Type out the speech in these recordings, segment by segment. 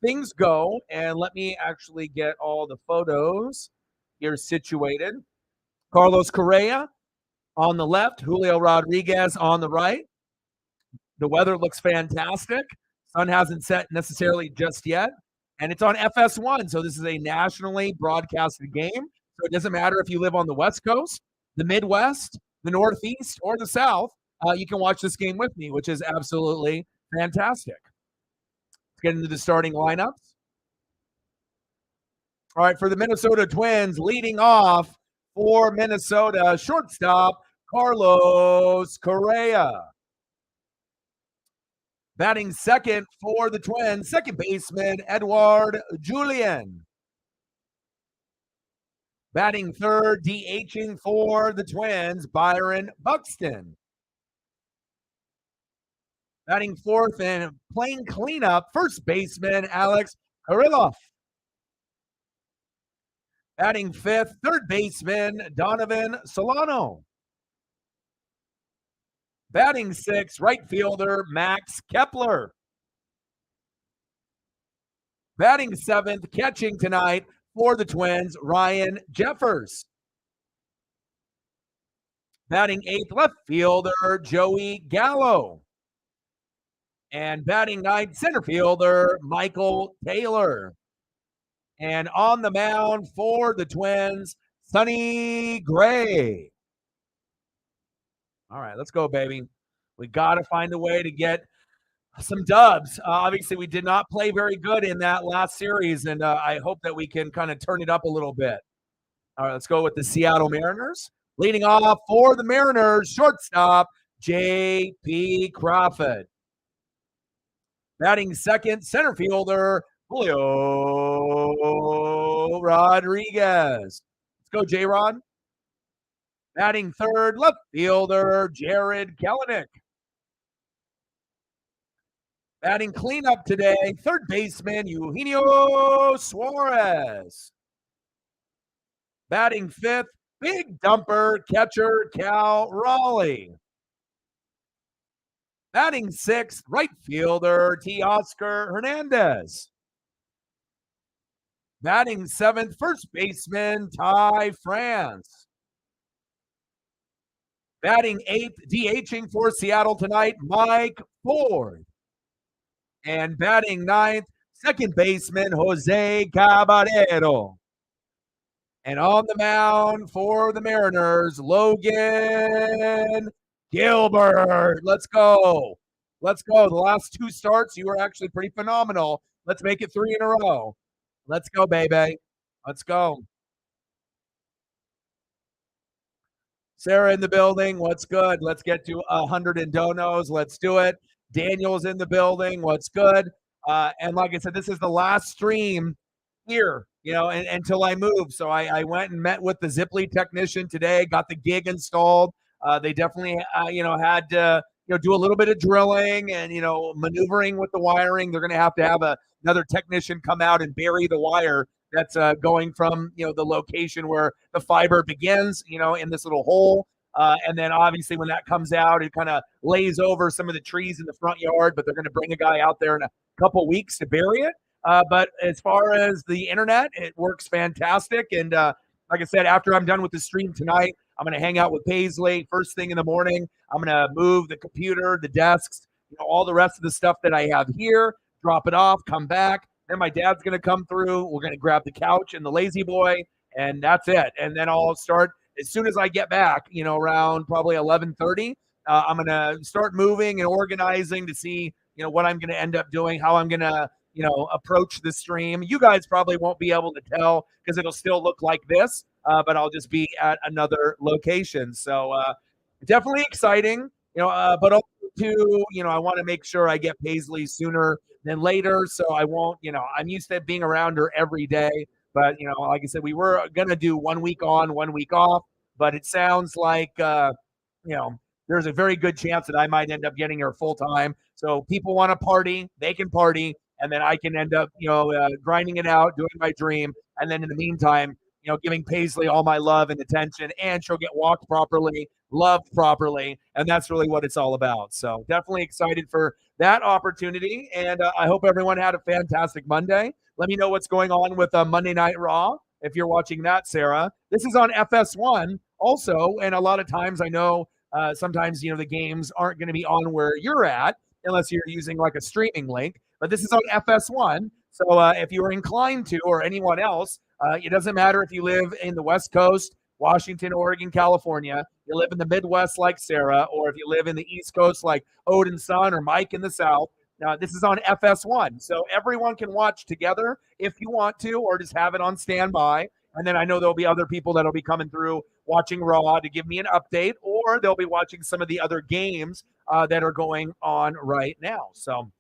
things go, and let me actually get all the photos here situated. Carlos Correa on the left, Julio Rodriguez on the right. The weather looks fantastic. Sun hasn't set necessarily just yet. And it's on FS1. So this is a nationally broadcasted game. So it doesn't matter if you live on the West Coast, the Midwest, the Northeast, or the South. You can watch this game with me, which is absolutely fantastic. Let's get into the starting lineups. All right, for the Minnesota Twins, leading off for Minnesota, shortstop Carlos Correa. Batting second for the Twins, second baseman Edouard Julien. Batting third, DHing for the Twins, Byron Buxton. Batting fourth and playing cleanup, first baseman Alex Kirilloff. Batting fifth, third baseman Donovan Solano. Batting sixth, right fielder Max Kepler. Batting seventh, catching tonight for the Twins, Ryan Jeffers. Batting eighth, left fielder Joey Gallo. And batting ninth, center fielder Michael Taylor. And on the mound for the Twins, Sonny Gray. All right, let's go, baby. We got to find a way to get some dubs. Obviously, we did not play very good in that last series, and I hope that we can kind of turn it up a little bit. All right, let's go with the Seattle Mariners. Leading off for the Mariners, shortstop J.P. Crawford. Batting second, center fielder Julio Rodriguez. Let's go, J-Rod. Batting third, left fielder Jared Kelenic. Batting cleanup today, third baseman Eugenio Suarez. Batting fifth, big dumper catcher Cal Raleigh. Batting sixth, right fielder Teoscar Hernandez. Batting seventh, first baseman Ty France. Batting eighth, DHing for Seattle tonight, Mike Ford. And batting ninth, second baseman Jose Caballero. And on the mound for the Mariners, Logan Gilbert. Let's go. Let's go. The last two starts, you were actually pretty phenomenal. Let's make it 3 in a row. Let's go, baby. Let's go. Sarah in the building. What's good? Let's get to 100 in donos. Let's do it. Daniel's in the building. What's good? And like I said, this is the last stream here, until I move. So I went and met with the Ziply technician today, got the gig installed. They definitely, had to, do a little bit of drilling and, maneuvering with the wiring. They're going to have another technician come out and bury the wire that's going from, the location where the fiber begins, in this little hole. And then obviously when that comes out, it kind of lays over some of the trees in the front yard, but they're going to bring a guy out there in a couple weeks to bury it. But as far as the internet, it works fantastic. And like I said, after I'm done with the stream tonight, I'm going to hang out with Paisley first thing in the morning. I'm going to move the computer, the desks, all the rest of the stuff that I have here, drop it off, come back. Then my dad's going to come through. We're going to grab the couch and the lazy boy, and that's it. And then I'll start as soon as I get back, around probably 11:30. I'm going to start moving and organizing to see, what I'm going to end up doing, how I'm going to, approach the stream. You guys probably won't be able to tell because it'll still look like this, but I'll just be at another location. So definitely exciting, but also too, I want to make sure I get Paisley sooner than later. So I won't, I'm used to being around her every day. But, like I said, we were going to do 1 week on, 1 week off. But it sounds like, there's a very good chance that I might end up getting her full time. So people want to party, they can party. And then I can end up, grinding it out, doing my dream. And then in the meantime, giving Paisley all my love and attention. And she'll get walked properly, loved properly. And that's really what it's all about. So definitely excited for that opportunity. And I hope everyone had a fantastic Monday. Let me know what's going on with Monday Night Raw if you're watching that, Sarah. This is on FS1 also, and a lot of times I know sometimes the games aren't going to be on where you're at unless you're using like a streaming link. But this is on FS1, so if you are inclined to, or anyone else, it doesn't matter if you live in the West Coast, Washington, Oregon, California, you live in the Midwest like Sarah, or if you live in the East Coast like Odin's son or Mike in the South. This is on FS1, so everyone can watch together if you want to, or just have it on standby. And then I know there'll be other people that'll be coming through watching Raw to give me an update, or they'll be watching some of the other games that are going on right now. So,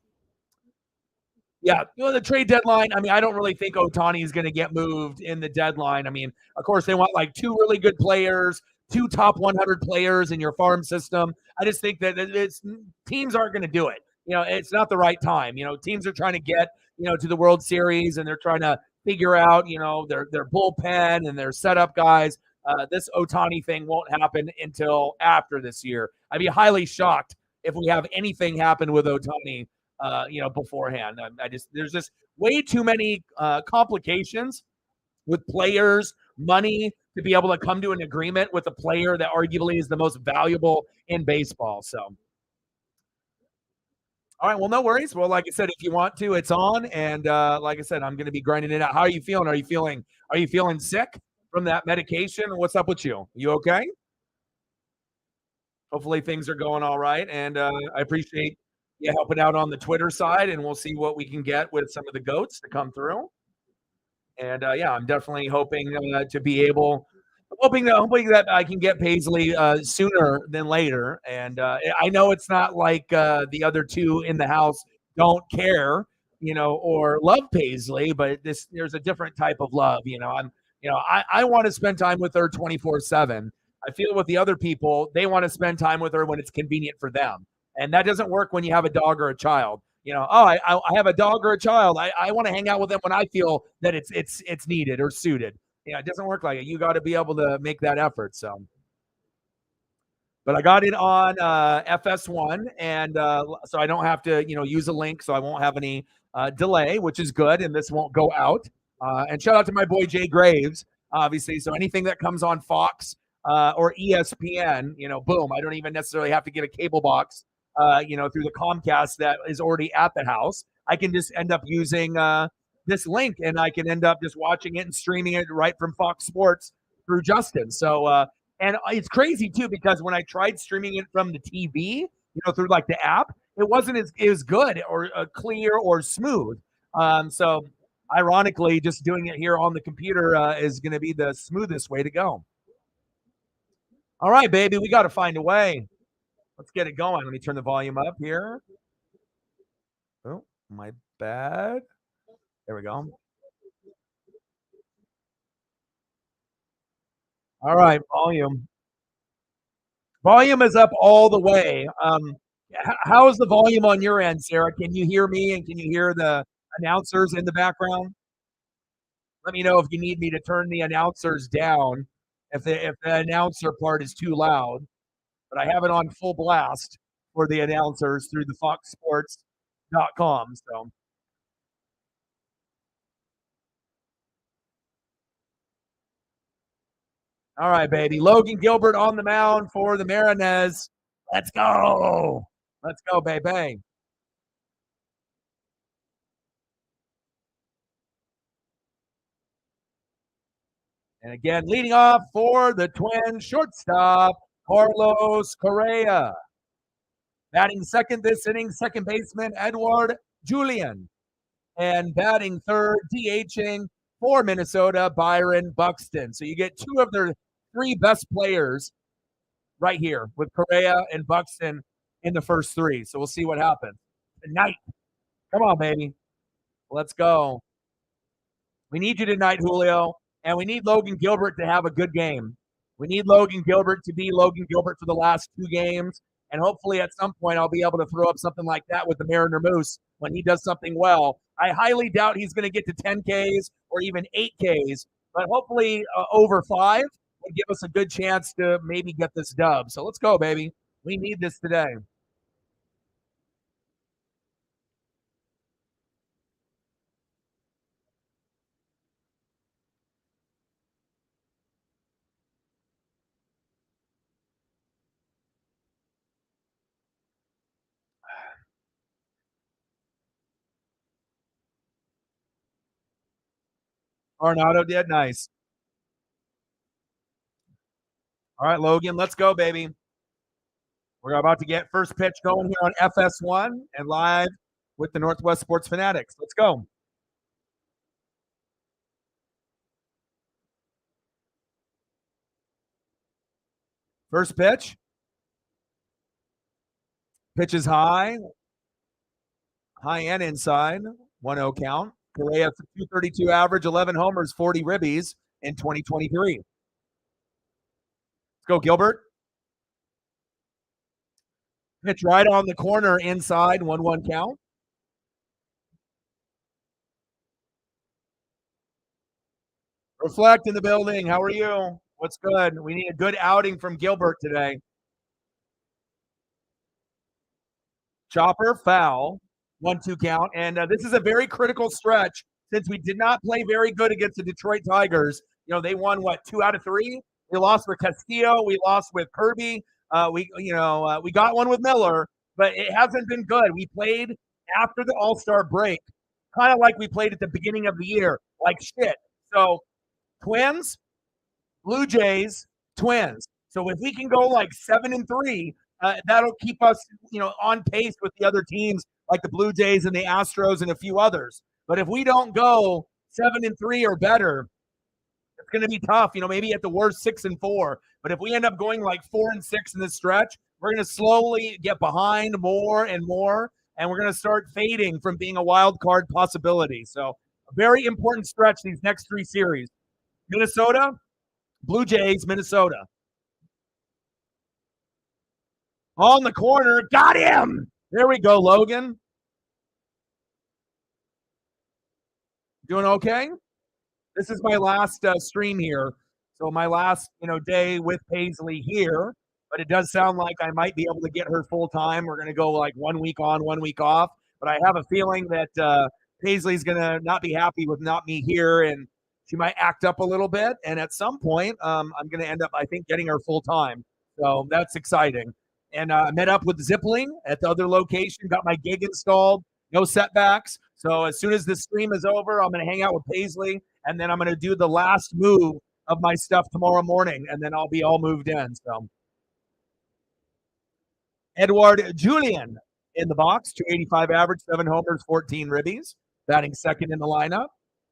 yeah, the trade deadline. I mean, I don't really think Ohtani is going to get moved in the deadline. I mean, of course, they want like two really good players, two top 100 players in your farm system. I just think that teams aren't going to do it. It's not the right time. Teams are trying to get to the World Series, and they're trying to figure out their bullpen and their setup guys. This Ohtani thing won't happen until after this year. I'd be highly shocked if we have anything happen with Ohtani beforehand. There's just way too many complications with players, money to be able to come to an agreement with a player that arguably is the most valuable in baseball. So, all right, well, no worries. Well, like I said, if you want to, it's on, and like I said, I'm going to be grinding it out. How are you feeling? Are you feeling sick from that medication? What's up with you? You okay? Hopefully things are going all right, and I appreciate you helping out on the Twitter side, and we'll see what we can get with some of the goats to come through. And yeah, I'm definitely hoping to be hoping that I can get Paisley sooner than later. And I know it's not like the other two in the house don't care, or love Paisley, but there's a different type of love. I want to spend time with her 24/7. I feel with the other people, they want to spend time with her when it's convenient for them. And that doesn't work when you have a dog or a child. I have a dog or a child. I want to hang out with them when I feel that it's needed or suited. It doesn't work like it. You got to be able to make that effort. So, but I got it on FS1, and so I don't have to use a link, so I won't have any delay, which is good, and this won't go out. And shout out to my boy Jay Graves, obviously. So anything that comes on Fox or ESPN, boom, I don't even necessarily have to get a cable box, through the Comcast that is already at the house. I can just end up using this link, and I can end up just watching it and streaming it right from Fox Sports through Justin. So, and it's crazy too, because when I tried streaming it from the TV, through like the app, it wasn't as good or clear or smooth. So ironically, just doing it here on the computer is going to be the smoothest way to go. All right, baby, we got to find a way. Let's get it going. Let me turn the volume up here. Oh, my bad. There we go. All right, volume. Volume is up all the way. How is the volume on your end, Sarah? Can you hear me, and can you hear the announcers in the background? Let me know if you need me to turn the announcers down if the announcer part is too loud. But I have it on full blast for the announcers through the foxsports.com. So, all right, baby. Logan Gilbert on the mound for the Mariners. Let's go. Let's go, baby. And again, leading off for the Twins, shortstop, Carlos Correa. Batting second this inning, second baseman, Edouard Julien. And batting third, DHing for Minnesota, Byron Buxton. So you get two of their three best players right here with Correa and Buxton in the first three. So we'll see what happens tonight. Come on, baby. Let's go. We need you tonight, Julio, and we need Logan Gilbert to have a good game. We need Logan Gilbert to be Logan Gilbert for the last two games, and hopefully at some point I'll be able to throw up something like that with the Mariner Moose when he does something well. I highly doubt he's going to get to 10 Ks or even 8 Ks, but hopefully over 5 would give us a good chance to maybe get this dub. So let's go, baby. We need this today. Arenado did. Nice. All right, Logan, let's go, baby. We're about to get first pitch going here on FS1 and live with the Northwest Sports Fanatics. Let's go. First pitch. Pitch is high and inside. 1-0 count. Correa, 232 average, 11 homers, 40 ribbies in 2023. Let's go, Gilbert. Pitch right on the corner inside, 1-1 count. Reflect in the building. How are you? What's good? We need a good outing from Gilbert today. Chopper, foul. 1-2 count. And this is a very critical stretch since we did not play very good against the Detroit Tigers. You know, they won, what, 2 out of 3? We lost with Castillo. We lost with Kirby. We got one with Miller, but it hasn't been good. We played after the All-Star break, kind of like we played at the beginning of the year, like shit. So, Twins, Blue Jays, Twins. So if we can go like 7-3, that'll keep us, on pace with the other teams like the Blue Jays and the Astros and a few others. But if we don't go 7-3 or better, it's going to be tough. Maybe at the worst 6-4. But if we end up going like 4-6 in this stretch, we're going to slowly get behind more and more, and we're going to start fading from being a wild card possibility. So a very important stretch these next 3 series. Minnesota, Blue Jays, Minnesota. On the corner, got him. There we go, Logan. Doing okay? This is my last stream here. So my last, day with Paisley here. But it does sound like I might be able to get her full time. We're going to go like 1 week on, 1 week off. But I have a feeling that Paisley's going to not be happy with not me here, and she might act up a little bit. And at some point, I'm going to end up, I think, getting her full time. So that's exciting. And I met up with Zipling at the other location, got my gig installed, no setbacks. So as soon as this stream is over, I'm going to hang out with Paisley, and then I'm going to do the last move of my stuff tomorrow morning, and then I'll be all moved in. So Edouard Julien in the box, 285 average, 7 homers, 14 ribbies, batting second in the lineup.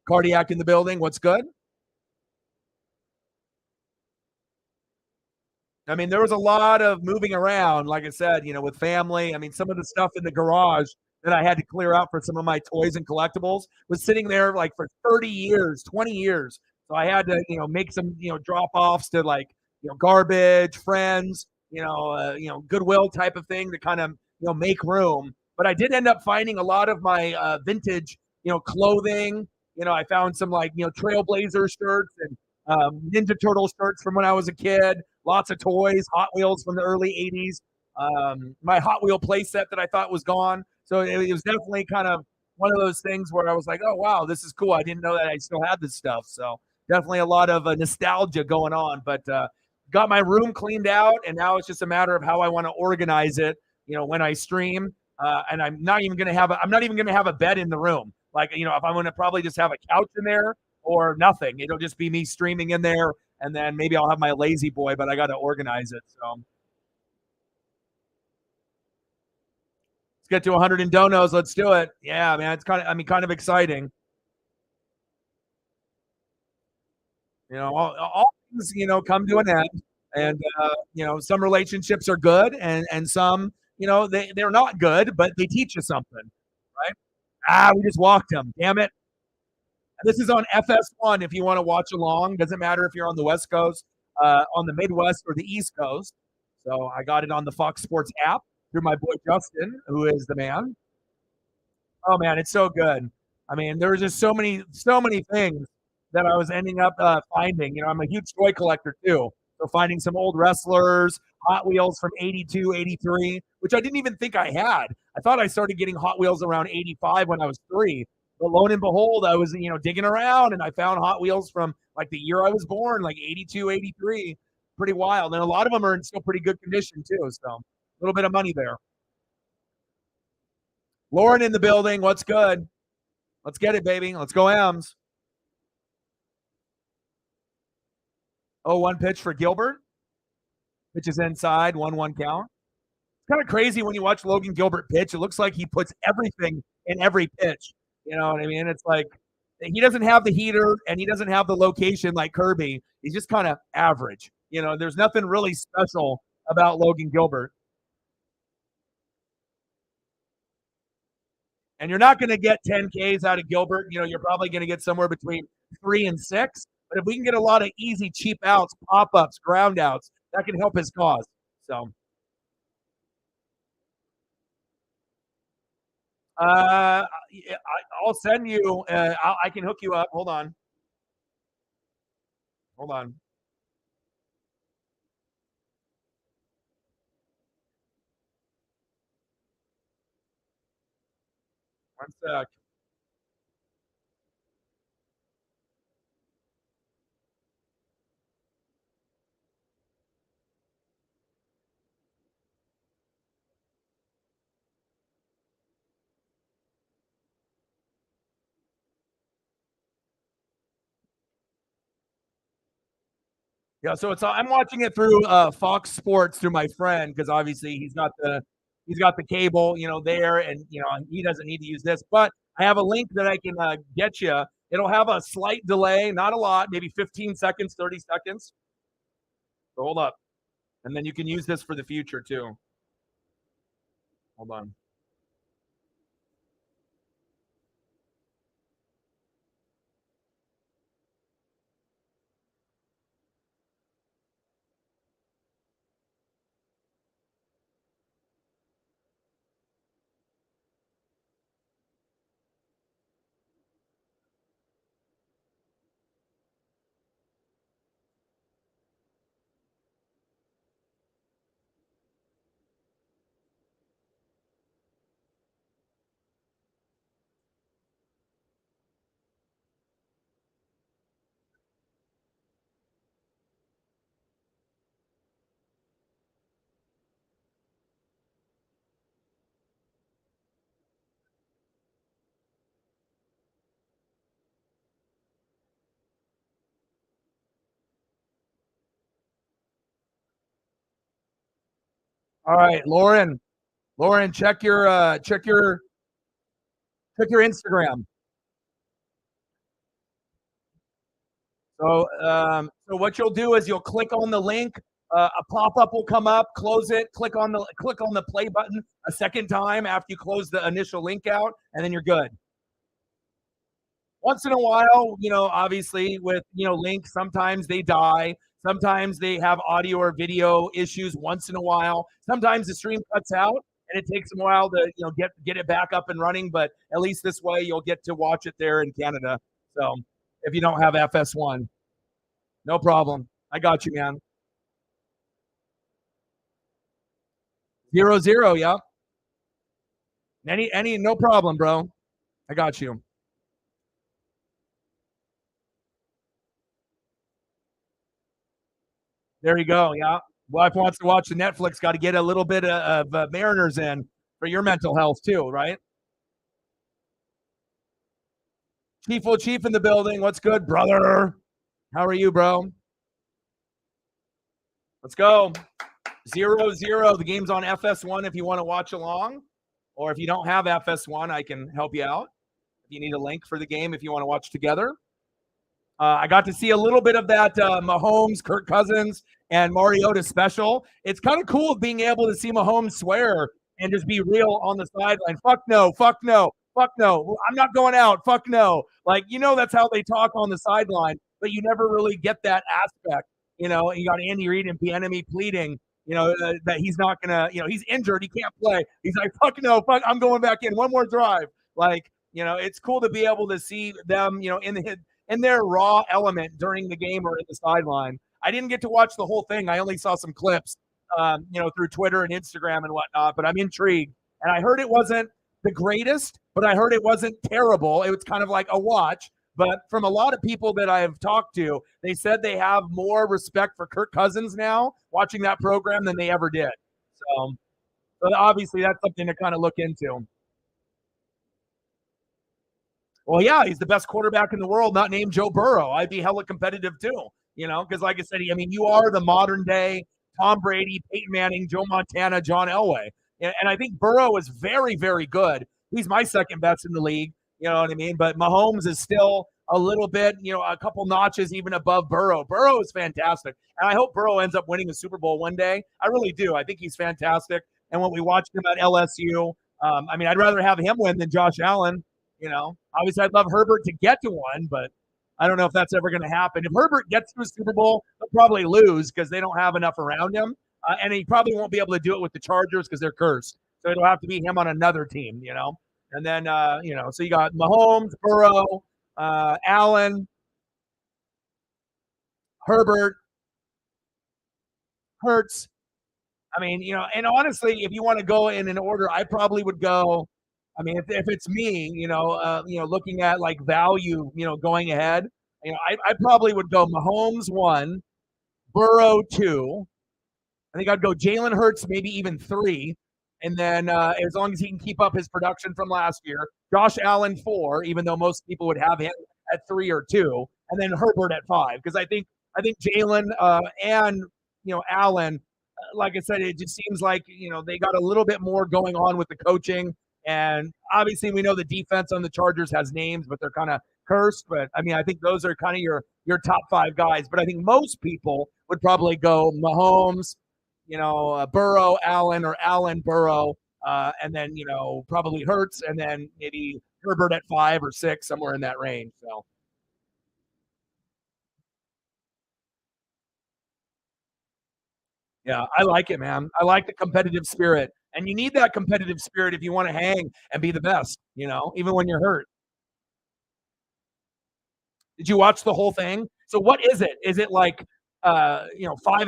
Cardiac in the building. What's good? I mean, there was a lot of moving around, like I said, with family. I mean, some of the stuff in the garage that I had to clear out for some of my toys and collectibles was sitting there like for 30 years, 20 years. So I had to, make some, drop offs to like, garbage, friends, Goodwill type of thing to kind of, make room. But I did end up finding a lot of my vintage, clothing. I found some like, Trailblazer shirts and Ninja Turtle shirts from when I was a kid. Lots of toys, Hot Wheels from the early 80s. My Hot Wheel playset that I thought was gone. So it was definitely kind of one of those things where I was like, oh, wow, this is cool. I didn't know that I still had this stuff. So definitely a lot of nostalgia going on. But got my room cleaned out, and now it's just a matter of how I want to organize it, when I stream. And I'm not even going to have a bed in the room. Like, if I'm going to probably just have a couch in there or nothing. It'll just be me streaming in there, and then maybe I'll have my lazy boy, but I got to organize it. So let's get to 100 in donos. Let's do it. Yeah, man, it's kind of exciting. All things, come to an end, and some relationships are good, and some, they're not good, but they teach you something, right? We just walked him. Damn it. This is on FS1 if you want to watch along. Doesn't matter if you're on the West Coast, on the Midwest, or the East Coast. So I got it on the Fox Sports app through my boy Justin, who is the man. Oh man, it's so good. I mean, there were just so many things that I was ending up finding. I'm a huge toy collector too. So finding some old wrestlers, Hot Wheels from 82, 83, which I didn't even think I had. I thought I started getting Hot Wheels around 85 when I was 3. But lo and behold, I was, digging around, and I found Hot Wheels from like the year I was born, like 82, 83. Pretty wild. And a lot of them are in still pretty good condition too. So a little bit of money there. Lauren in the building. What's good? Let's get it, baby. Let's go M's. 0-1 pitch for Gilbert. Pitch is inside, 1-1 count. It's kind of crazy when you watch Logan Gilbert pitch. It looks like he puts everything in every pitch. You know what I mean? It's like he doesn't have the heater and he doesn't have the location like Kirby. He's just kind of average. You know, there's nothing really special about Logan Gilbert. And you're not going to get 10 Ks out of Gilbert. You know, you're probably going to get somewhere between 3 and 6. But if we can get a lot of easy, cheap outs, pop-ups, ground outs, that can help his cause. So, I'll send you. I can hook you up. Hold on. Hold on. One sec. Yeah, so I'm watching it through Fox Sports through my friend because obviously he's got the cable, you know, there, and you know he doesn't need to use this. But I have a link that I can get you. It'll have a slight delay, not a lot, maybe 15 seconds, 30 seconds. So hold up, and then you can use this for the future too. Hold on. All right, Lauren. Lauren, check your Instagram. So what you'll do is you'll click on the link. A pop-up will come up. Close it. Click on the play button a second time after you close the initial link out, and then you're good. Once in a while, you know, obviously with links, sometimes they die. Sometimes they have audio or video issues. Once in a while, sometimes the stream cuts out, and it takes them a while to get it back up and running. But at least this way, you'll get to watch it there in Canada. So if you don't have FS1. No problem. I got you, man. 0-0, yeah. No problem, bro. I got you. There you go. Yeah. Wife wants to watch the Netflix. Got to get a little bit of Mariners in for your mental health too, right? Chief in the building. What's good, brother? How are you, bro? Let's go. 0-0. The game's on FS1 if you want to watch along. Or if you don't have FS1, I can help you out. If you need a link for the game, if you want to watch together. I got to see a little bit of that Mahomes, Kirk Cousins, and Mariota special. It's kind of cool being able to see Mahomes swear and just be real on the sideline. Fuck no, fuck no, fuck no. I'm not going out. Fuck no. Like, that's how they talk on the sideline, but you never really get that aspect. You got Andy Reid and Bieniemy pleading, that he's not going to, he's injured. He can't play. He's like, fuck no, fuck, I'm going back in. One more drive. Like, it's cool to be able to see them, in their raw element during the game or in the sideline. I didn't get to watch the whole thing. I only saw some clips, through Twitter and Instagram and whatnot, but I'm intrigued. And I heard it wasn't the greatest, but I heard it wasn't terrible. It was kind of like a watch. But from a lot of people that I've talked to, they said they have more respect for Kirk Cousins now watching that program than they ever did. So obviously that's something to kind of look into. Well, yeah, he's the best quarterback in the world, not named Joe Burrow. I'd be hella competitive too. because like I said, I mean, you are the modern day Tom Brady, Peyton Manning, Joe Montana, John Elway. And I think Burrow is very, very good. He's my second best in the league. You know what I mean? But Mahomes is still a little bit, a couple notches even above Burrow. Burrow is fantastic. And I hope Burrow ends up winning a Super Bowl one day. I really do. I think he's fantastic. And when we watched him at LSU, I mean, I'd rather have him win than Josh Allen. Obviously, I'd love Herbert to get to one, but I don't know if that's ever going to happen. If Herbert gets to a Super Bowl, they'll probably lose because they don't have enough around him. And he probably won't be able to do it with the Chargers because they're cursed. So it'll have to be him on another team. And then, so you got Mahomes, Burrow, Allen, Herbert, Hurts. I mean, and honestly, if you want to go in an order, I probably would go. I mean, if it's me, looking at like value, going ahead, I probably would go Mahomes 1, Burrow 2. I think I'd go Jalen Hurts, maybe even 3. And then as long as he can keep up his production from last year, Josh Allen 4, even though most people would have him at 3 or 2, and then Herbert at 5. Because I think Jalen and Allen, like I said, it just seems like they got a little bit more going on with the coaching. And obviously, we know the defense on the Chargers has names, but they're kind of cursed. But I mean, I think those are kind of your top 5 guys. But I think most people would probably go Mahomes, Burrow, Allen, or Allen, Burrow, and then probably Hurts, and then maybe Herbert at 5 or 6, somewhere in that range. So. Yeah, I like it, man. I like the competitive spirit. And you need that competitive spirit if you want to hang and be the best, even when you're hurt. Did you watch the whole thing? So what is it? Is it like 5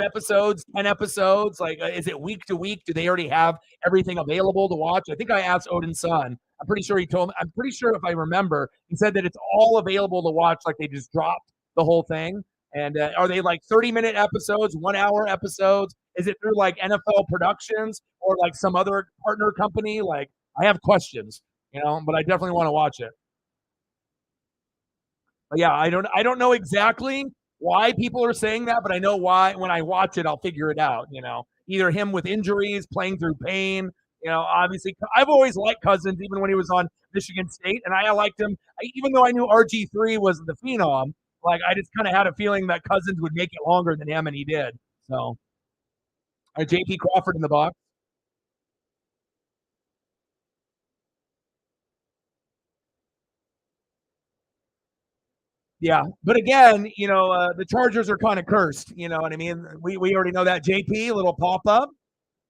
episodes, 10 episodes? Like is it week to week? Do they already have everything available to watch? I think I asked Odin's son. I'm pretty sure he told me. I'm pretty sure if I remember, he said that it's all available to watch, like they just dropped the whole thing. And are they like 30-minute episodes, 1 hour episodes? Is it through like NFL Productions or like some other partner company? Like I have questions, but I definitely want to watch it. But yeah, I don't know exactly why people are saying that, but I know why. When I watch it, I'll figure it out. Either him with injuries, playing through pain. Obviously, I've always liked Cousins, even when he was on Michigan State, and I liked him. Even though I knew RG3 was the phenom, like I just kind of had a feeling that Cousins would make it longer than him, and he did. So, JP Crawford in the box. Yeah, but again, the Chargers are kind of cursed. You know what I mean? We already know that. JP, little pop up,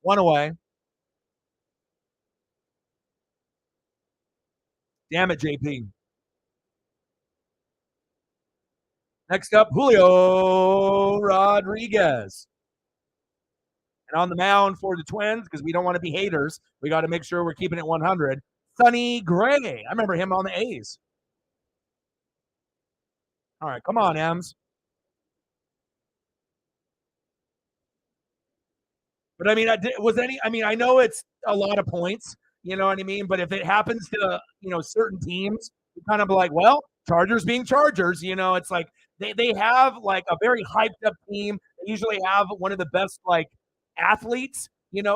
one away. Damn it, JP. Next up, Julio Rodriguez. And on the mound for the Twins, because we don't want to be haters, we got to make sure we're keeping it 100. Sonny Gray. I remember him on the A's. All right, come on, Ems. But I mean, I mean, I know it's a lot of points. You know what I mean? But if it happens to certain teams, you kind of be like, well, Chargers being Chargers. It's like they have like a very hyped up team. They usually have one of the best like athletes.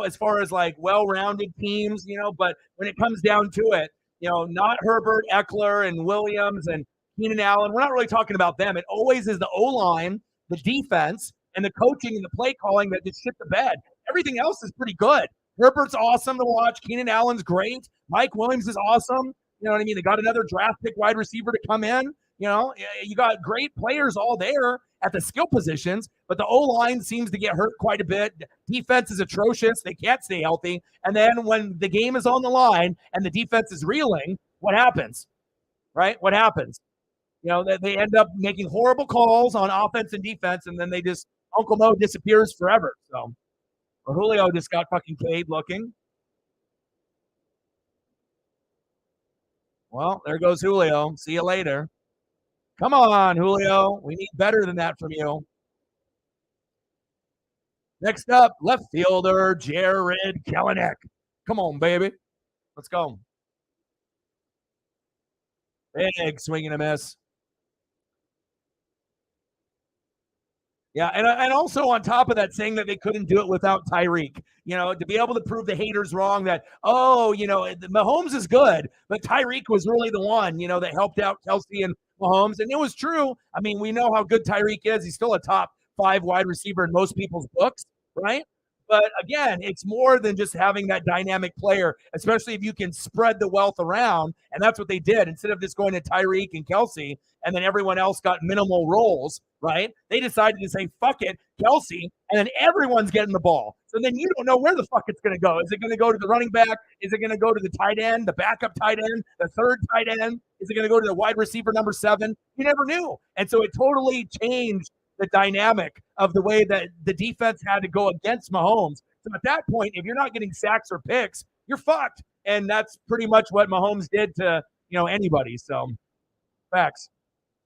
As far as like well rounded teams. But when it comes down to it, not Herbert, Eckler, and Williams and Keenan Allen. We're not really talking about them. It always is the O line, the defense, and the coaching and the play calling that just shit the bed. Everything else is pretty good. Herbert's awesome to watch. Keenan Allen's great. Mike Williams is awesome. You know what I mean? They got another draft pick wide receiver to come in. You got great players all there at the skill positions, but the O line seems to get hurt quite a bit. Defense is atrocious. They can't stay healthy. And then when the game is on the line and the defense is reeling, what happens? Right? What happens? They end up making horrible calls on offense and defense, and then they just Uncle Mo disappears forever. So Julio just got fucking paid looking. Well, there goes Julio. See you later. Come on, Julio. We need better than that from you. Next up, left fielder Jared Kelenic. Come on, baby. Let's go. Big swing and a miss. Yeah, and also on top of that, saying that they couldn't do it without Tyreek. You know, to be able to prove the haters wrong that, oh, you know, Mahomes is good, but Tyreek was really the one, you know, that helped out Kelsey and Mahomes. And it was true. I mean, we know how good Tyreek is. He's still a top 5 wide receiver in most people's books, right? But again, it's more than just having that dynamic player, especially if you can spread the wealth around. And that's what they did. Instead of just going to Tyreek and Kelsey, and then everyone else got minimal roles, right? They decided to say, fuck it, Kelsey, and then everyone's getting the ball. So then you don't know where the fuck it's going to go. Is it going to go to the running back? Is it going to go to the tight end, the backup tight end, the third tight end? Is it going to go to the wide receiver number 7? You never knew. And so it totally changed the dynamic of the way that the defense had to go against Mahomes. So at that point, if you're not getting sacks or picks, you're fucked. And that's pretty much what Mahomes did to, you know, anybody. So facts.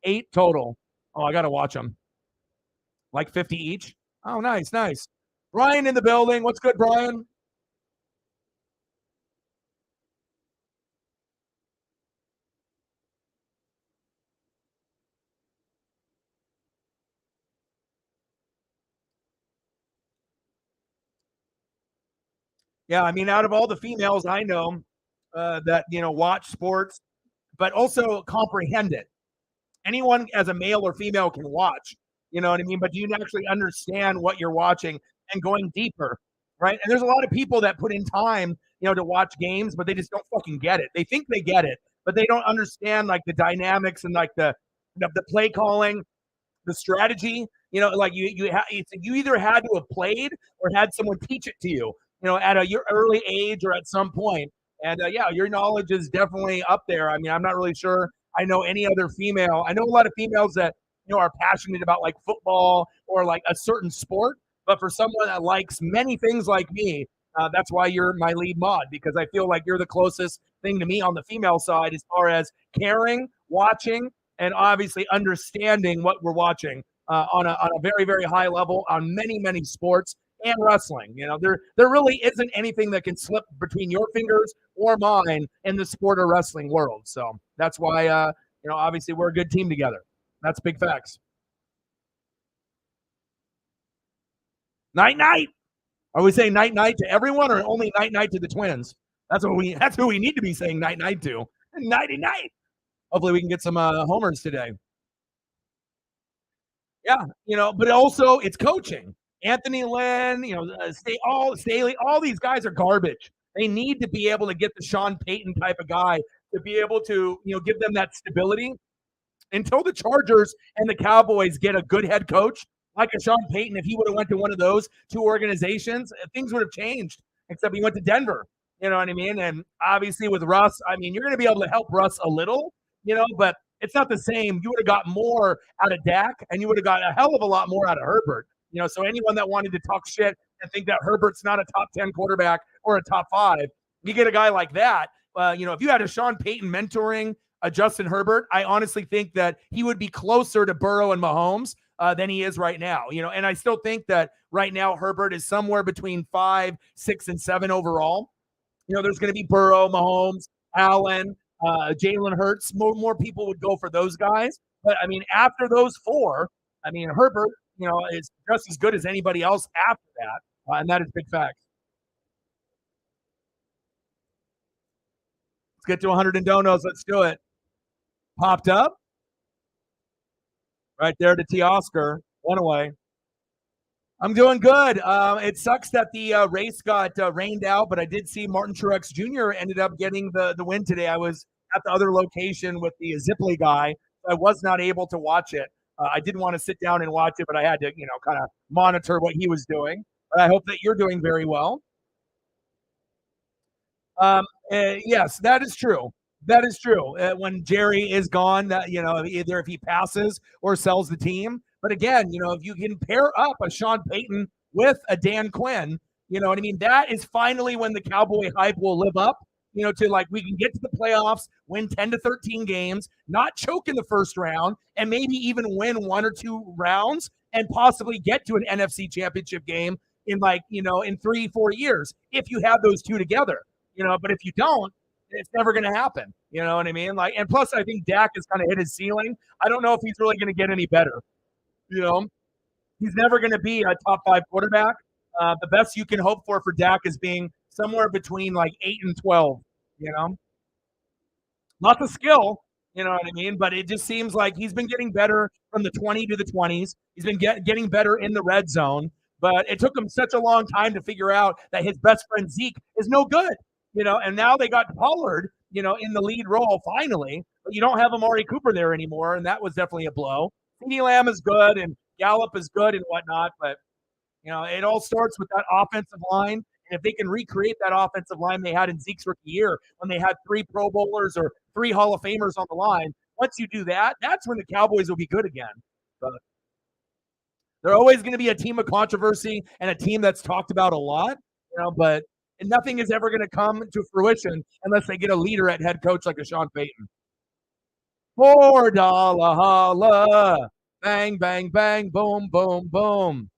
8 total. Oh, I got to watch them. Like 50 each? Oh, nice, nice. Brian in the building. What's good, Brian? Yeah, I mean, out of all the females I know that, you know, watch sports, but also comprehend it. Anyone as a male or female can watch, you know what I mean? But do you actually understand what you're watching and going deeper, right? And there's a lot of people that put in time, you know, to watch games, but they just don't fucking get it. They think they get it, but they don't understand like the dynamics and like the play calling, the strategy. You know, like you either had to have played or had someone teach it to you know, at your early age or at some point. And yeah, your knowledge is definitely up there. I mean, I'm not really sure I know any other female. I know a lot of females that, you know, are passionate about like football or like a certain sport, but for someone that likes many things like me, that's why you're my lead mod, because I feel like you're the closest thing to me on the female side as far as caring, watching, and obviously understanding what we're watching on a very very high level on many sports and wrestling. You know, there really isn't anything that can slip between your fingers or mine in the sport of wrestling world. So that's why you know, obviously we're a good team together. That's big facts. Night night. Are we saying night night to everyone or only night night to the twins? That's who we need to be saying night night to. Nighty night. Hopefully we can get some homers today. Yeah, you know, but also it's coaching. Anthony Lynn, you know, Staley, all these guys are garbage. They need to be able to get the Sean Payton type of guy to be able to, you know, give them that stability until the Chargers and the Cowboys get a good head coach like a Sean Payton. If he would have went to one of those two organizations, things would have changed. Except he went to Denver. You know what I mean? And obviously with Russ, I mean, you're going to be able to help Russ a little, you know, but it's not the same. You would have got more out of Dak, and you would have got a hell of a lot more out of Herbert. You know, so anyone that wanted to talk shit and think that Herbert's not a top 10 quarterback or a top 5, you get a guy like that. You know, if you had a Sean Payton mentoring a Justin Herbert, I honestly think that he would be closer to Burrow and Mahomes than he is right now. You know, and I still think that right now Herbert is somewhere between 5, 6, and 7 overall. You know, there's going to be Burrow, Mahomes, Allen, Jalen Hurts. More people would go for those guys. But I mean, after those 4, I mean, Herbert, you know, is just as good as anybody else after that. And that is big facts. Let's get to 100 in donos. Let's do it. Popped up right there to T. Oscar. One away. I'm doing good. It sucks that the race got rained out, but I did see Martin Truex Jr. ended up getting the win today. I was at the other location with the Ziply guy. So I was not able to watch it. I didn't want to sit down and watch it, but I had to, you know, kind of monitor what he was doing. But I hope that you're doing very well. Yes, that is true. That is true. When Jerry is gone, that, you know, either if he passes or sells the team. But again, you know, if you can pair up a Sean Payton with a Dan Quinn, you know what I mean? That is finally when the Cowboy hype will live up. You know, to like we can get to the playoffs, win 10 to 13 games, not choke in the first round, and maybe even win 1 or 2 rounds and possibly get to an NFC championship game in like, you know, in 3, 4 years if you have those two together. You know, but if you don't, it's never going to happen. You know what I mean? Like, and plus, I think Dak has kind of hit his ceiling. I don't know if he's really going to get any better. You know, He's never going to be a top 5 quarterback. The best you can hope for Dak is being somewhere between like 8 and 12. You know, lots of skill. You know what I mean? But it just seems like he's been getting better from the 20 to the 20s. He's been getting better in the red zone. But it took him such a long time to figure out that his best friend Zeke is no good. You know, and now they got Pollard, you know, in the lead role finally. But you don't have Amari Cooper there anymore, and that was definitely a blow. CeeDee Lamb is good, and Gallup is good and whatnot, but you know, it all starts with that offensive line. And if they can recreate that offensive line they had in Zeke's rookie year when they had 3 Pro Bowlers or 3 Hall of Famers on the line, once you do that, that's when the Cowboys will be good again. But they're always going to be a team of controversy and a team that's talked about a lot, you know, but nothing is ever going to come to fruition unless they get a leader at head coach like a Sean Payton. $4 holla. Bang, bang, bang, boom, boom, boom.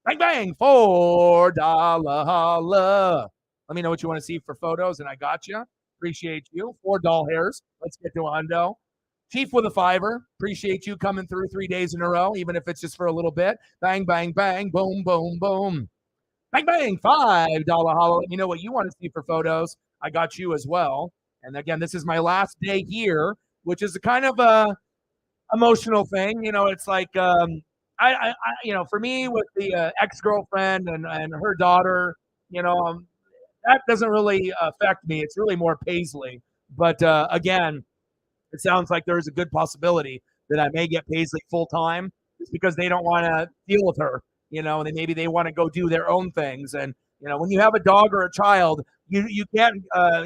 Bang, bang, $4 holla. Let me know what you want to see for photos, and I got you. Appreciate you. 4 doll hairs. Let's get to a hundo. Chief with a $5. Appreciate you coming through 3 days in a row, even if it's just for a little bit. Bang, bang, bang, boom, boom, boom. Bang, bang, $5 holla. Let me know what you want to see for photos. I got you as well. And again, this is my last day here, which is a kind of a emotional thing. You know, it's like I you know, for me with the ex-girlfriend and her daughter, you know, that doesn't really affect me. It's really more Paisley. But again, it sounds like there's a good possibility that I may get Paisley full time just because they don't want to deal with her. You know, and maybe they want to go do their own things. And you know, when you have a dog or a child, you can't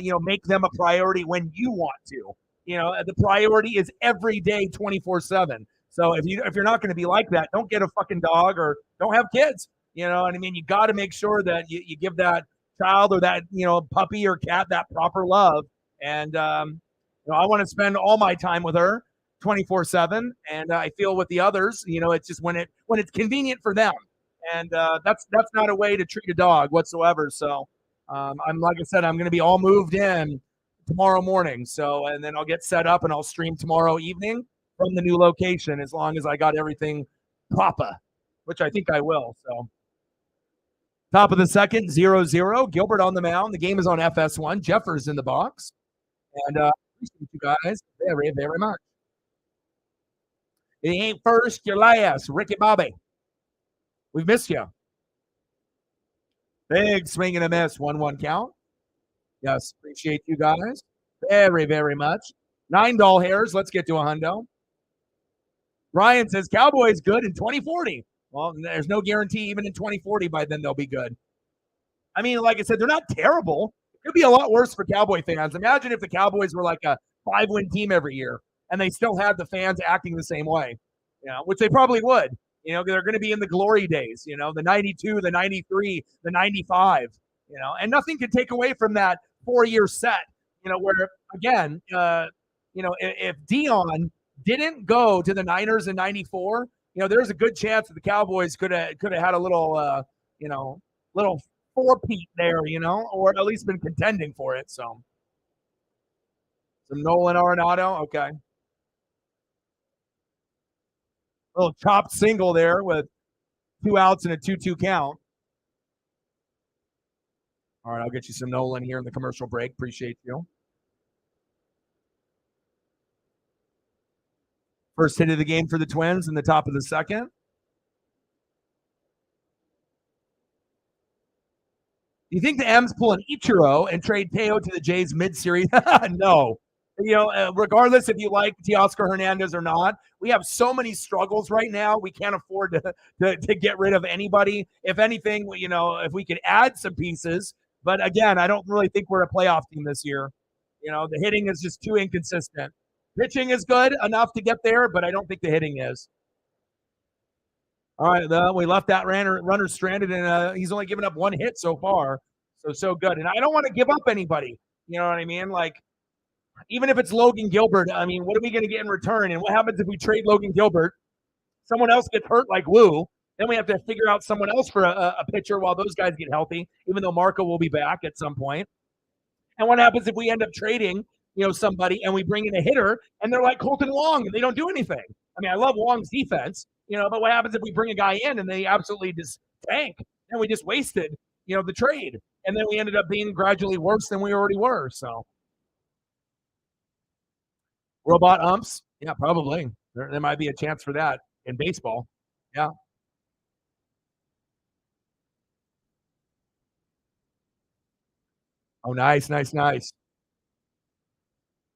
you know, make them a priority when you want to. You know, the priority is every day, 24/7. So if you're not going to be like that, don't get a fucking dog or don't have kids. You know what I mean? You got to make sure that you give that child or that, you know, puppy or cat that proper love. And you know, I want to spend all my time with her 24/7. And I feel with the others, you know, it's just when it's convenient for them. And that's not a way to treat a dog whatsoever. So I'm, like I said, I'm going to be all moved in tomorrow morning. So, and then I'll get set up and I'll stream tomorrow evening from the new location as long as I got everything proper, which I think I will. So, top of the second, 0-0. Gilbert on the mound. The game is on FS1. Jeffers in the box. And appreciate you guys very, very much. It ain't first, you're last. Ricky Bobby. We've missed you. Big swing and a miss. 1-1 count. Yes, appreciate you guys very, very much. 9 doll hairs. Let's get to a hundo. Ryan says Cowboys good in 2040. Well, there's no guarantee even in 2040 by then they'll be good. I mean, like I said, they're not terrible. It could be a lot worse for Cowboy fans. Imagine if the Cowboys were like a 5-win team every year and they still had the fans acting the same way, you know, which they probably would. You know, they're going to be in the glory days, you know, the 92, the 93, the 95, you know, and nothing can take away from that 4-year set, you know, where, again, you know, if Dion didn't go to the Niners in 94, you know, there's a good chance that the Cowboys could have had a little, you know, little four-peat there, you know, or at least been contending for it. So, some Nolan Arenado, okay. A little chopped single there with 2 outs and a 2-2 count. All right, I'll get you some Nolan here in the commercial break. Appreciate you. First hit of the game for the Twins in the top of the second. Do you think the M's pull an Ichiro and trade Teo to the Jays mid-series? No. You know, regardless if you like Teoscar Hernandez or not, we have so many struggles right now. We can't afford to get rid of anybody. If anything, you know, if we could add some pieces. But again, I don't really think we're a playoff team this year. You know, the hitting is just too inconsistent. Pitching is good enough to get there, but I don't think the hitting is. All right, we left that runner stranded, and he's only given up 1 hit so far. So good. And I don't want to give up anybody. You know what I mean? Like, even if it's Logan Gilbert, I mean, what are we going to get in return? And what happens if we trade Logan Gilbert? Someone else gets hurt like Woo. Then we have to figure out someone else for a pitcher while those guys get healthy, even though Marco will be back at some point. And what happens if we end up trading, you know, somebody and we bring in a hitter and they're like Colton Wong and they don't do anything? I mean, I love Wong's defense, But what happens if we bring a guy in and they absolutely just tank? And we just wasted, the trade. And then we ended up being gradually worse than we already were. So robot umps, yeah, probably. There might be a chance for that in baseball. Yeah. Oh, nice, nice, nice.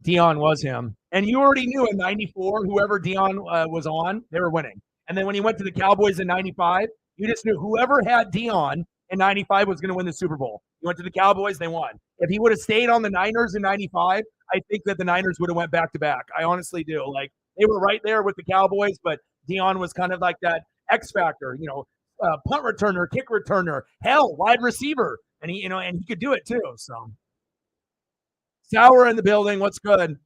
Dion was him. And you already knew in 94, whoever Dion was on, they were winning. And then when he went to the Cowboys in 95, you just knew whoever had Dion in 95 was going to win the Super Bowl. He went to the Cowboys, they won. If he would have stayed on the Niners in 95, I think that the Niners would have went back to back. I honestly do. Like, they were right there with the Cowboys, but Dion was kind of like that X factor, punt returner, kick returner, hell, wide receiver. And he could do it too. So Sauer in the building. What's good?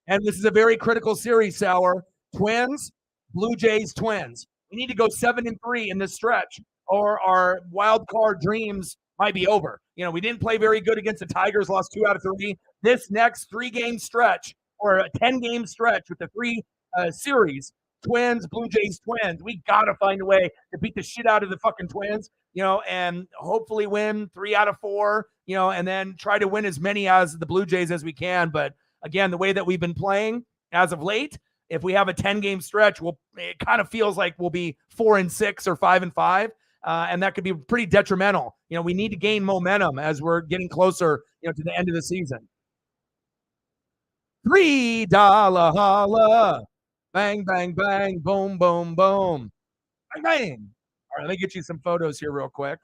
And this is a very critical series, Sauer. Twins, Blue Jays, Twins. We need to go 7-3 in this stretch, or our wild card dreams might be over. We didn't play very good against the Tigers, lost 2 out of 3. This next 3-game stretch, or a 10-game stretch with the 3 series, Twins, Blue Jays, Twins. We got to find a way to beat the shit out of the fucking Twins, and hopefully win 3 out of 4, and then try to win as many as the Blue Jays as we can. But again, the way that we've been playing as of late, if we have a 10-game stretch, it kind of feels like we'll be 4-6 or 5-5. And that could be pretty detrimental. We need to gain momentum as we're getting closer, to the end of the season. $3 holla. Bang, bang, bang, boom, boom, boom. Bang, bang. All right, let me get you some photos here real quick.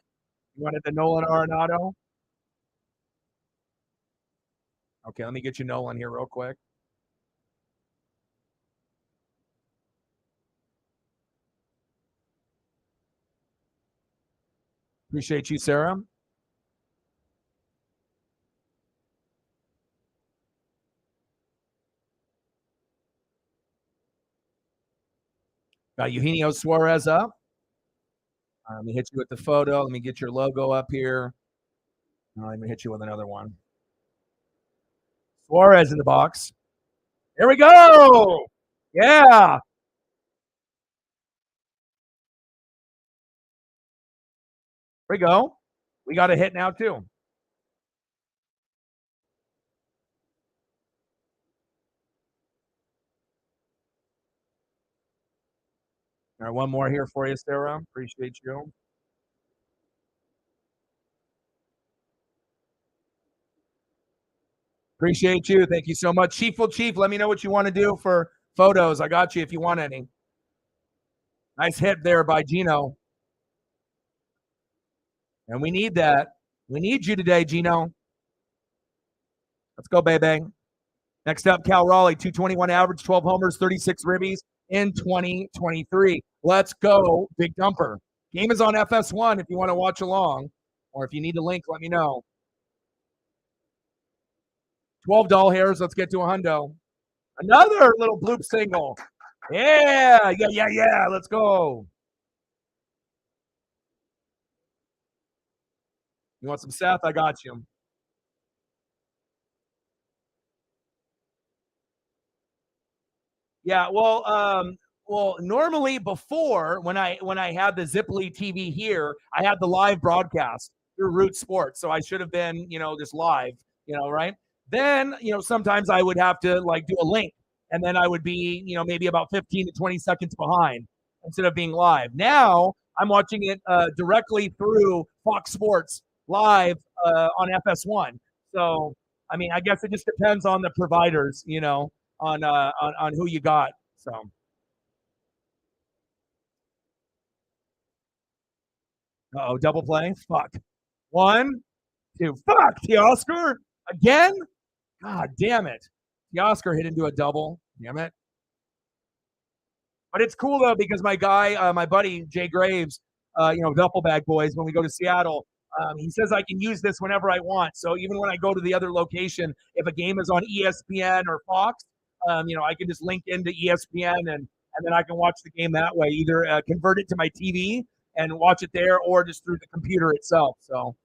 You wanted the Nolan Arenado? Okay, let me get you Nolan here real quick. Appreciate you, Sarah. Got Eugenio Suarez up. Let me hit you with the photo. Let me get your logo up here. Let me hit you with another one. Suarez in the box. There we go. Yeah. There we go. We got a hit now, too. All right, one more here for you, Sarah. Appreciate you. Appreciate you. Thank you so much. Chief, let me know what you want to do for photos. I got you if you want any. Nice hit there by Gino. And we need that. We need you today, Gino. Let's go, baby. Next up, Cal Raleigh, 221 average, 12 homers, 36 ribbies in 2023. Let's go, Big Dumper. Game is on FS1 if you want to watch along, or if you need the link, let me know. 12 doll hairs. Let's get to a hundo. Another little bloop single. Yeah. Let's go. You want some Seth? I got you. Yeah, well, normally before when I had the Ziply TV here, I had the live broadcast through Root Sports, so I should have been, just live, right? Then, sometimes I would have to like do a link, and then I would be, maybe about 15 to 20 seconds behind instead of being live. Now I'm watching it directly through Fox Sports live on FS1. So, I mean, I guess it just depends on the providers, on who you got. So, double play. Fuck. 1, 2. Fuck. Teoscar again. God damn it. Teoscar hit into a double. Damn it. But it's cool though because my guy, my buddy Jay Graves, Duffel Bag Boys, when we go to Seattle, he says I can use this whenever I want. So even when I go to the other location, if a game is on ESPN or Fox, I can just link into ESPN and then I can watch the game that way. Either convert it to my TV and watch it there, or just through the computer itself. So,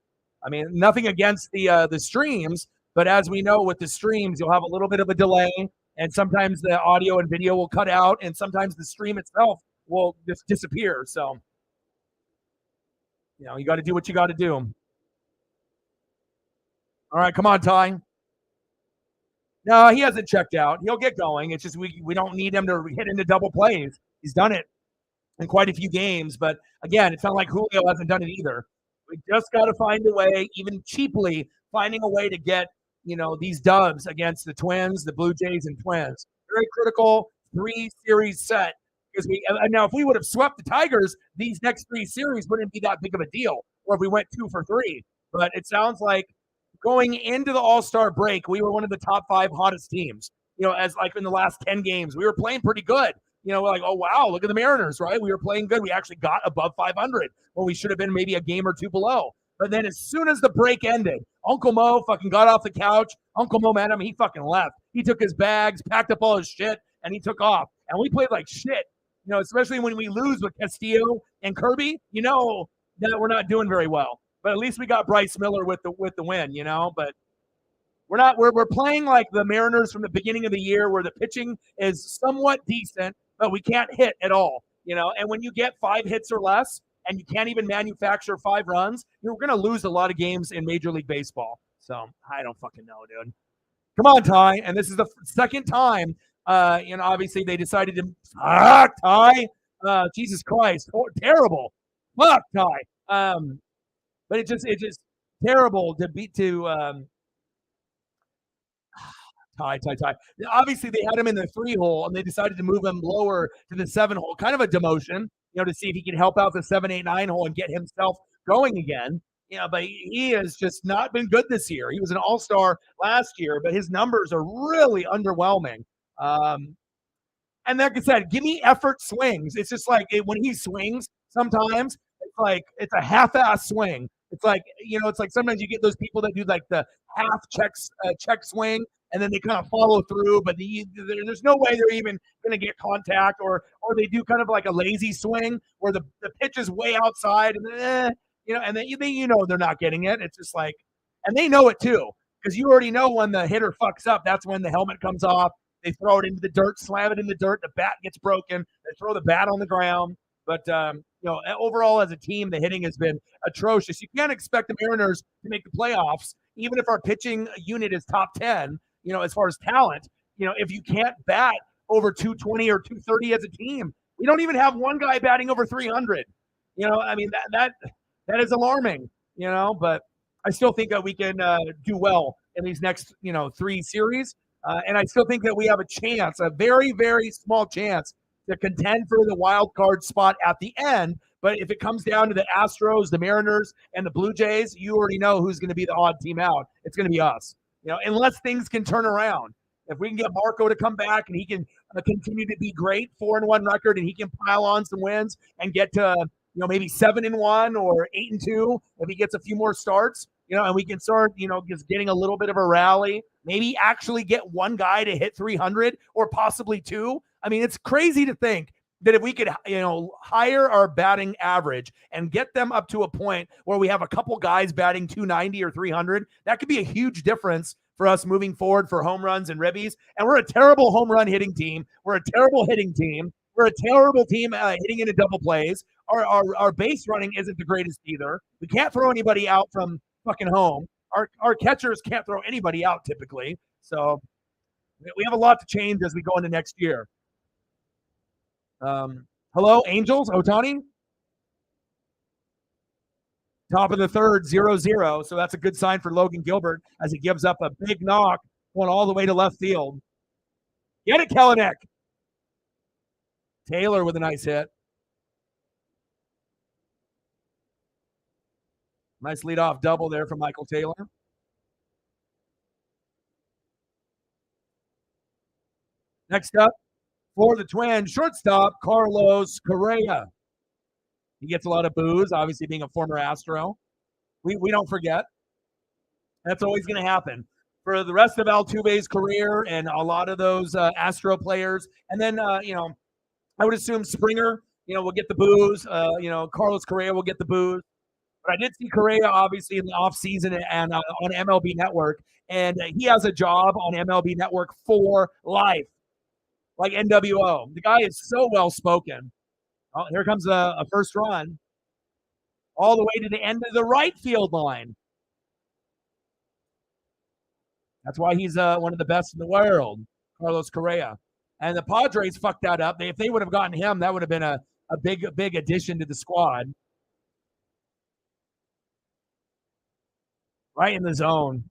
I mean, nothing against the streams, but as we know with the streams, you'll have a little bit of a delay, and sometimes the audio and video will cut out, and sometimes the stream itself will just disappear. So, you got to do what you got to do. All right, come on, Ty. No, he hasn't checked out. He'll get going. It's just we don't need him to hit into double plays. He's done it in quite a few games, but again, it's not like Julio hasn't done it either. We just got to find a way, even cheaply, finding a way to get these dubs against the Twins, the Blue Jays, and Twins. Very critical 3-series set because now if we would have swept the Tigers, these next 3 series wouldn't be that big of a deal. Or if we went 2 for 3, but it sounds like going into the All-Star break, we were one of the top 5 hottest teams. As like in the last 10 games, we were playing pretty good. We're like, oh, wow, look at the Mariners, right? We were playing good. We actually got above 500 when we should have been maybe a game or 2 below. But then as soon as the break ended, Uncle Mo fucking got off the couch. Uncle Momentum, he fucking left. He took his bags, packed up all his shit, and he took off. And we played like shit, especially when we lose with Castillo and Kirby, that we're not doing very well. But at least we got Bryce Miller with the win, But we're playing like the Mariners from the beginning of the year where the pitching is somewhat decent, but we can't hit at all, And when you get 5 hits or less and you can't even manufacture 5 runs, you're going to lose a lot of games in Major League Baseball. So I don't fucking know, dude. Come on, Ty. And this is the second time, obviously they decided to Ty. Jesus Christ, terrible. Fuck, Ty. But it's just terrible to Ty. Obviously, they had him in the 3 hole, and they decided to move him lower to the 7 hole. Kind of a demotion, to see if he can help out the 7, 8, 9 hole and get himself going again. But he has just not been good this year. He was an all-star last year, but his numbers are really underwhelming. And like I said, give me effort swings. It's just like when he swings, sometimes it's like it's a half-ass swing. It's like it's like sometimes you get those people that do like the half check swing, and then they kind of follow through, but there's no way they're even going to get contact, or they do kind of like a lazy swing where the pitch is way outside, and and then they're not getting it. It's just like, and they know it too, because you already know when the hitter fucks up, that's when the helmet comes off. They throw it into the dirt, slam it in the dirt, the bat gets broken, they throw the bat on the ground. But overall as a team, the hitting has been atrocious. You can't expect the Mariners to make the playoffs, even if our pitching unit is top 10. As far as talent, if you can't bat over 220 or 230 as a team, we don't even have one guy batting over 300. I mean that is alarming. But I still think that we can do well in these next 3 series, and I still think that we have a chance, a very, very small chance, to contend for the wild card spot at the end. But if it comes down to the Astros, the Mariners, and the Blue Jays, you already know who's going to be the odd team out. It's going to be us, unless things can turn around. If we can get Marco to come back and he can continue to be great, 4-1 record, and he can pile on some wins and get to maybe 7-1 or 8-2 if he gets a few more starts, and we can start just getting a little bit of a rally, maybe actually get one guy to hit 300 or possibly 2. I mean, it's crazy to think that if we could, hire our batting average and get them up to a point where we have a couple guys batting 290 or 300, that could be a huge difference for us moving forward for home runs and ribbies. And we're a terrible home run hitting team. We're a terrible hitting team. We're a terrible team hitting into double plays. Our base running isn't the greatest either. We can't throw anybody out from fucking home. Our catchers can't throw anybody out typically. So we have a lot to change as we go into next year. Hello, Angels, Ohtani. Top of the third, 0-0. So that's a good sign for Logan Gilbert as he gives up a big knock going all the way to left field. Get it, Kelenic. Taylor with a nice hit. Nice leadoff double there from Michael Taylor. Next up for the Twins, shortstop Carlos Correa. He gets a lot of boos, obviously being a former Astro. We don't forget. That's always going to happen. For the rest of Altuve's career and a lot of those Astro players, and then, I would assume Springer, will get the boos. Carlos Correa will get the boos. But I did see Correa, obviously, in the offseason and on MLB Network, and he has a job on MLB Network for life, like NWO. The guy is so well-spoken. Oh, here comes a first run all the way to the end of the right field line. That's why he's one of the best in the world, Carlos Correa. And the Padres fucked that up. If they would have gotten him, that would have been a big addition to the squad. Right in the zone.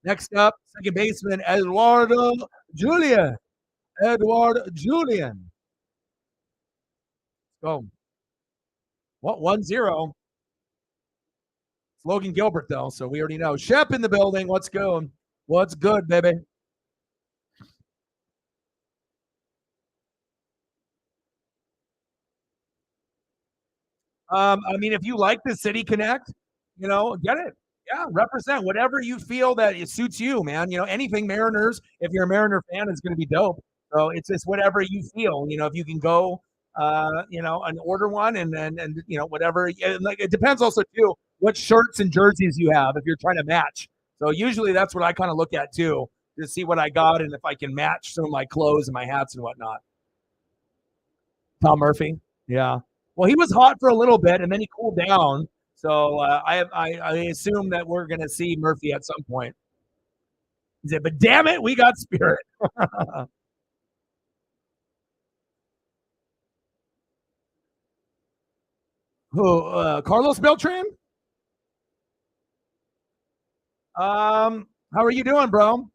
Next up, second baseman Eduardo Julian. Edward Julian. Go. What 1-0? It's Logan Gilbert though, so we already know. Shep in the building. What's going? What's good, baby? I mean, if you like the City Connect, get it. Yeah, represent whatever you feel that it suits you, man. Anything Mariners, if you're a Mariner fan, is going to be dope. So it's just whatever you feel. If you can go, and order one, and then whatever. And like it depends also too what shirts and jerseys you have if you're trying to match. So usually that's what I kind of look at too to see what I got and if I can match some of my clothes and my hats and whatnot. Tom Murphy, yeah. Well, he was hot for a little bit and then he cooled down. So I assume that we're going to see Murphy at some point. He said, "But damn it, we got spirit." Who? Carlos Beltran? How are you doing, bro?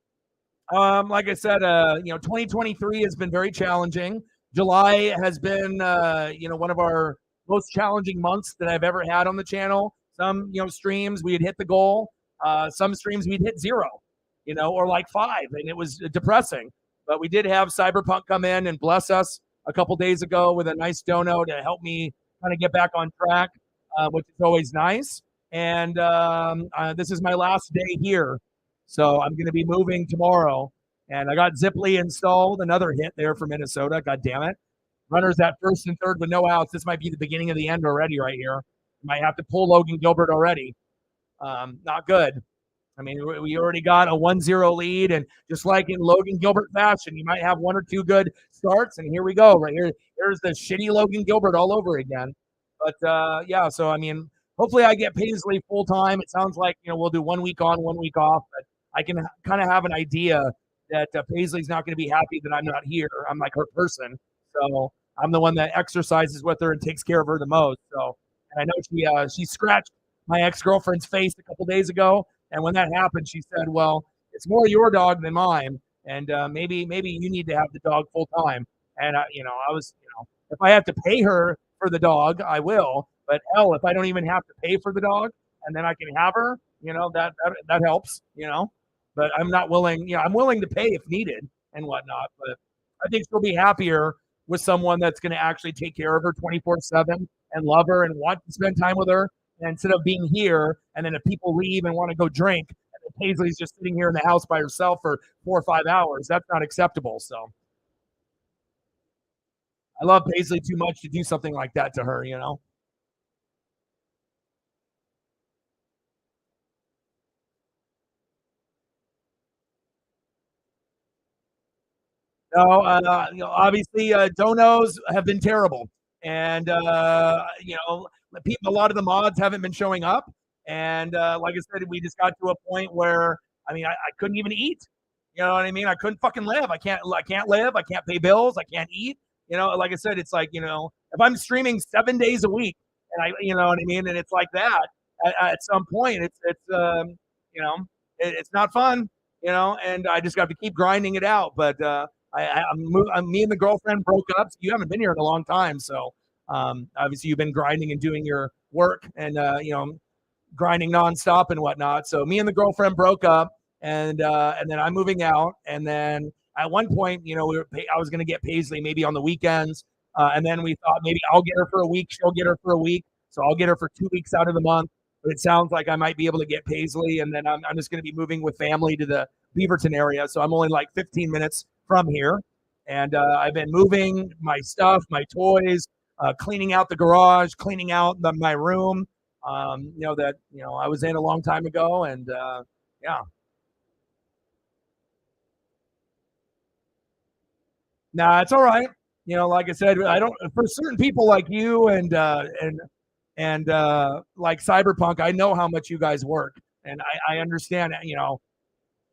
Like I said, 2023 has been very challenging. July has been, one of our most challenging months that I've ever had on the channel. Some, streams we had hit the goal. Some streams we'd hit zero, or like five, and it was depressing. But we did have Cyberpunk come in and bless us a couple days ago with a nice dono to help me kind of get back on track, which is always nice. And this is my last day here, so I'm going to be moving tomorrow. And I got Ziply installed, another hit there for Minnesota. God damn it. Runners at first and third with no outs. This might be the beginning of the end already right here. Might have to pull Logan Gilbert already. Not good. I mean, we already got a 1-0 lead, and just like in Logan Gilbert fashion, you might have one or two good starts, and here we go. Right here, here's the shitty Logan Gilbert all over again. But yeah, so I mean, hopefully I get Paisley full time. It sounds like we'll do 1 week on, 1 week off, but I can kind of have an idea that Paisley's not going to be happy that I'm not here. I'm like her person, so I'm the one that exercises with her and takes care of her the most. So, and I know she scratched my ex-girlfriend's face a couple days ago, and when that happened, she said, "Well, it's more your dog than mine, and maybe you need to have the dog full time." And I was, if I have to pay her for the dog, I will. But hell, if I don't even have to pay for the dog, and then I can have her, that helps, But I'm not willing. I'm willing to pay if needed and whatnot. But I think she'll be happier with someone that's going to actually take care of her 24/7 and love her and want to spend time with her, and instead of being here. And then if people leave and want to go drink, and then Paisley's just sitting here in the house by herself for 4 or 5 hours, that's not acceptable. So I love Paisley too much to do something like that to her. No, obviously, donos have been terrible, and a lot of the mods haven't been showing up. And like I said, we just got to a point where I mean, I couldn't even eat. You know what I mean? I couldn't fucking live. I can't live. I can't pay bills. I can't eat. Like I said, it's like if I'm streaming 7 days a week, and you know what I mean, and it's like that at some point, you know, it's not fun. And I just got to keep grinding it out. But me and the girlfriend broke up. So you haven't been here in a long time, so obviously you've been grinding and doing your work, and grinding nonstop and whatnot. So me and the girlfriend broke up, and then I'm moving out, and then at one point, I was going to get Paisley maybe on the weekends, and then we thought maybe I'll get her for a week, she'll get her for a week, so I'll get her for 2 weeks out of the month. But it sounds like I might be able to get Paisley, and then I'm just going to be moving with family to the Beaverton area, so I'm only like 15 minutes from here. And I've been moving my stuff, my toys, cleaning out the garage, cleaning out my room, that I was in a long time ago, and yeah. Nah, it's all right. like I said, I don't for certain people like you and like Cyberpunk, I know how much you guys work, and I understand,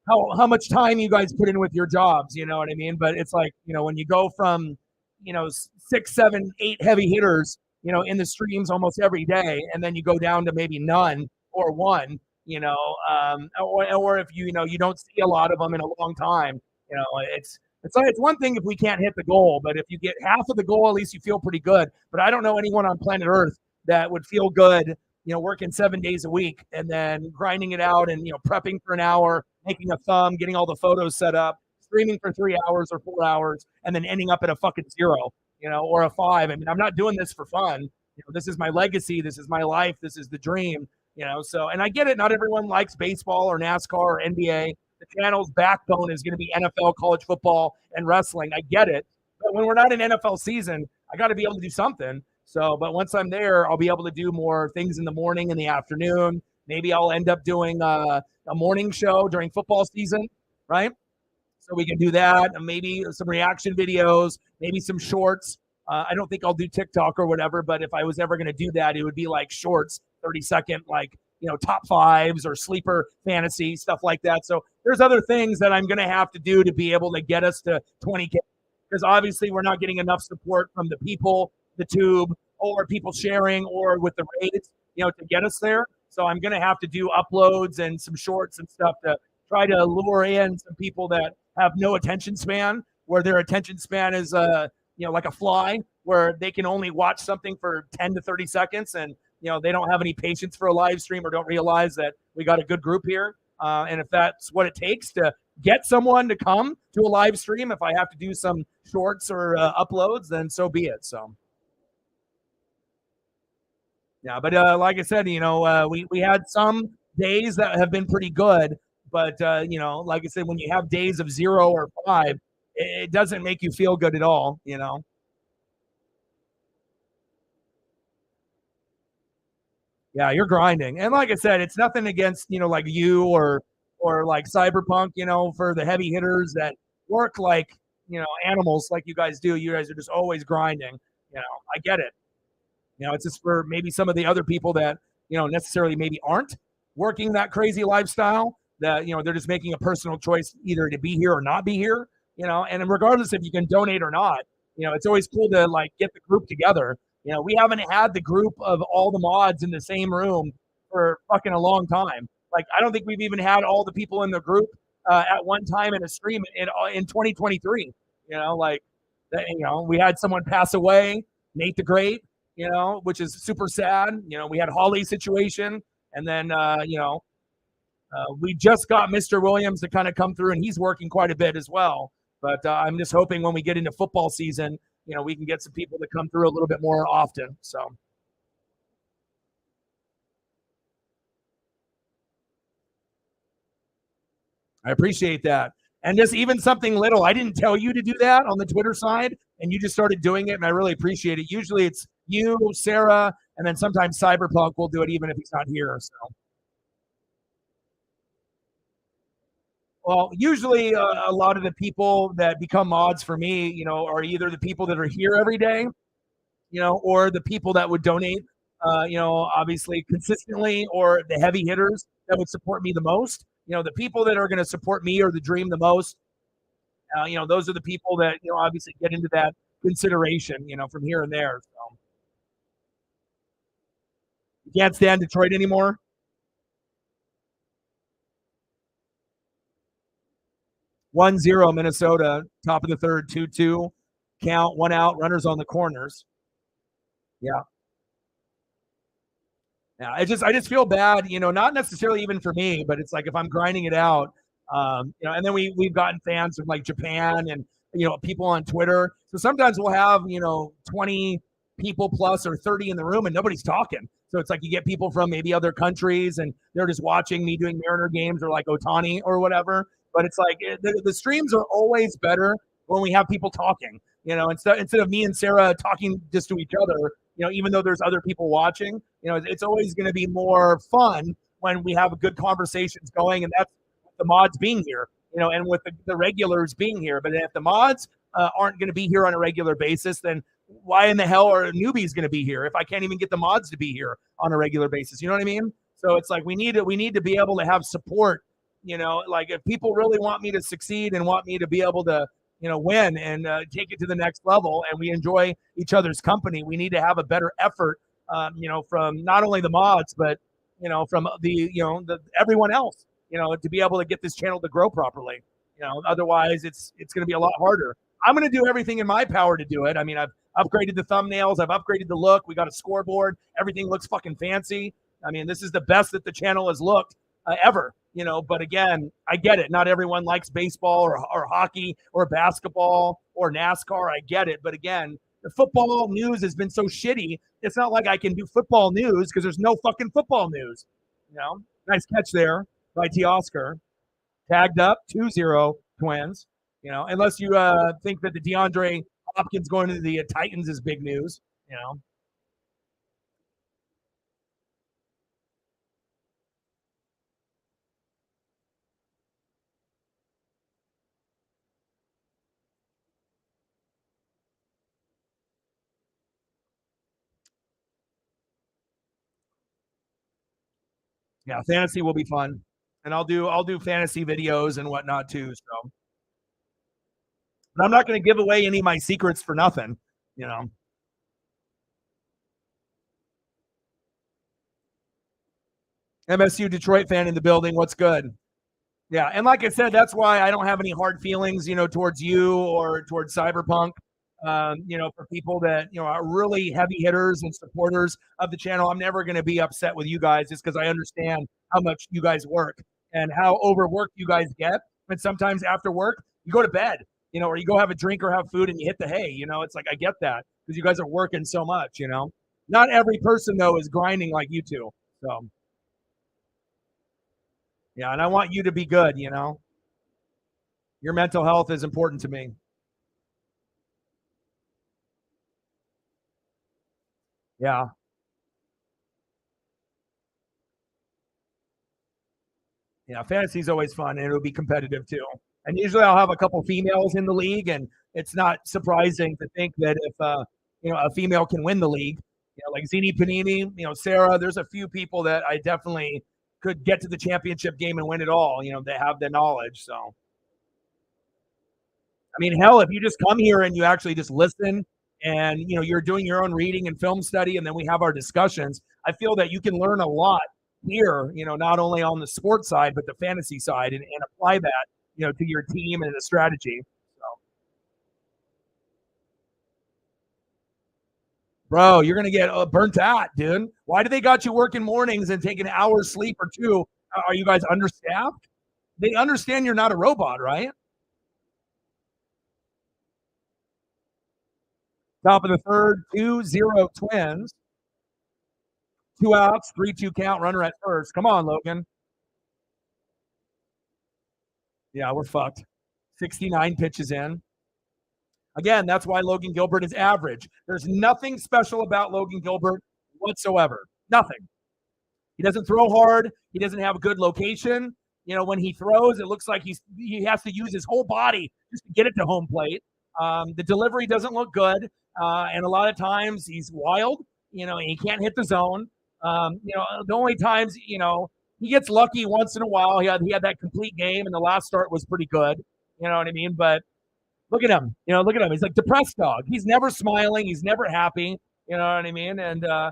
how much time you guys put in with your jobs. You know what I mean? But it's like, when you go from, six, seven, eight heavy hitters, in the streams almost every day, and then you go down to maybe none or one, or if you don't see a lot of them in a long time, it's one thing if we can't hit the goal, but if you get half of the goal, at least you feel pretty good. But I don't know anyone on planet Earth that would feel good, working 7 days a week and then grinding it out and, prepping for an hour, making a thumb, getting all the photos set up, streaming for 3 hours or 4 hours, and then ending up at a fucking zero, or a five. I mean, I'm not doing this for fun. This is my legacy. This is my life. This is the dream, so, and I get it. Not everyone likes baseball or NASCAR or NBA. The channel's backbone is going to be NFL, college football, and wrestling. I get it. But when we're not in NFL season, I got to be able to do something. So, but once I'm there, I'll be able to do more things in the morning and the afternoon. Maybe I'll end up doing a morning show during football season, right? So we can do that, and maybe some reaction videos, maybe some shorts. I don't think I'll do TikTok or whatever, but if I was ever going to do that, it would be like shorts, 30-second, like, top fives or sleeper fantasy, stuff like that. So there's other things that I'm going to have to do to be able to get us to 20K, because obviously we're not getting enough support from the people, the tube, or people sharing, or with the raids, to get us there. So I'm going to have to do uploads and some shorts and stuff to try to lure in some people that have no attention span, where their attention span is, like a fly, where they can only watch something for 10 to 30 seconds. And, they don't have any patience for a live stream or don't realize that we got a good group here. And if that's what it takes to get someone to come to a live stream, if I have to do some shorts or uploads, then so be it. So. Yeah, but like I said, we had some days that have been pretty good, but like I said, when you have days of 0 or 5, it doesn't make you feel good at all. Yeah, you're grinding, and like I said, it's nothing against like you or like Cyberpunk, for the heavy hitters that work like animals like you guys do. You guys are just always grinding. I get it. It's just for maybe some of the other people that, necessarily maybe aren't working that crazy lifestyle, that, they're just making a personal choice either to be here or not be here, and regardless if you can donate or not, it's always cool to like get the group together. We haven't had the group of all the mods in the same room for fucking a long time. Like, I don't think we've even had all the people in the group at one time in a stream in 2023, like that, we had someone pass away, Nate the Great, which is super sad. We had Holly's situation, and then, we just got Mr. Williams to kind of come through, and he's working quite a bit as well. But I'm just hoping when we get into football season, we can get some people to come through a little bit more often. So. I appreciate that. And just even something little, I didn't tell you to do that on the Twitter side, and you just started doing it, and I really appreciate it. Usually it's you, Sarah, and then sometimes Cyberpunk will do it even if he's not here. So, well, usually a lot of the people that become mods for me, are either the people that are here every day, or the people that would donate, obviously consistently, or the heavy hitters that would support me the most. The people that are going to support me or the dream the most, those are the people that, obviously get into that consideration, from here and there. So, you can't stand Detroit anymore. 1-0 Minnesota, top of the third, 2-2. Count, one out, runners on the corners. Yeah. Yeah, I just feel bad, not necessarily even for me, but it's like if I'm grinding it out, and then we've gotten fans from like Japan and people on Twitter. So sometimes we'll have 20 people plus or 30 in the room and nobody's talking. So it's like you get people from maybe other countries and they're just watching me doing Mariner games or like Otani or whatever. But it's like the streams are always better when we have people talking. Instead of me and Sarah talking just to each other, even though there's other people watching, it's always going to be more fun when we have good conversations going, and that's the mods being here, and with the regulars being here. But if the mods aren't going to be here on a regular basis, then why in the hell are newbies going to be here if I can't even get the mods to be here on a regular basis? You know what I mean? So it's like we need to be able to have support. Like if people really want me to succeed and want me to be able to win and take it to the next level, and we enjoy each other's company, we need to have a better effort, from not only the mods but from the everyone else, to be able to get this channel to grow properly. Otherwise it's going to be a lot harder. I'm going to do everything in my power to do it. I mean, I've upgraded the thumbnails, I've upgraded the look. We got a scoreboard. Everything looks fucking fancy. I mean, this is the best that the channel has looked ever. But again, I get it. Not everyone likes baseball or hockey or basketball or NASCAR. I get it. But again, the football news has been so shitty. It's not like I can do football news because there's no fucking football news. Nice catch there by T. Oscar. Tagged up 2-0 Twins. Unless you think that the DeAndre Hopkins going to the Titans is big news. Yeah, fantasy will be fun, and I'll do fantasy videos and whatnot too. So, but I'm not going to give away any of my secrets for nothing. You know, MSU Detroit fan in the building. What's good? Yeah, and like I said, that's why I don't have any hard feelings, towards you or towards Cyberpunk. For people that are really heavy hitters and supporters of the channel, I'm never going to be upset with you guys, just because I understand how much you guys work and how overworked you guys get. And sometimes after work, you go to bed, or you go have a drink or have food and you hit the hay. It's like I get that because you guys are working so much. Not every person though is grinding like you two. So yeah, and I want you to be good. Your mental health is important to me. Yeah. Yeah, fantasy is always fun, and it'll be competitive too. And usually, I'll have a couple females in the league, and it's not surprising to think that if a female can win the league, like Zini Panini, Sarah. There's a few people that I definitely could get to the championship game and win it all. They have the knowledge. So, I mean, hell, if you just come here and you actually just listen, and you're doing your own reading and film study, and then we have our discussions, I feel that you can learn a lot here, not only on the sports side, but the fantasy side, and apply that, to your team and the strategy. So, bro, you're going to get burnt out, dude. Why do they got you working mornings and taking an hour's sleep or two? Are you guys understaffed? They understand you're not a robot, right? Top of the third, 2-0 Twins. 2 outs, 3-2 count, runner at first. Come on, Logan. Yeah, we're fucked. 69 pitches in. Again, that's why Logan Gilbert is average. There's nothing special about Logan Gilbert whatsoever. Nothing. He doesn't throw hard. He doesn't have a good location. When he throws, it looks like he has to use his whole body just to get it to home plate. The delivery doesn't look good, and a lot of times he's wild. And he can't hit the zone. The only times he gets lucky once in a while. He had that complete game, and the last start was pretty good. You know what I mean? But look at him. Look at him. He's like depressed dog. He's never smiling. He's never happy. You know what I mean? And I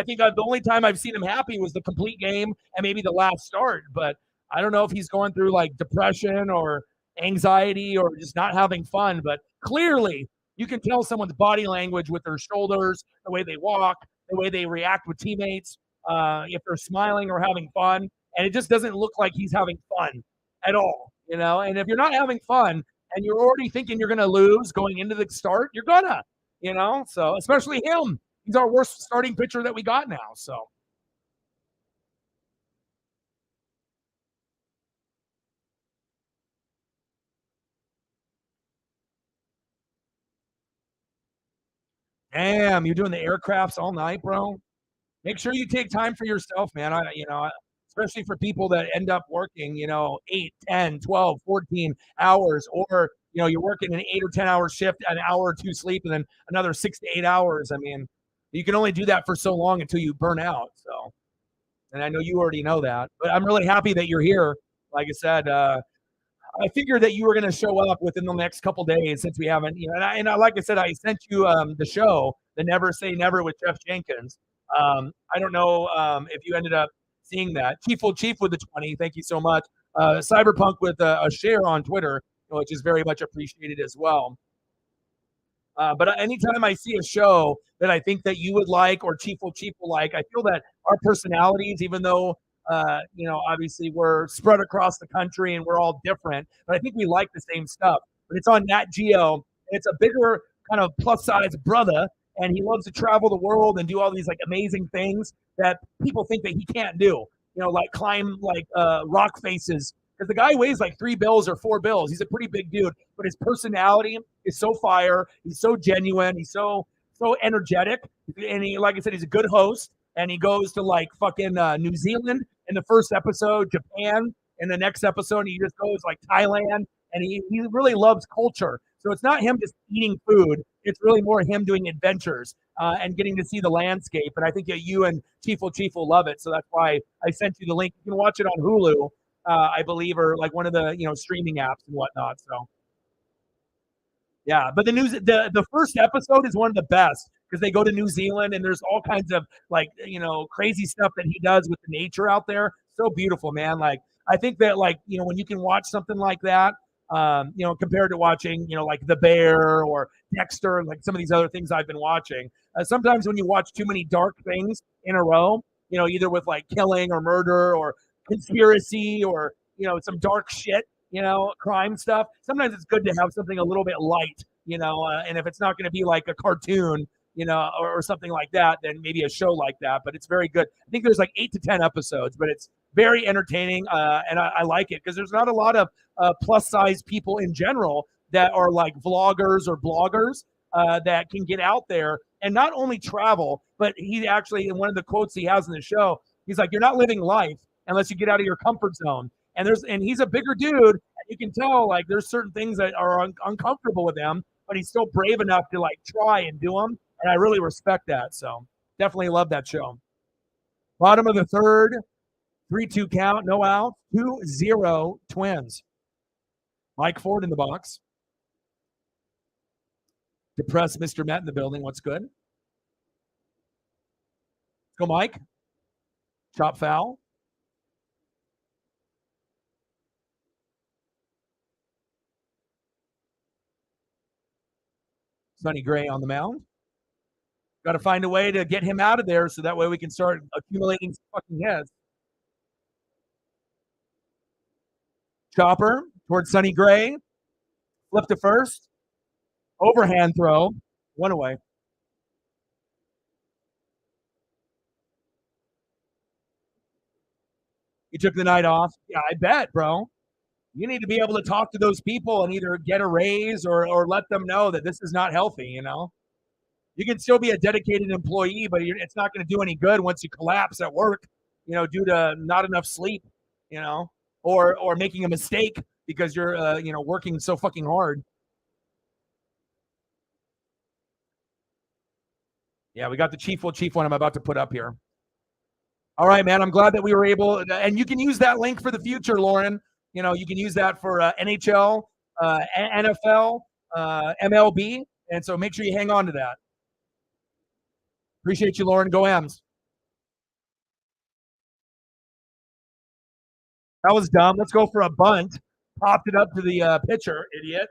think the only time I've seen him happy was the complete game and maybe the last start. But I don't know if he's going through like depression or anxiety or just not having fun. But clearly, you can tell someone's body language with their shoulders, the way they walk, the way they react with teammates, if they're smiling or having fun. And it just doesn't look like he's having fun at all. And if you're not having fun, and you're already thinking you're going to lose going into the start, you're gonna, So especially him, he's our worst starting pitcher that we got now. So damn, you're doing the aircrafts all night, bro. Make sure you take time for yourself, man. Especially for people that end up working, 8, 10, 12, 14 hours, or you're working an 8 or 10-hour shift, an hour or two sleep, and then another 6 to 8 hours. I mean, you can only do that for so long until you burn out. So, and I know you already know that, but I'm really happy that you're here. Like I said, I figured that you were going to show up within the next couple days since we haven't, like I said, I sent you the show, the Never Say Never with Jeff Jenkins. I don't know if you ended up seeing that. Chief with the 20, thank you so much. Cyberpunk with a share on Twitter, which is very much appreciated as well. But anytime I see a show that I think that you would like or Chief will like, I feel that our personalities, even though obviously we're spread across the country and we're all different, but I think we like the same stuff. But it's on Nat Geo. It's a bigger kind of plus size brother, and he loves to travel the world and do all these like amazing things that people think that he can't do. Like climb like rock faces. Because the guy weighs like 3 bills or 4 bills. He's a pretty big dude, but his personality is so fire. He's so genuine. He's so energetic, and he, like I said, he's a good host. And he goes to like fucking New Zealand in the first episode, Japan in the next episode, and he just goes like Thailand, and he really loves culture. So it's not him just eating food; it's really more him doing adventures and getting to see the landscape. And I think that you and Chief will love it. So that's why I sent you the link. You can watch it on Hulu. I believe, or like one of the streaming apps and whatnot. So yeah, but the first episode is one of the best because they go to New Zealand and there's all kinds of like crazy stuff that he does with the nature out there. So beautiful, man. Like I think that like when you can watch something like that, compared to watching like The Bear or Dexter, like some of these other things I've been watching. Sometimes when you watch too many dark things in a row, either with like killing or murder or conspiracy or some dark shit, crime stuff, sometimes it's good to have something a little bit light, and if it's not going to be like a cartoon, or something like that, then maybe a show like that. But it's very good. I think there's like 8 to 10 episodes, but it's very entertaining, and I like it because there's not a lot of plus size people in general that are like vloggers or bloggers that can get out there and not only travel, but he actually, in one of the quotes he has in the show, he's like, "You're not living life unless you get out of your comfort zone." And he's a bigger dude. And you can tell like there's certain things that are uncomfortable with him, but he's still brave enough to like try and do them. And I really respect that. So definitely love that show. Bottom of the third, 3-2 count, no out, 2-0 Twins. Mike Ford in the box. Depressed Mr. Met in the building. What's good? Let's go, Mike. Chop foul. Sonny Gray on the mound. Got to find a way to get him out of there so that way we can start accumulating some fucking hits. Chopper towards Sonny Gray. Flip to first. Overhand throw. One away. You took the night off. Yeah, I bet, bro. You need to be able to talk to those people and either get a raise or let them know that this is not healthy, You can still be a dedicated employee, but it's not going to do any good once you collapse at work, due to not enough sleep, or making a mistake because you're, working so fucking hard. Yeah, we got the Chief one I'm about to put up here. All right, man. I'm glad that we were able, and you can use that link for the future, Lauren. You can use that for NHL, NFL, MLB, and so make sure you hang on to that. Appreciate you, Lauren. Go M's. That was dumb. Let's go for a bunt. Popped it up to the pitcher, idiot.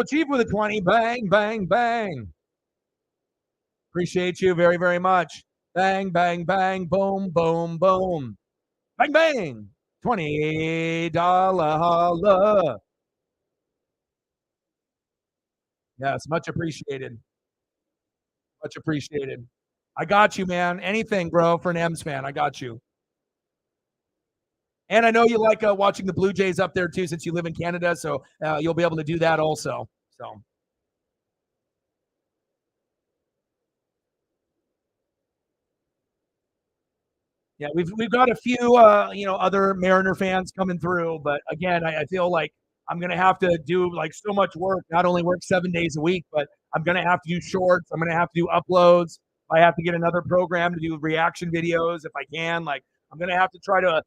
Chief with a 20. Bang, bang, bang. Appreciate you very, very much. Bang, bang, bang. Boom, boom, boom. Bang, bang. $20 holla. Yes, much appreciated. Much appreciated. I got you, man. Anything, bro, for an M's fan. I got you. And I know you like watching the Blue Jays up there too, since you live in Canada. So you'll be able to do that also. So Yeah, we've got a few other Mariner fans coming through, but again, I feel like I'm gonna have to do like so much work, not only work 7 days a week, but I'm gonna have to do shorts, I'm gonna have to do uploads. I have to get another program to do reaction videos if I can. Like I'm gonna have to try to,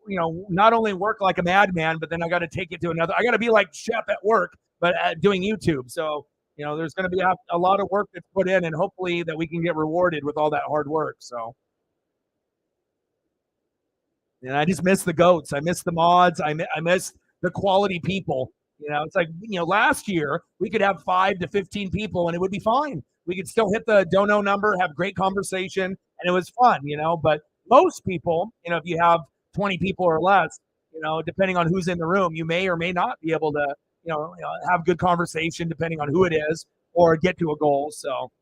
not only work like a madman, but then I gotta take it to another. I gotta be like Shep at work, but doing YouTube. So there's going to be a lot of work that's put in, and hopefully that we can get rewarded with all that hard work. So. And I just miss the goats. I miss the mods. I miss the quality people. It's like last year we could have 5 to 15 people and it would be fine. We could still hit the dono number, have great conversation, and it was fun. But most people, if you have 20 people or less, depending on who's in the room, you may or may not be able to, have good conversation depending on who it is or get to a goal. So,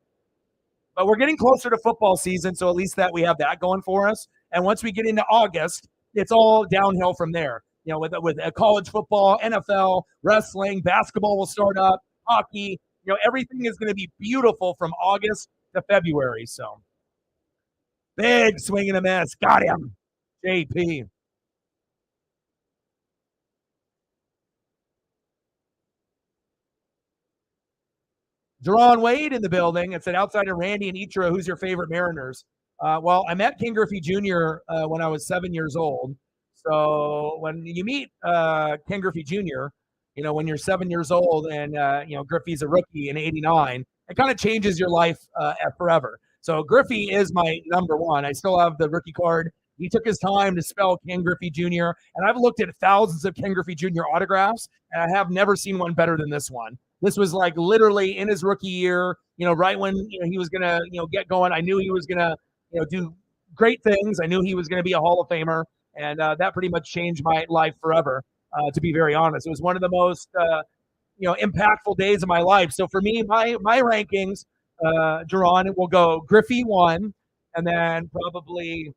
but we're getting closer to football season, so at least that we have that going for us. And once we get into August, it's all downhill from there. With college football, NFL, wrestling, basketball will start up, hockey. Everything is going to be beautiful from August to February. So big swing and a miss. Got him, JP. Jerron Wade in the building. It said outside of Randy and Ichiro, who's your favorite Mariners? Well, I met Ken Griffey Jr. When I was 7 years old. So when you meet Ken Griffey Jr., when you're 7 years old and Griffey's a rookie in '89, it kind of changes your life forever. So Griffey is my number one. I still have the rookie card. He took his time to spell Ken Griffey Jr., and I've looked at thousands of Ken Griffey Jr. autographs, and I have never seen one better than this one. This was like literally in his rookie year, right when he was gonna get going. I knew he was gonna do great things. I knew he was gonna be a Hall of Famer, and that pretty much changed my life forever. To be very honest, it was one of the most impactful days of my life. So for me, my rankings, Jerron, will go Griffey 1, and then probably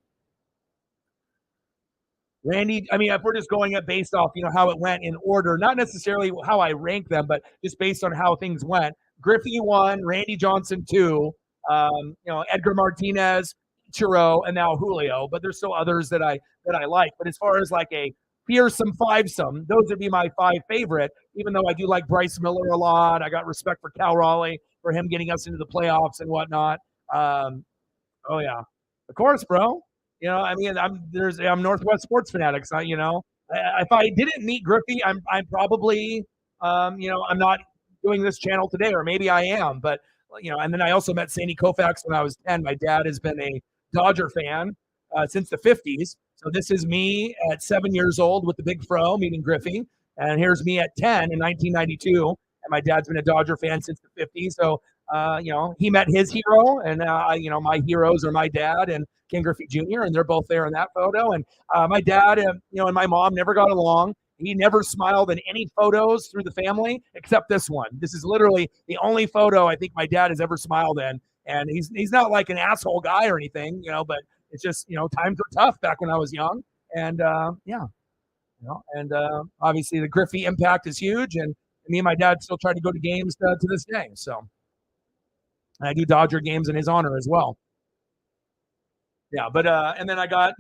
Randy. I mean, if we're just going up based off how it went in order, not necessarily how I rank them, but just based on how things went. Griffey 1, Randy Johnson 2, Edgar Martinez, Chiro, and now Julio. But there's still others that I like. But as far as like a fearsome fivesome, those would be my 5 favorite. Even though I do like Bryce Miller a lot, I got respect for Cal Raleigh for him getting us into the playoffs and whatnot. Oh yeah, of course, bro. I mean, I'm Northwest Sports Fanatics. If I didn't meet Griffey, I'm probably, I'm not doing this channel today, or maybe I am. But and then I also met Sandy Koufax when I was 10. My dad has been a Dodger fan since the '50s. So this is me at 7 years old with the big fro meeting Griffey, and here's me at 10 in 1992, and my dad's been a Dodger fan since the '50s. So he met his hero, and my heroes are my dad and Ken Griffey Jr., and they're both there in that photo. And my dad, and my mom never got along. He never smiled in any photos through the family except this one. This is literally the only photo I think my dad has ever smiled in. And he's not like an asshole guy or anything, but it's just times were tough back when I was young, and obviously the Griffey impact is huge, and me and my dad still try to go to games to this day. So. And I do Dodger games in his honor as well. Yeah, but and then I got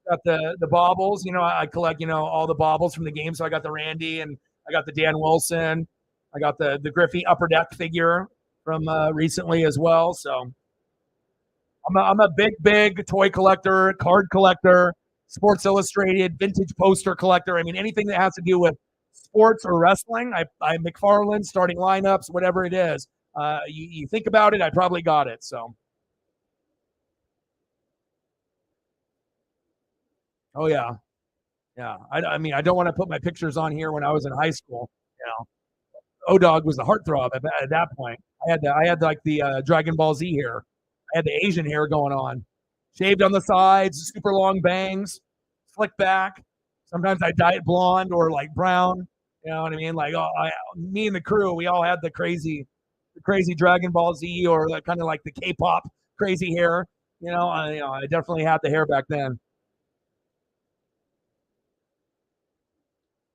got the baubles. I collect all the baubles from the game. So I got the Randy, and I got the Dan Wilson. I got the Griffey Upper Deck figure from recently as well. So I'm a big toy collector, card collector, Sports Illustrated, vintage poster collector. I mean, anything that has to do with sports or wrestling, I McFarlane, starting lineups, whatever it is. You think about it, I probably got it. So, oh yeah, yeah. I mean, I don't want to put my pictures on here when I was in high school. O-Dog was the heartthrob at that point. I had like the Dragon Ball Z hair. I had the Asian hair going on, shaved on the sides, super long bangs, slick back. Sometimes I dye it blonde or like brown. You know what I mean? Like, me and the crew, we all had the crazy Dragon Ball Z, or kind of like the K-pop crazy hair. I definitely had the hair back then.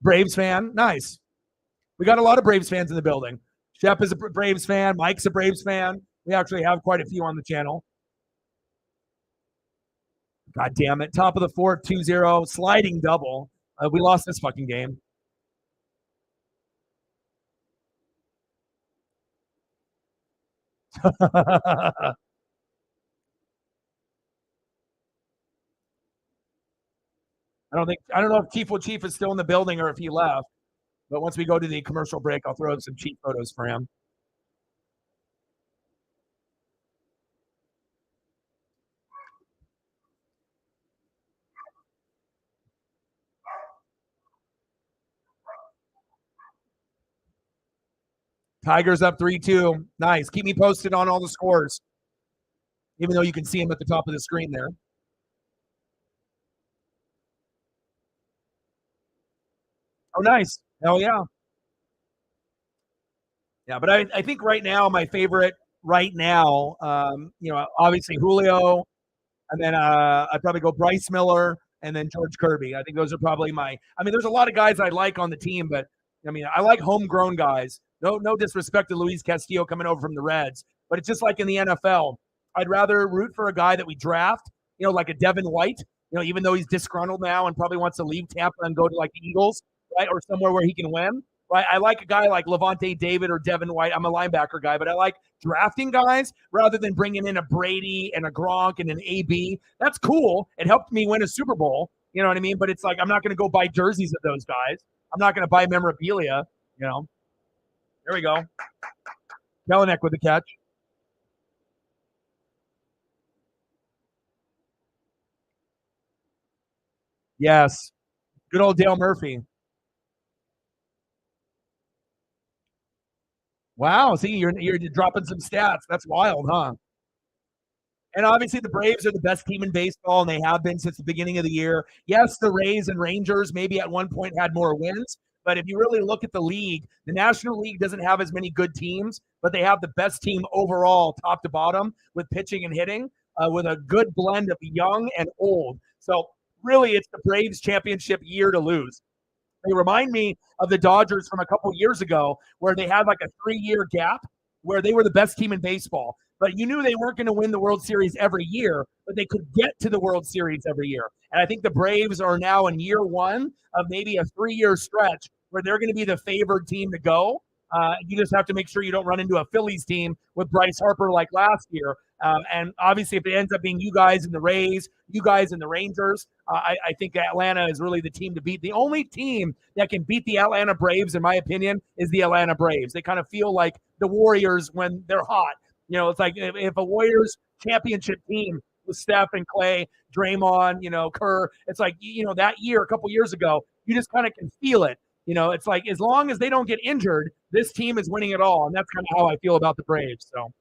Braves fan, nice. We got a lot of Braves fans in the building. Shep is a Braves fan. Mike's a Braves fan. We actually have quite a few on the channel. God damn it. Top of the fourth, 2-0, sliding double. We lost this fucking game. I don't know if Chief is still in the building or if he left. But once we go to the commercial break, I'll throw up some cheap photos for him. Tigers up 3-2. Nice. Keep me posted on all the scores, even though you can see them at the top of the screen there. Oh, nice. Hell yeah. Yeah, but I think right now my favorite right now, obviously Julio, and then I'd probably go Bryce Miller and then George Kirby. I think those are probably my. I mean, there's a lot of guys I like on the team, but I mean, I like homegrown guys. No disrespect to Luis Castillo coming over from the Reds, but it's just like in the NFL. I'd rather root for a guy that we draft, like a Devin White. Even though he's disgruntled now and probably wants to leave Tampa and go to like the Eagles, right, or somewhere where he can win. Right, I like a guy like Levante David or Devin White. I'm a linebacker guy, but I like drafting guys rather than bringing in a Brady and a Gronk and an AB. That's cool. It helped me win a Super Bowl. You know what I mean? But it's like I'm not going to go buy jerseys of those guys. I'm not going to buy memorabilia. There we go. Kelenic with the catch. Yes. Good old Dale Murphy. Wow. See, you're dropping some stats. That's wild, huh? And obviously, the Braves are the best team in baseball, and they have been since the beginning of the year. Yes, the Rays and Rangers maybe at one point had more wins, but if you really look at the league, the National League doesn't have as many good teams, but they have the best team overall, top to bottom, with pitching and hitting, with a good blend of young and old. So, really, it's the Braves championship year to lose. They remind me of the Dodgers from a couple years ago where they had like a 3-year gap where they were the best team in baseball. But you knew they weren't going to win the World Series every year, but they could get to the World Series every year. And I think the Braves are now in year one of maybe a 3-year stretch where they're going to be the favored team to go. You just have to make sure you don't run into a Phillies team with Bryce Harper like last year. And obviously, if it ends up being you guys and the Rays, you guys and the Rangers, I think Atlanta is really the team to beat. The only team that can beat the Atlanta Braves, in my opinion, is the Atlanta Braves. They kind of feel like the Warriors when they're hot. It's like if a Warriors championship team with Steph and Clay, Draymond, Kerr, it's like, that year, a couple years ago, you just kind of can feel it. It's like as long as they don't get injured, this team is winning it all. And that's kind of how I feel about the Braves. So.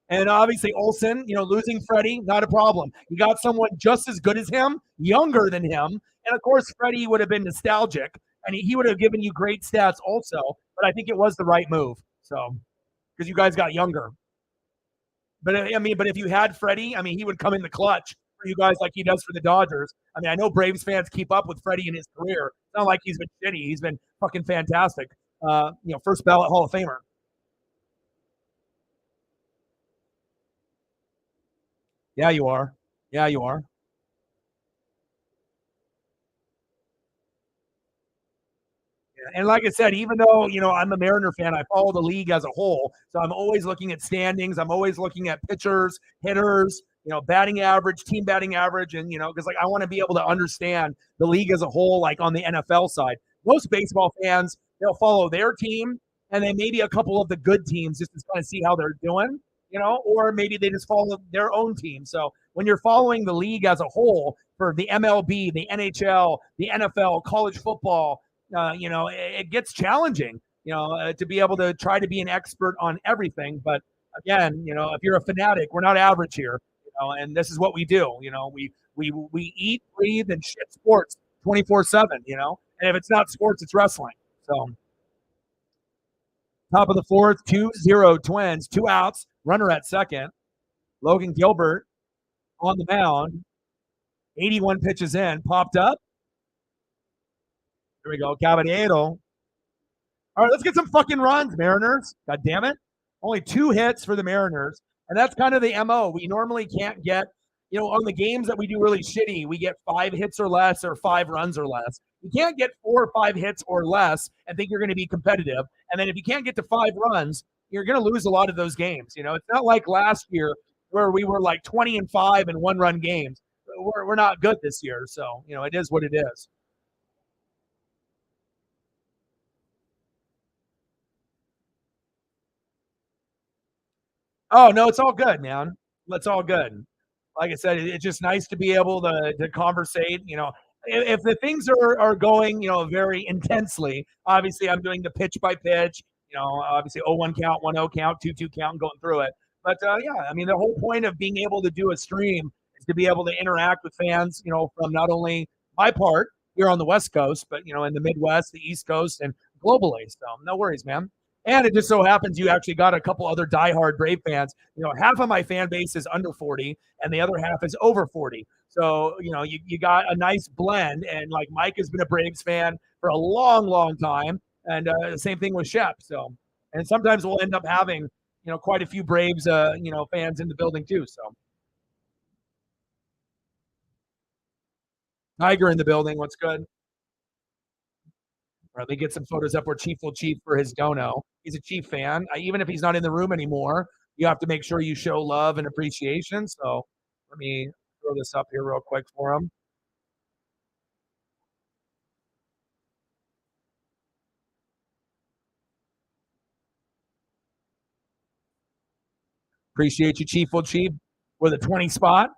And obviously, Olson, losing Freddie, not a problem. You got someone just as good as him, younger than him. And of course, Freddie would have been nostalgic and he would have given you great stats also. But I think it was the right move. So, because you guys got younger. But but if you had Freddie, he would come in the clutch for you guys like he does for the Dodgers. I know Braves fans keep up with Freddie in his career. It's not like he's been shitty. He's been fucking fantastic. First ballot Hall of Famer. Yeah, you are. Yeah, you are. And like I said, even though, I'm a Mariner fan, I follow the league as a whole. So I'm always looking at standings. I'm always looking at pitchers, hitters, batting average, team batting average. And, because like I want to be able to understand the league as a whole, like on the NFL side. Most baseball fans, they'll follow their team and then maybe a couple of the good teams just to kind of see how they're doing, or maybe they just follow their own team. So when you're following the league as a whole for the MLB, the NHL, the NFL, college football, it gets challenging, to be able to try to be an expert on everything. But again, if you're a fanatic, we're not average here, and this is what we do. We eat, breathe, and shit sports 24/7. And if it's not sports, it's wrestling. So top of the fourth, 2-0 Twins, 2 outs, runner at second. Logan Gilbert on the mound, 81 pitches in, popped up. There we go. Caballero. All right, let's get some fucking runs, Mariners. God damn it. Only 2 hits for the Mariners. And that's kind of the MO. We normally can't get On the games that we do really shitty, we get 5 hits or less or 5 runs or less. You can't get 4 or 5 hits or less and think you're going to be competitive. And then if you can't get to 5 runs, you're going to lose a lot of those games. It's not like last year where we were like 20-5 in 1 run games. We're not good this year. So, it is what it is. Oh, no, it's all good, man. It's all good. Like I said, it's just nice to be able to conversate. If the things are going, very intensely, obviously I'm doing the pitch by pitch, obviously 0-1 count, 1-0 count, 2-2 count, and going through it. But yeah, I mean, the whole point of being able to do a stream is to be able to interact with fans, from not only my part here on the West Coast, but, in the Midwest, the East Coast, and globally. So no worries, man. And it just so happens you actually got a couple other diehard Brave fans. Half of my fan base is under 40, and the other half is over 40. So, you got a nice blend. And like Mike has been a Braves fan for a long, long time. And the same thing with Shep. So, and sometimes we'll end up having, quite a few Braves, fans in the building too. So, Tiger in the building. What's good? Or let me get some photos up where Chief will chief for his dono. He's a Chief fan. Even if he's not in the room anymore, you have to make sure you show love and appreciation. So let me throw this up here real quick for him. Appreciate you, Chief will chief, with a 20 spot.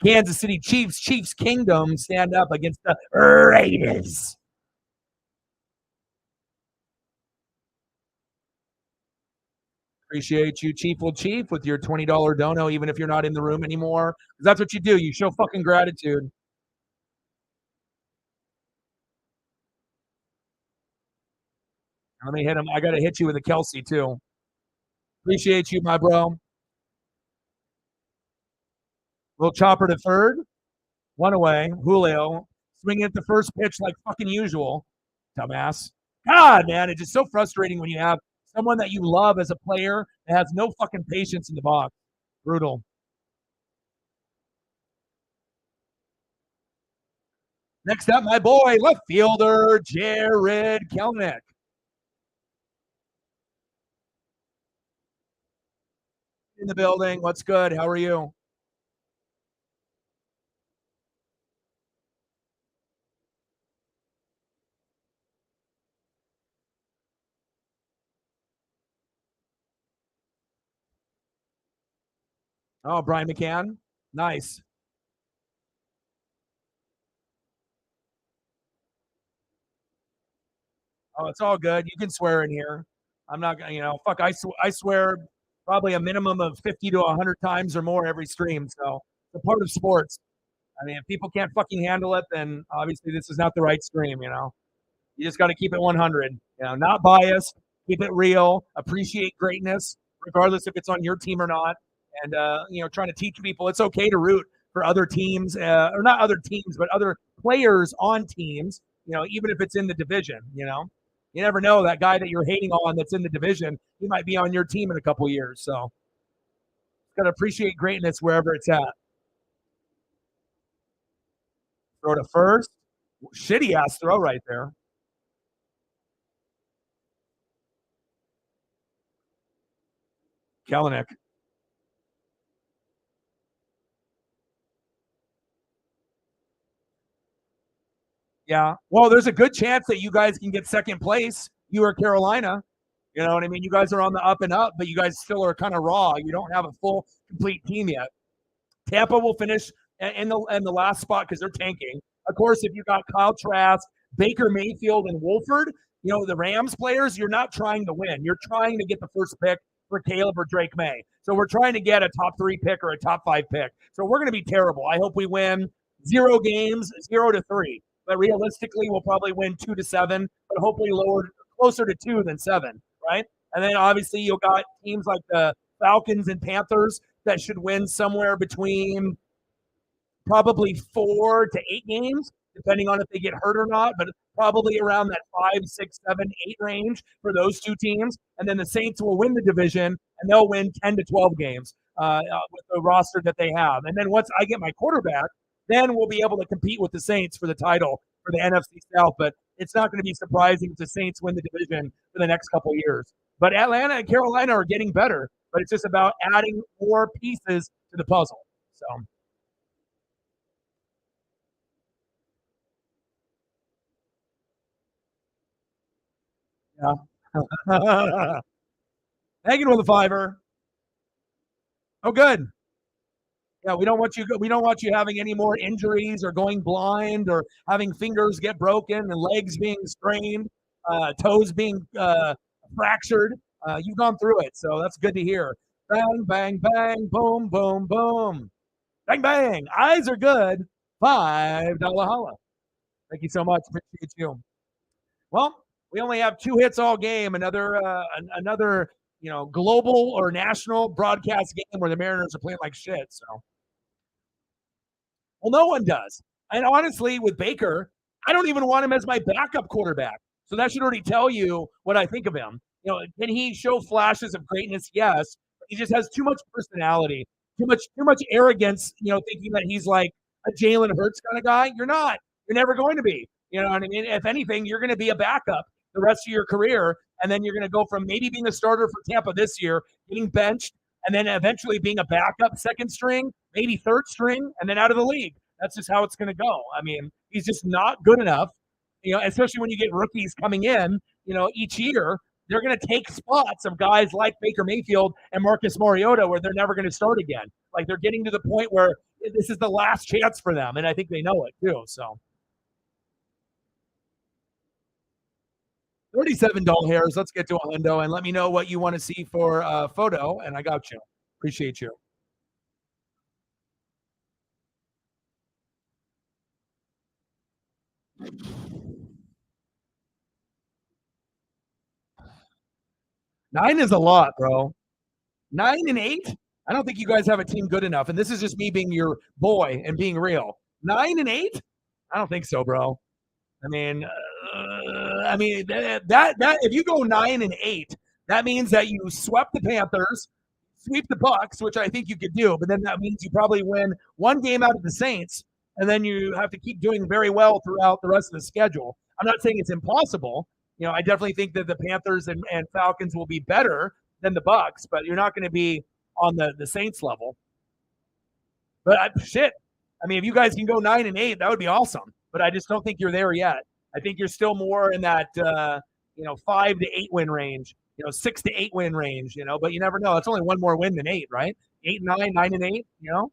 Kansas City Chiefs Kingdom stand up against the Raiders. Appreciate you, Chief will chief, with your $20 dono, even if you're not in the room anymore. Because that's what you do. You show fucking gratitude. Let me hit him. I got to hit you with a Kelsey, too. Appreciate you, my bro. Little chopper to third. One away. Julio swinging at the first pitch like fucking usual. Dumbass. God, man, it's just so frustrating when you have someone that you love as a player that has no fucking patience in the box. Brutal. Next up, my boy, left fielder, Jarred Kelenic. In the building. What's good? How are you? Oh, Brian McCann. Nice. Oh, it's all good. You can swear in here. I'm not gonna, fuck. I swear probably a minimum of 50 to 100 times or more every stream. So it's a part of sports. I mean, if people can't fucking handle it, then obviously this is not the right stream. You just got to keep it 100. Not biased. Keep it real. Appreciate greatness, regardless if it's on your team or not. And trying to teach people it's okay to root for other teams, or not other teams, but other players on teams. Even if it's in the division. You never know, that guy that you're hating on that's in the division, he might be on your team in a couple years. So, got to appreciate greatness wherever it's at. Throw to first. Shitty ass throw right there. Kelenic. Yeah. Well, there's a good chance that you guys can get second place. You or Carolina. You know what I mean? You guys are on the up and up, but you guys still are kind of raw. You don't have a full, complete team yet. Tampa will finish in the last spot because they're tanking. Of course, if you got Kyle Trask, Baker Mayfield, and Wolford, the Rams players, you're not trying to win. You're trying to get the first pick for Caleb or Drake May. So we're trying to get a top 3 pick or a top 5 pick. So we're going to be terrible. I hope we win 0 games, 0-3. But realistically, we'll probably win 2-7, but hopefully lower, closer to 2 than 7, right? And then obviously you'll got teams like the Falcons and Panthers that should win somewhere between probably 4 to 8 games, depending on if they get hurt or not, but probably around that 5, 6, 7, 8 range for those two teams. And then the Saints will win the division and they'll win 10 to 12 games. with the roster that they have. And then once I get my quarterback, then we'll be able to compete with the Saints for the title for the NFC South. But it's not going to be surprising if the Saints win the division for the next couple of years. But Atlanta and Carolina are getting better, but it's just about adding more pieces to the puzzle. So, yeah. Hanging with a fiver. Oh, good. Yeah, we don't want you. We don't want you having any more injuries or going blind or having fingers get broken and legs being strained, toes being fractured. You've gone through it, so that's good to hear. Bang, bang, bang, boom, boom, boom, bang, bang. Eyes are good. $5 holla. Thank you so much. Appreciate you. Well, we only have 2 hits all game. Another global or national broadcast game where the Mariners are playing like shit. So, well, no one does. And honestly, with Baker, I don't even want him as my backup quarterback. So that should already tell you what I think of him. Can he show flashes of greatness? Yes. He just has too much personality, too much arrogance, thinking that he's like a Jalen Hurts kind of guy. You're not. You're never going to be. You know what I mean? If anything, you're going to be a backup the rest of your career. And then you're going to go from maybe being a starter for Tampa this year, getting benched, and then eventually being a backup second string, maybe third string, and then out of the league. That's just how it's going to go. I mean, he's just not good enough, especially when you get rookies coming in, each year. They're going to take spots of guys like Baker Mayfield and Marcus Mariota where they're never going to start again. Like they're getting to the point where this is the last chance for them, and I think they know it too. So $37 hairs. Let's get to a hundo and let me know what you want to see for a photo, and I got you. Appreciate you. Nine is a lot, bro. 9-8. I don't think you guys have a team good enough, and this is just me being your boy and being real. 9-8. I don't think so, bro. I mean that if you go 9-8, that means that you swept the Panthers, sweep the Bucks, which I think you could do, but then that means you probably win one game out of the Saints, and then you have to keep doing very well throughout the rest of the schedule. I'm not saying it's impossible. I definitely think that the Panthers and Falcons will be better than the Bucks, but you're not going to be on the Saints level. But shit, I mean, if you guys can go 9-8, that would be awesome. But I just don't think you're there yet. I think you're still more in that 5 to 8 win range, 6 to 8 win range. But you never know. It's only one more win than 8, right? 8-9, 9-8.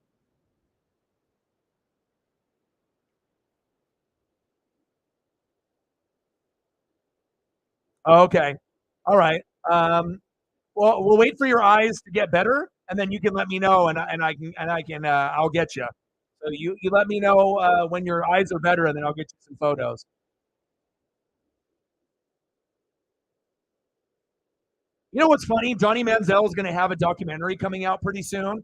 Okay, all right. Well, we'll wait for your eyes to get better, and then you can let me know, and I'll get you. So you let me know when your eyes are better, and then I'll get you some photos. You know what's funny? Johnny Manziel is going to have a documentary coming out pretty soon.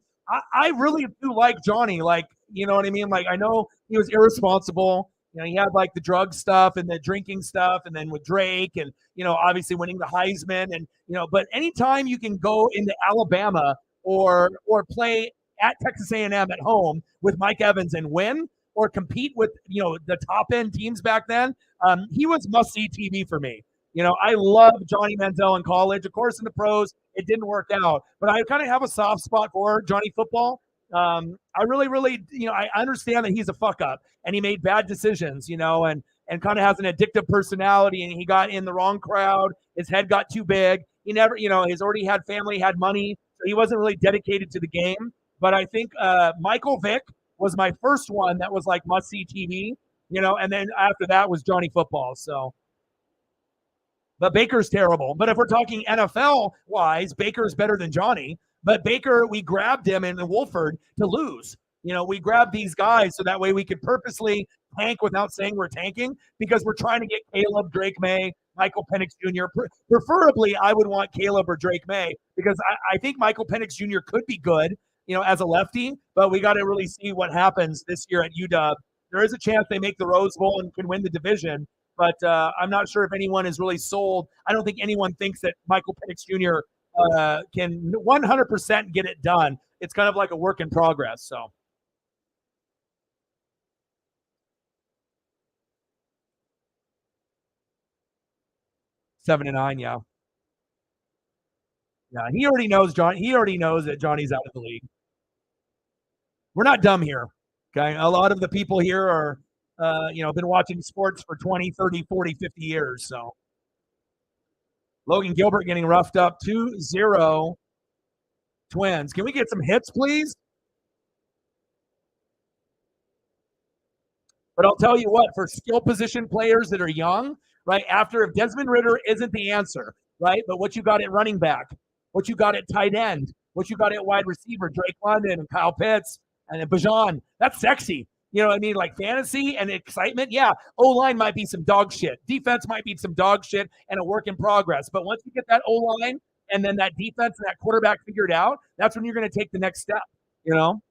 I really do like Johnny. Like, you know what I mean? Like, I know he was irresponsible. He had like the drug stuff and the drinking stuff, and then with Drake, and obviously winning the Heisman, and But anytime you can go into Alabama or play at Texas A&M at home with Mike Evans and win, or compete with the top end teams back then, he was must see TV for me. I loved Johnny Manziel in college. Of course, in the pros, it didn't work out. But I kind of have a soft spot for Johnny football. I really, really, I understand that he's a fuck up and he made bad decisions, and kind of has an addictive personality, and he got in the wrong crowd. His head got too big. He never, he's already had family, had money, so he wasn't really dedicated to the game. But I think Michael Vick was my first one that was like must see TV, and then after that was Johnny football. So. But Baker's terrible. But if we're talking NFL wise, Baker's better than Johnny. But Baker, we grabbed him in Wolford to lose. We grabbed these guys so that way we could purposely tank without saying we're tanking, because we're trying to get Caleb, Drake May, Michael Penix Jr. Preferably, I would want Caleb or Drake May, because I think Michael Penix Jr. could be good, as a lefty, but we got to really see what happens this year at UW. There is a chance they make the Rose Bowl and can win the division, but I'm not sure if anyone is really sold. I don't think anyone thinks that Michael Penix Jr. Can 100% get it done it's kind of like a work in progress. So 7-9, yeah. Yeah, he already knows John. He already knows that Johnny's out of the league. We're not dumb here. Okay. A lot of the people here are, been watching sports for 20, 30, 40, 50 years. So Logan Gilbert getting roughed up 2-0 Twins. Can we get some hits, please? But I'll tell you what, for skill position players that are young, right, after if Desmond Ridder isn't the answer, right, but what you got at running back, what you got at tight end, what you got at wide receiver, Drake London and Kyle Pitts and then Bijan, that's sexy. You know what I mean? Like fantasy and excitement. Yeah, O-line might be some dog shit. Defense might be some dog shit and a work in progress. But once you get that O-line and then that defense and that quarterback figured out, that's when you're going to take the next step, you know?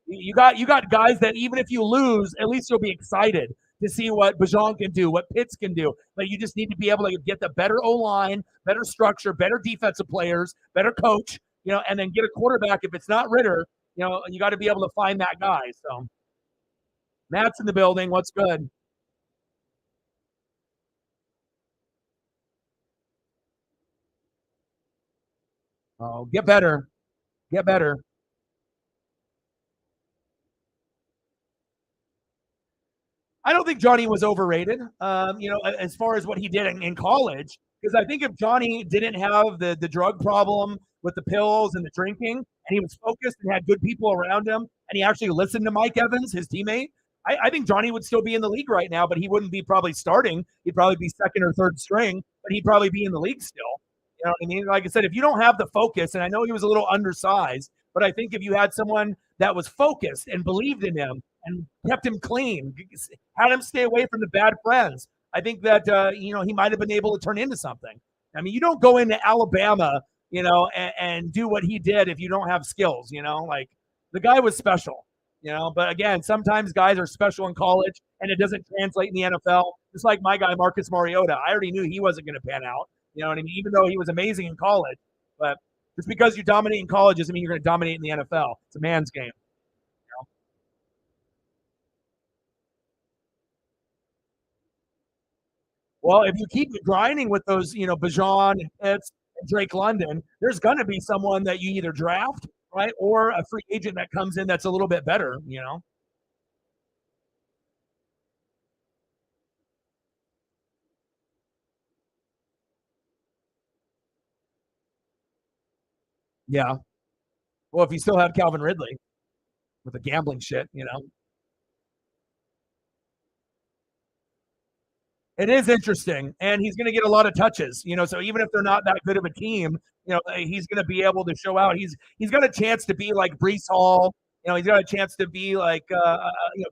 You got guys that even if you lose, at least you'll be excited to see what Bijan can do, what Pitts can do. But you just need to be able to get the better O line, better structure, better defensive players, better coach, and then get a quarterback. If it's not Ridder, you got to be able to find that guy. So Matt's in the building. What's good? Oh, get better. Get better. I don't think Johnny was overrated. As far as what he did in college, because I think if Johnny didn't have the drug problem with the pills and the drinking, and he was focused and had good people around him, and he actually listened to Mike Evans, his teammate, I think Johnny would still be in the league right now, but he wouldn't be probably starting. He'd probably be second or third string, but he'd probably be in the league still. You know what I mean? Like I said, if you don't have the focus, and I know he was a little undersized, but I think if you had someone that was focused and believed in him and kept him clean, had him stay away from the bad friends, I think that he might have been able to turn into something. I mean, you don't go into Alabama, and do what he did if you don't have skills. Like the guy was special. But again, sometimes guys are special in college and it doesn't translate in the NFL. Just like my guy Marcus Mariota, I already knew he wasn't going to pan out. You know what I mean? Even though he was amazing in college, but just because you dominate in college doesn't mean you're going to dominate in the NFL. It's a man's game. Well, if you keep grinding with those, Bijan, Pitts, and Drake London, there's going to be someone that you either draft, right, or a free agent that comes in that's a little bit better. Yeah. Well, if you still have Calvin Ridley with the gambling shit. It is interesting, and he's going to get a lot of touches. So even if they're not that good of a team, he's going to be able to show out. He's got a chance to be like Brees Hall. He's got a chance to be like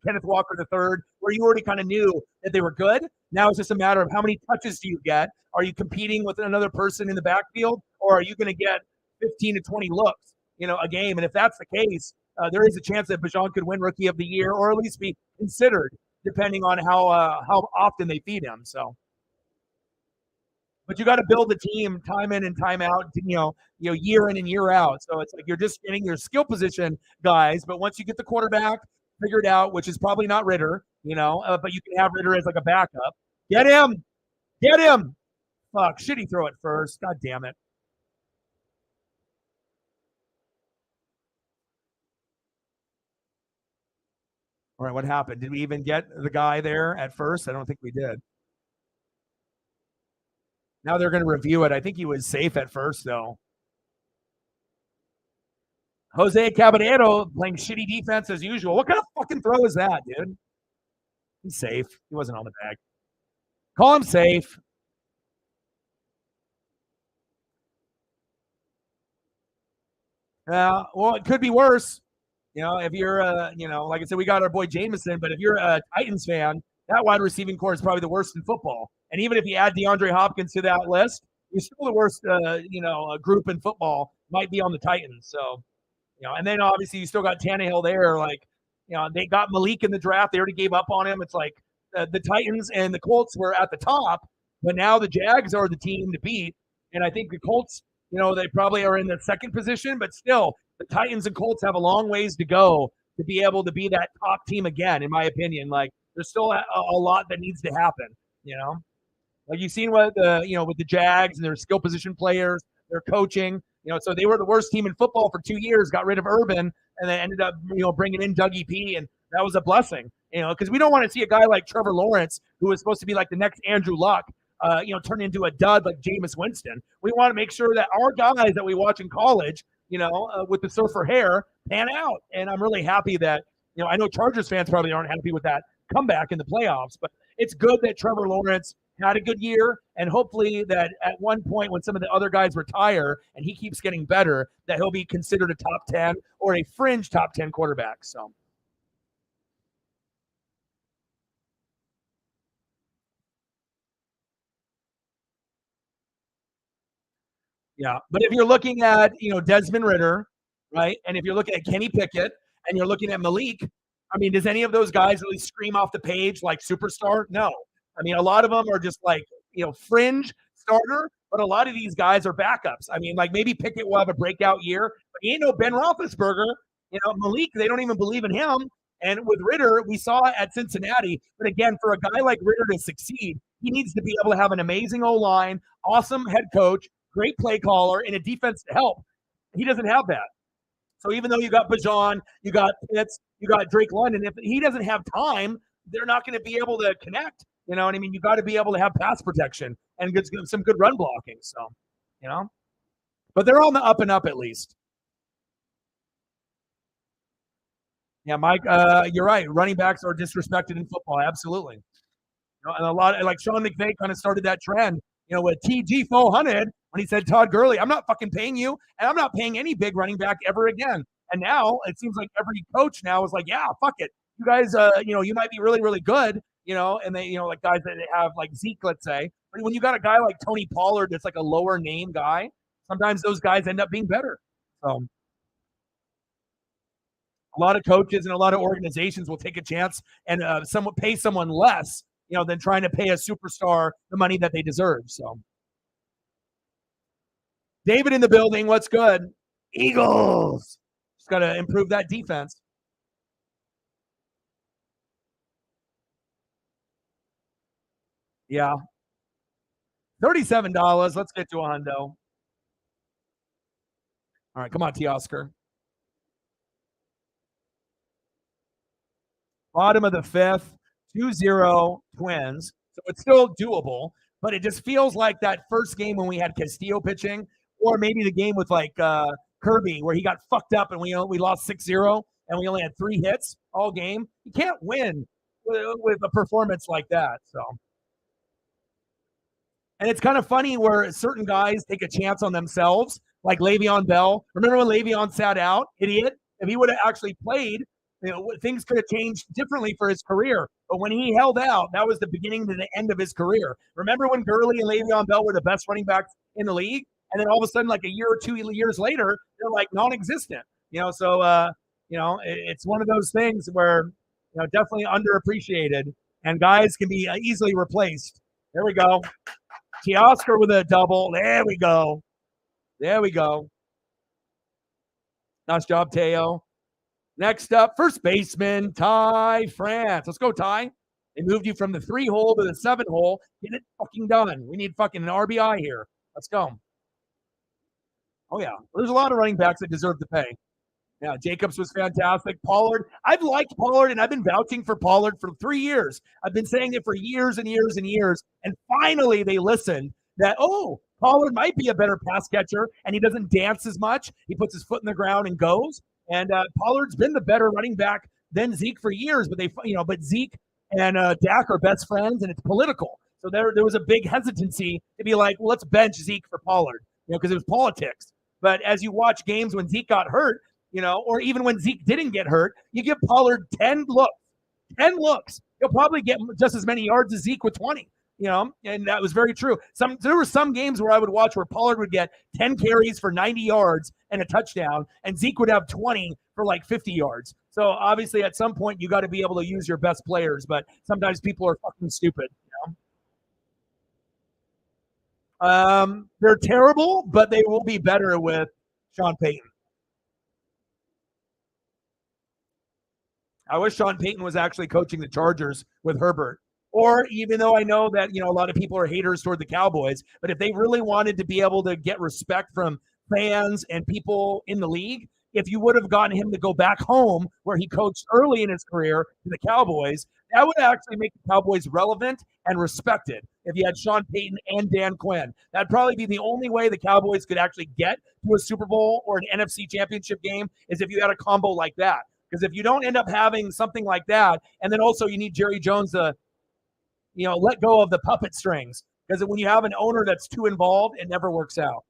Kenneth Walker the third, where you already kind of knew that they were good. Now it's just a matter of how many touches do you get? Are you competing with another person in the backfield, or are you going to get 15 to 20 looks, a game? And if that's the case, there is a chance that Bijan could win Rookie of the Year, or at least be considered, depending on how often they feed him. So, but you got to build the team time in and time out, year in and year out. So it's like you're just getting your skill position guys, but once you get the quarterback figured out, which is probably not Ridder, but you can have Ridder as like a backup. Get him, get him. Fuck, should he throw it first? God damn it. All right, what happened? Did we even get the guy there at first? I don't think we did. Now they're going to review it. I think he was safe at first, though. Jose Caballero playing shitty defense as usual. What kind of fucking throw is that, dude? He's safe. He wasn't on the bag. Call him safe. Well, it could be worse. If you're, like I said, we got our boy Jameson, but if you're a Titans fan, that wide receiving core is probably the worst in football. And even if you add DeAndre Hopkins to that list, you're still the worst, group in football might be on the Titans. So, and then obviously you still got Tannehill there. Like, they got Malik in the draft. They already gave up on him. It's like the Titans and the Colts were at the top, but now the Jags are the team to beat. And I think the Colts, they probably are in the second position, but still, the Titans and Colts have a long ways to go to be able to be that top team again, in my opinion. Like there's still a lot that needs to happen, you know? Like you've seen what with the Jags and their skill position players, their coaching, so they were the worst team in football for 2 years, got rid of Urban, and then ended up, bringing in Dougie P, and that was a blessing, because we don't want to see a guy like Trevor Lawrence, who was supposed to be like the next Andrew Luck, turn into a dud like Jameis Winston. We want to make sure that our guys that we watch in college, with the surfer hair, pan out. And I'm really happy that, I know Chargers fans probably aren't happy with that comeback in the playoffs, but it's good that Trevor Lawrence had a good year, and hopefully that at one point when some of the other guys retire and he keeps getting better, that he'll be considered a top 10 or a fringe top 10 quarterback. So yeah, but if you're looking at Desmond Ritter, right, and if you're looking at Kenny Pickett and you're looking at Malik, I mean, does any of those guys really scream off the page like superstar? No. I mean, a lot of them are just like fringe starter, but a lot of these guys are backups. I mean, like maybe Pickett will have a breakout year, but he ain't no Ben Roethlisberger. Malik, they don't even believe in him. And with Ritter, we saw at Cincinnati. But again, for a guy like Ritter to succeed, he needs to be able to have an amazing O-line, awesome head coach, great play caller, and a defense to help. He doesn't have that. So even though you got Bajan, you got Pitts, you got Drake London, if he doesn't have time, they're not going to be able to connect. You know what I mean? You got to be able to have pass protection and some good run blocking. So, but they're on the up and up at least. Yeah, Mike, you're right. Running backs are disrespected in football. Absolutely. And a lot like Sean McVay kind of started that trend, with TG 400 when he said, Todd Gurley, I'm not fucking paying you, and I'm not paying any big running back ever again. And now it seems like every coach now is like, yeah, fuck it. You guys, you might be really, really good, and they, like guys that have like Zeke, let's say. But when you got a guy like Tony Pollard that's like a lower name guy, sometimes those guys end up being better. So a lot of coaches and a lot of organizations will take a chance and pay someone less, than trying to pay a superstar the money that they deserve. So, David in the building, what's good? Eagles. Just got to improve that defense. Yeah. $37. Let's get to a hundo. All right, come on, Teoscar. Bottom of the fifth, 2-0 Twins. So it's still doable, but it just feels like that first game when we had Castillo pitching, or maybe the game with like Kirby where he got fucked up and we lost 6-0 and we only had 3 hits all game. You can't win with a performance like that. So, and it's kind of funny where certain guys take a chance on themselves, like Le'Veon Bell. Remember when Le'Veon sat out? Idiot. If he would have actually played, things could have changed differently for his career. But when he held out, that was the beginning to the end of his career. Remember when Gurley and Le'Veon Bell were the best running backs in the league? And then all of a sudden, like a year or 2 years later, they're like non-existent. So it's one of those things where definitely underappreciated, and guys can be easily replaced. There we go. Teoscar with a double. There we go. There we go. Nice job, Teo. Next up, first baseman, Ty France. Let's go, Ty. They moved you from the 3 hole to the 7 hole. Get it fucking done. We need fucking an RBI here. Let's go. Oh, yeah. There's a lot of running backs that deserve to pay. Yeah, Jacobs was fantastic. Pollard, I've liked Pollard, and I've been vouching for Pollard for 3 years. I've been saying it for years and years and years, and finally they listened that, Pollard might be a better pass catcher, and he doesn't dance as much. He puts his foot in the ground and goes. And Pollard's been the better running back than Zeke for years, but Zeke and Dak are best friends, and it's political. So there was a big hesitancy to be like, well, let's bench Zeke for Pollard, because it was politics. But as you watch games when Zeke got hurt, or even when Zeke didn't get hurt, you give Pollard 10 looks. He'll probably get just as many yards as Zeke with 20. And that was very true. There were some games where I would watch where Pollard would get 10 carries for 90 yards and a touchdown, and Zeke would have 20 for like 50 yards. So obviously at some point you got to be able to use your best players, but sometimes people are fucking stupid. They're terrible, but they will be better with Sean Payton. I wish Sean Payton was actually coaching the Chargers with Herbert. Or even though I know that, a lot of people are haters toward the Cowboys, but if they really wanted to be able to get respect from fans and people in the league, if you would have gotten him to go back home where he coached early in his career to the Cowboys, that would actually make the Cowboys relevant and respected. If you had Sean Payton and Dan Quinn, that'd probably be the only way the Cowboys could actually get to a Super Bowl or an NFC championship game, is if you had a combo like that. Because if you don't end up having something like that, and then also you need Jerry Jones to, let go of the puppet strings. Because when you have an owner that's too involved, it never works out.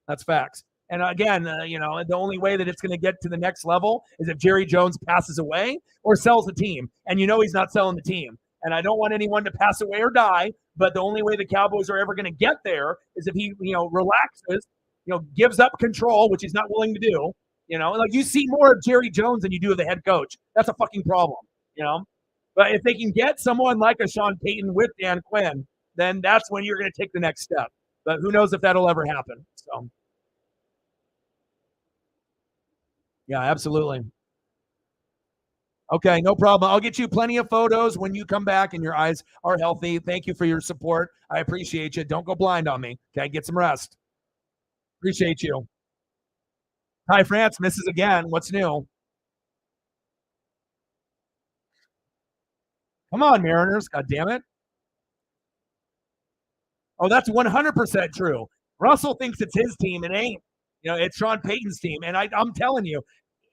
That's facts. And again, the only way that it's going to get to the next level is if Jerry Jones passes away or sells the team. And he's not selling the team. And I don't want anyone to pass away or die, but the only way the Cowboys are ever going to get there is if he, relaxes, gives up control, which he's not willing to do. Like you see more of Jerry Jones than you do of the head coach. That's a fucking problem, But if they can get someone like a Sean Payton with Dan Quinn, then that's when you're going to take the next step. But who knows if that'll ever happen. So, yeah, absolutely. Okay, no problem. I'll get you plenty of photos when you come back and your eyes are healthy. Thank you for your support. I appreciate you. Don't go blind on me. Okay, get some rest. Appreciate you. Hi, France. Misses again. What's new? Come on, Mariners. God damn it. Oh, that's 100% true. Russell thinks it's his team. It ain't. It's Sean Payton's team. And I'm telling you,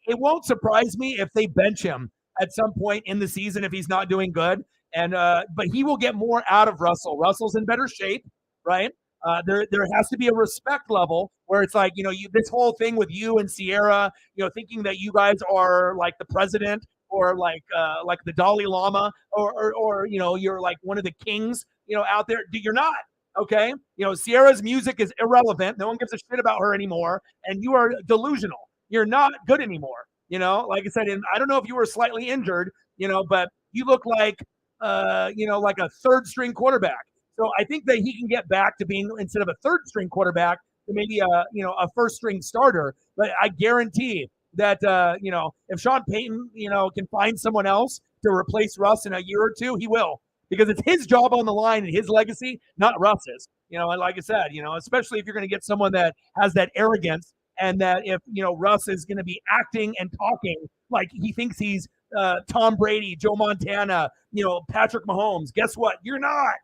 it won't surprise me if they bench him at some point in the season if he's not doing good. And but he will get more out of Russell. Russell's in better shape, right? There has to be a respect level where it's like, this whole thing with you and Sierra, thinking that you guys are like the president or like the Dalai Lama or you're like one of the kings, out there. You're not. Okay. Sierra's music is irrelevant. No one gives a shit about her anymore. And you are delusional. You're not good anymore. Like I said, and I don't know if you were slightly injured, but you look like, like a third string quarterback. So I think that he can get back to being, instead of a third string quarterback, to maybe a first string starter. But I guarantee that, if Sean Payton, can find someone else to replace Russ in a year or two, he will. Because it's his job on the line and his legacy, not Russ's. And like I said, especially if you're going to get someone that has that arrogance, and that if Russ is going to be acting and talking like he thinks he's Tom Brady, Joe Montana, Patrick Mahomes, guess what? You're not.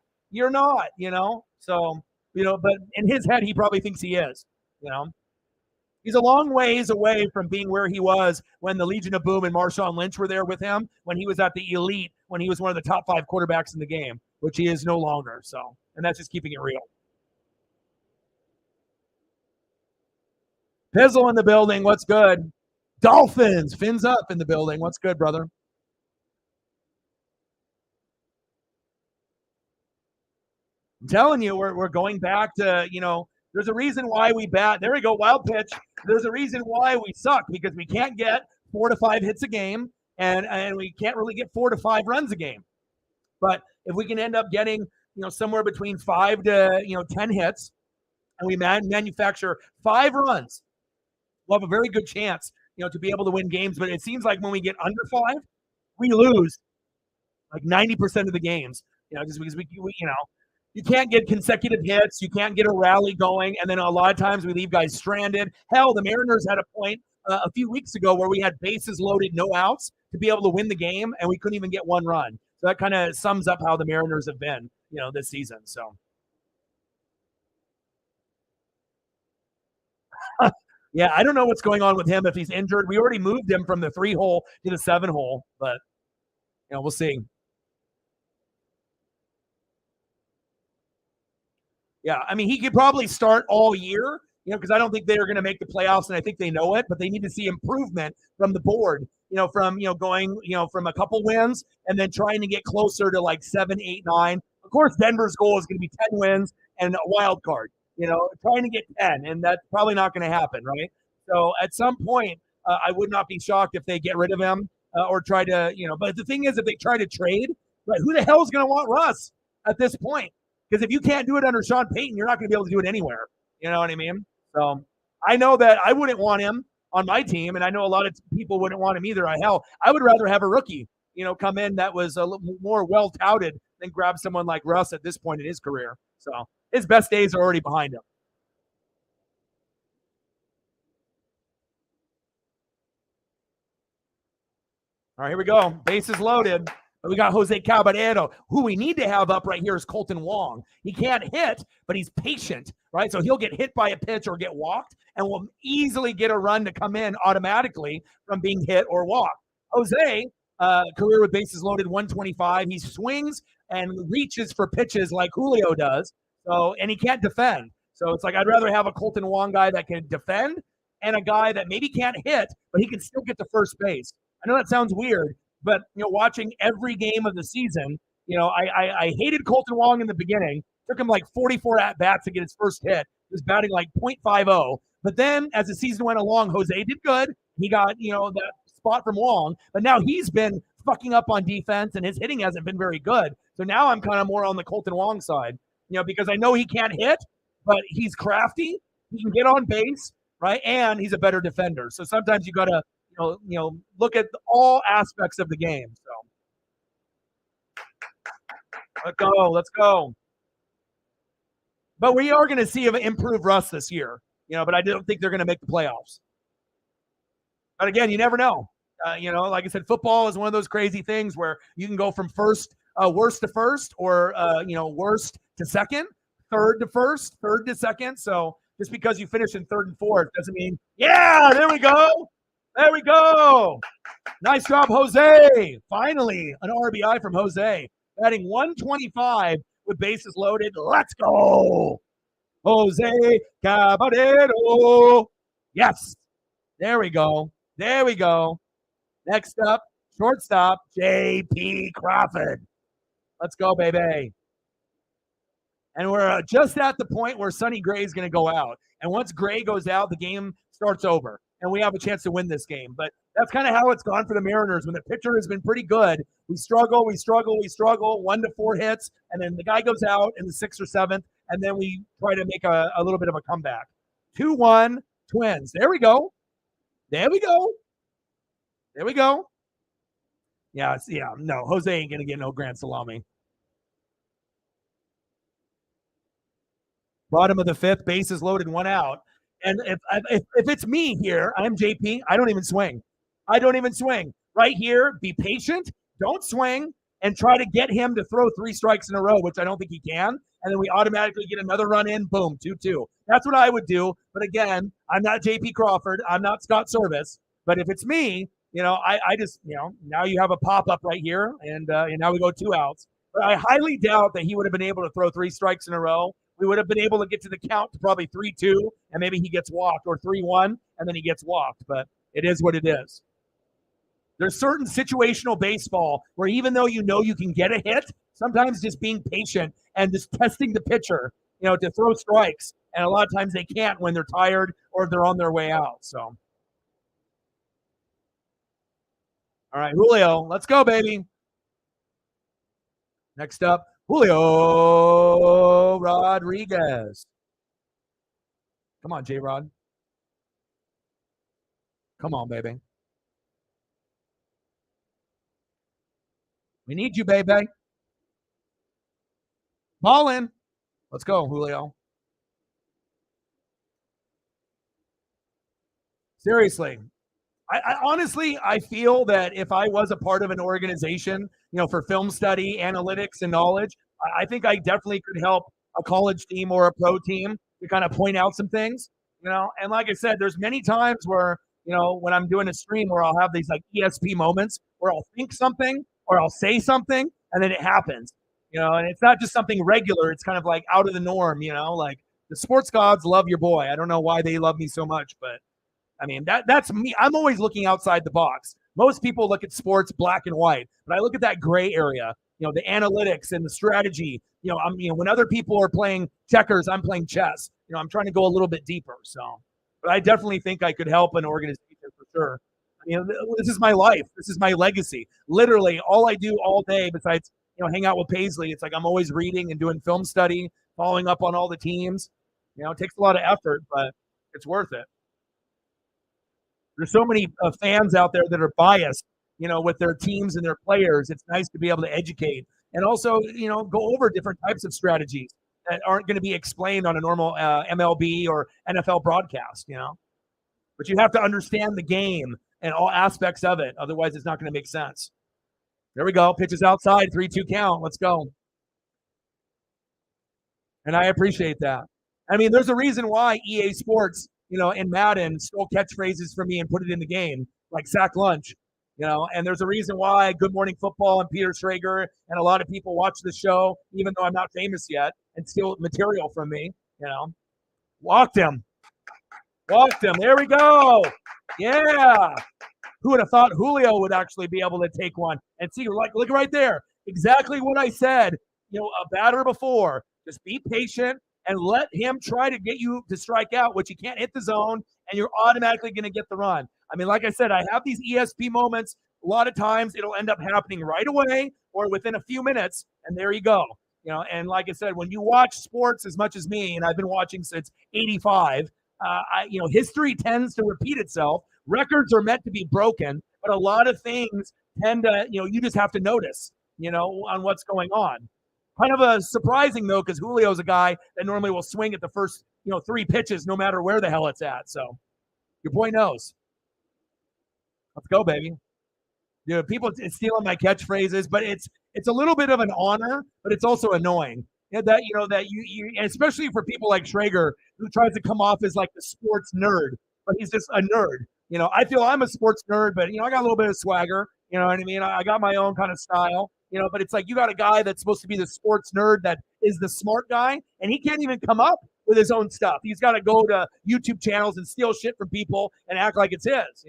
So but in his head he probably thinks he is. He's a long ways away from being where he was when the Legion of Boom and Marshawn Lynch were there with him, when he was at the elite, when he was one of the top 5 quarterbacks in the game, which he is no longer. So, and that's just keeping it real. Pizzle in the building. What's good? Dolphins. Fins up in the building. What's good, brother? I'm telling you, we're going back to, there's a reason why we bat. There we go. Wild pitch. There's a reason why we suck, because we can't get 4 to 5 hits a game, and we can't really get 4 to 5 runs a game. But if we can end up getting, somewhere between 5 to 10 hits, and we manufacture 5 runs, we'll have a very good chance, to be able to win games. But it seems like when we get under 5, we lose like 90% of the games. Just because we you can't get consecutive hits, you can't get a rally going, and then a lot of times we leave guys stranded. Hell, the Mariners had a point a few weeks ago where we had bases loaded, no outs, to be able to win the game, and we couldn't even get 1 run. So that kind of sums up how the Mariners have been, this season. So. Yeah, I don't know what's going on with him if he's injured. We already moved him from the 3 hole to the 7 hole, but we'll see. Yeah, I mean, he could probably start all year, because I don't think they're going to make the playoffs, and I think they know it, but they need to see improvement from the board, from, going, from a couple wins and then trying to get closer to like 7, 8, 9. Of course, Denver's goal is going to be 10 wins and a wild card, trying to get 10, and that's probably not going to happen, right? So at some point, I would not be shocked if they get rid of him or try to, but the thing is, if they try to trade, right, who the hell is going to want Russ at this point? Because if you can't do it under Sean Payton, you're not going to be able to do it anywhere. You know what I mean? So I know that I wouldn't want him. on my team, and I know a lot of people wouldn't want him either. Hell, I would rather have a rookie, come in that was a little more well touted than grab someone like Russ at this point in his career. So his best days are already behind him. All right, here we go. Bases loaded. We got Jose Caballero. Who we need to have up right here is Kolten Wong. He can't hit, but he's patient, right? So he'll get hit by a pitch or get walked, and will easily get a run to come in automatically from being hit or walked. Jose, career with bases loaded, 125. He swings and reaches for pitches like Julio does. So, and he can't defend. So it's like I'd rather have a Kolten Wong guy that can defend and a guy that maybe can't hit, but he can still get to first base. I know that sounds weird, but watching every game of the season, I hated Kolten Wong in the beginning. Took him like 44 at bats to get his first hit. He was batting like .50. But then as the season went along, Jose did good. He got that spot from Wong, but now he's been fucking up on defense, and his hitting hasn't been very good. So now I'm kind of more on the Kolten Wong side, because I know he can't hit, but he's crafty. He can get on base, right? And he's a better defender. So sometimes you got to look at all aspects of the game. So let's go. But we are going to see an improved Russ this year, but I don't think they're going to make the playoffs. But again, you never know. Like I said, football is one of those crazy things where you can go from worst to first, or worst to second, third to first, third to second. So just because you finish in third and fourth doesn't mean, there we go. There we go. Nice job, Jose. Finally, an RBI from Jose. Batting 125 with bases loaded. Let's go. Jose Caballero. Yes. There we go. There we go. Next up, shortstop, J.P. Crawford. Let's go, baby. And we're just at the point where Sonny Gray is going to go out. And once Gray goes out, the game starts over, and we have a chance to win this game. But that's kind of how it's gone for the Mariners. When the pitcher has been pretty good, we struggle, 1 to 4 hits, and then the guy goes out in the 6th or 7th, and then we try to make a little bit of a comeback. 2-1 Twins. There we go. There we go. There we go. Yeah, no, Jose ain't going to get no grand salami. Bottom of the 5th, bases loaded, 1 out. And if it's me here, I'm JP, I don't even swing. Right here, be patient, don't swing, and try to get him to throw 3 strikes in a row, which I don't think he can. And then we automatically get another run in, boom, 2-2. That's what I would do. But again, I'm not JP Crawford. I'm not Scott Service. But if it's me, I just, now you have a pop-up right here, and now we go 2 outs. But I highly doubt that he would have been able to throw 3 strikes in a row. We would have been able to get to the count to probably 3-2, and maybe he gets walked, or 3-1, and then he gets walked. But it is what it is. There's certain situational baseball where even though you can get a hit, sometimes just being patient and just testing the pitcher, to throw strikes. And a lot of times they can't when they're tired or they're on their way out. So, all right, Julio, let's go, baby. Next up, Julio Rodriguez. Come on, J-Rod. Come on, baby. We need you, baby. Ball in. Let's go, Julio. Seriously. I honestly, I feel that if I was a part of an organization, for film study, analytics, and knowledge, I think I definitely could help a college team or a pro team to kind of point out some things, And like I said, there's many times where, when I'm doing a stream where I'll have these like ESP moments where I'll think something or I'll say something and then it happens, and it's not just something regular. It's kind of like out of the norm, like the sports gods love your boy. I don't know why they love me so much, but I mean, that's me. I'm always looking outside the box. Most people look at sports black and white, but I look at that gray area, the analytics and the strategy. When other people are playing checkers, I'm playing chess. I'm trying to go a little bit deeper. So, but I definitely think I could help an organization for sure. This is my life. This is my legacy. Literally, all I do all day besides, hang out with Paisley, it's like I'm always reading and doing film study, following up on all the teams. It takes a lot of effort, but it's worth it. There's so many fans out there that are biased, with their teams and their players. It's nice to be able to educate and also, go over different types of strategies that aren't going to be explained on a normal MLB or NFL broadcast. But you have to understand the game and all aspects of it. Otherwise, it's not going to make sense. There we go. Pitches outside, 3-2 count. Let's go. And I appreciate that. I mean, there's a reason why EA Sports, in Madden stole catchphrases from me and put it in the game, like sack lunch, and there's a reason why Good Morning Football and Peter Schrager and a lot of people watch the show, even though I'm not famous yet, and steal material from me, Walked him. There we go. Yeah. Who would have thought Julio would actually be able to take one and see, look right there. Exactly what I said, a batter before. Just be patient and let him try to get you to strike out, which you can't hit the zone, and you're automatically going to get the run. I mean, like I said, I have these ESP moments. A lot of times it'll end up happening right away or within a few minutes, and there you go. And like I said, when you watch sports as much as me, and I've been watching since 85, history tends to repeat itself. Records are meant to be broken, but a lot of things tend to, you just have to notice, on what's going on. Kind of a surprising, though, because Julio's a guy that normally will swing at the first, 3 pitches, no matter where the hell it's at. So your boy knows. Let's go, baby. People stealing my catchphrases, but it's a little bit of an honor, but it's also annoying. That you especially for people like Schrager, who tries to come off as like the sports nerd, but he's just a nerd. I feel I'm a sports nerd, but I got a little bit of swagger. You know what I mean? I got my own kind of style. But it's like you got a guy that's supposed to be the sports nerd that is the smart guy, and he can't even come up with his own stuff. He's got to go to YouTube channels and steal shit from people and act like it's his.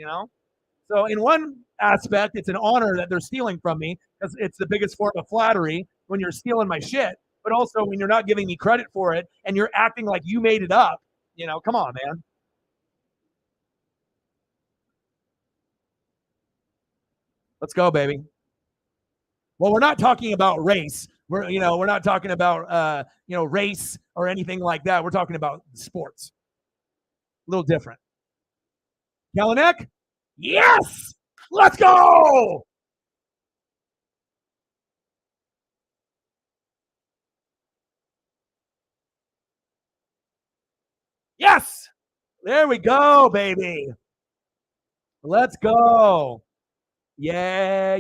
So in one aspect, it's an honor that they're stealing from me because it's the biggest form of flattery when you're stealing my shit. But also when you're not giving me credit for it and you're acting like you made it up, come on, man. Let's go, baby. Well, we're not talking about race. We're not talking about race or anything like that. We're talking about sports. A little different. Kelenic? Yes! Let's go! Yes! There we go, baby. Let's go. Yeah.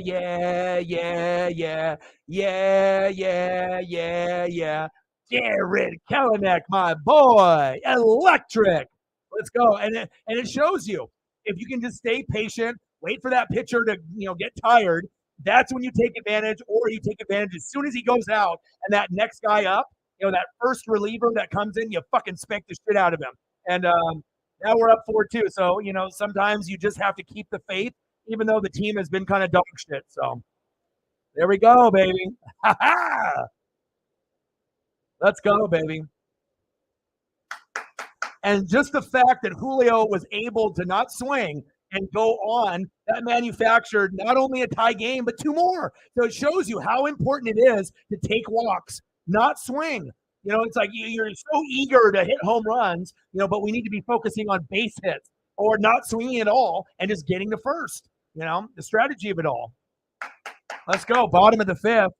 Jarred Kelenic, my boy. Electric. Let's go. And it shows you if you can just stay patient, wait for that pitcher to get tired. That's when you take advantage, or you take advantage as soon as he goes out and that next guy up, that first reliever that comes in, you fucking spank the shit out of him. And now we're up 4-2. So, sometimes you just have to keep the faith, even though the team has been kind of dog shit. So there we go, baby. Let's go, baby. And just the fact that Julio was able to not swing and go on, that manufactured not only a tie game, but 2 more. So it shows you how important it is to take walks, not swing. It's like you're so eager to hit home runs, but we need to be focusing on base hits or not swinging at all and just getting the first, the strategy of it all. Let's go. Bottom of the 5th,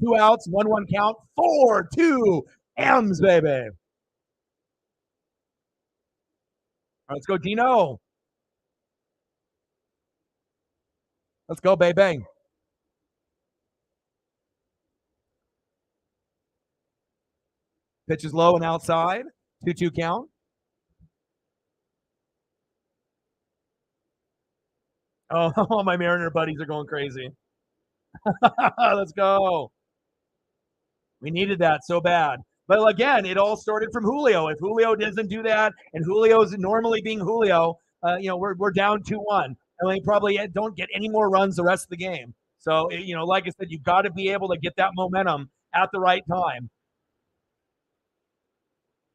2 outs, 1-1 count, 4-2 M's, baby. All right, let's go, Dino. Let's go, baby. Pitch is low and outside. 2-2 count. Oh, my Mariner buddies are going crazy. Let's go. We needed that so bad. But again, it all started from Julio. If Julio doesn't do that, and Julio's normally being Julio, we're down 2-1. And we probably don't get any more runs the rest of the game. So, like I said, you've got to be able to get that momentum at the right time.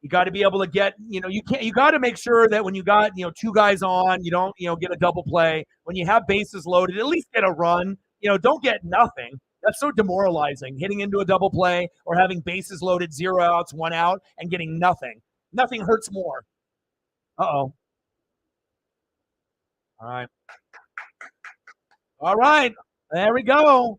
You got to be able to get, you got to make sure that when you got, 2 guys on, you don't, get a double play. When you have bases loaded, at least get a run. Don't get nothing. That's so demoralizing, hitting into a double play or having bases loaded, 0 outs, 1 out, and getting nothing. Nothing hurts more. Uh-oh. All right. All right. There we go.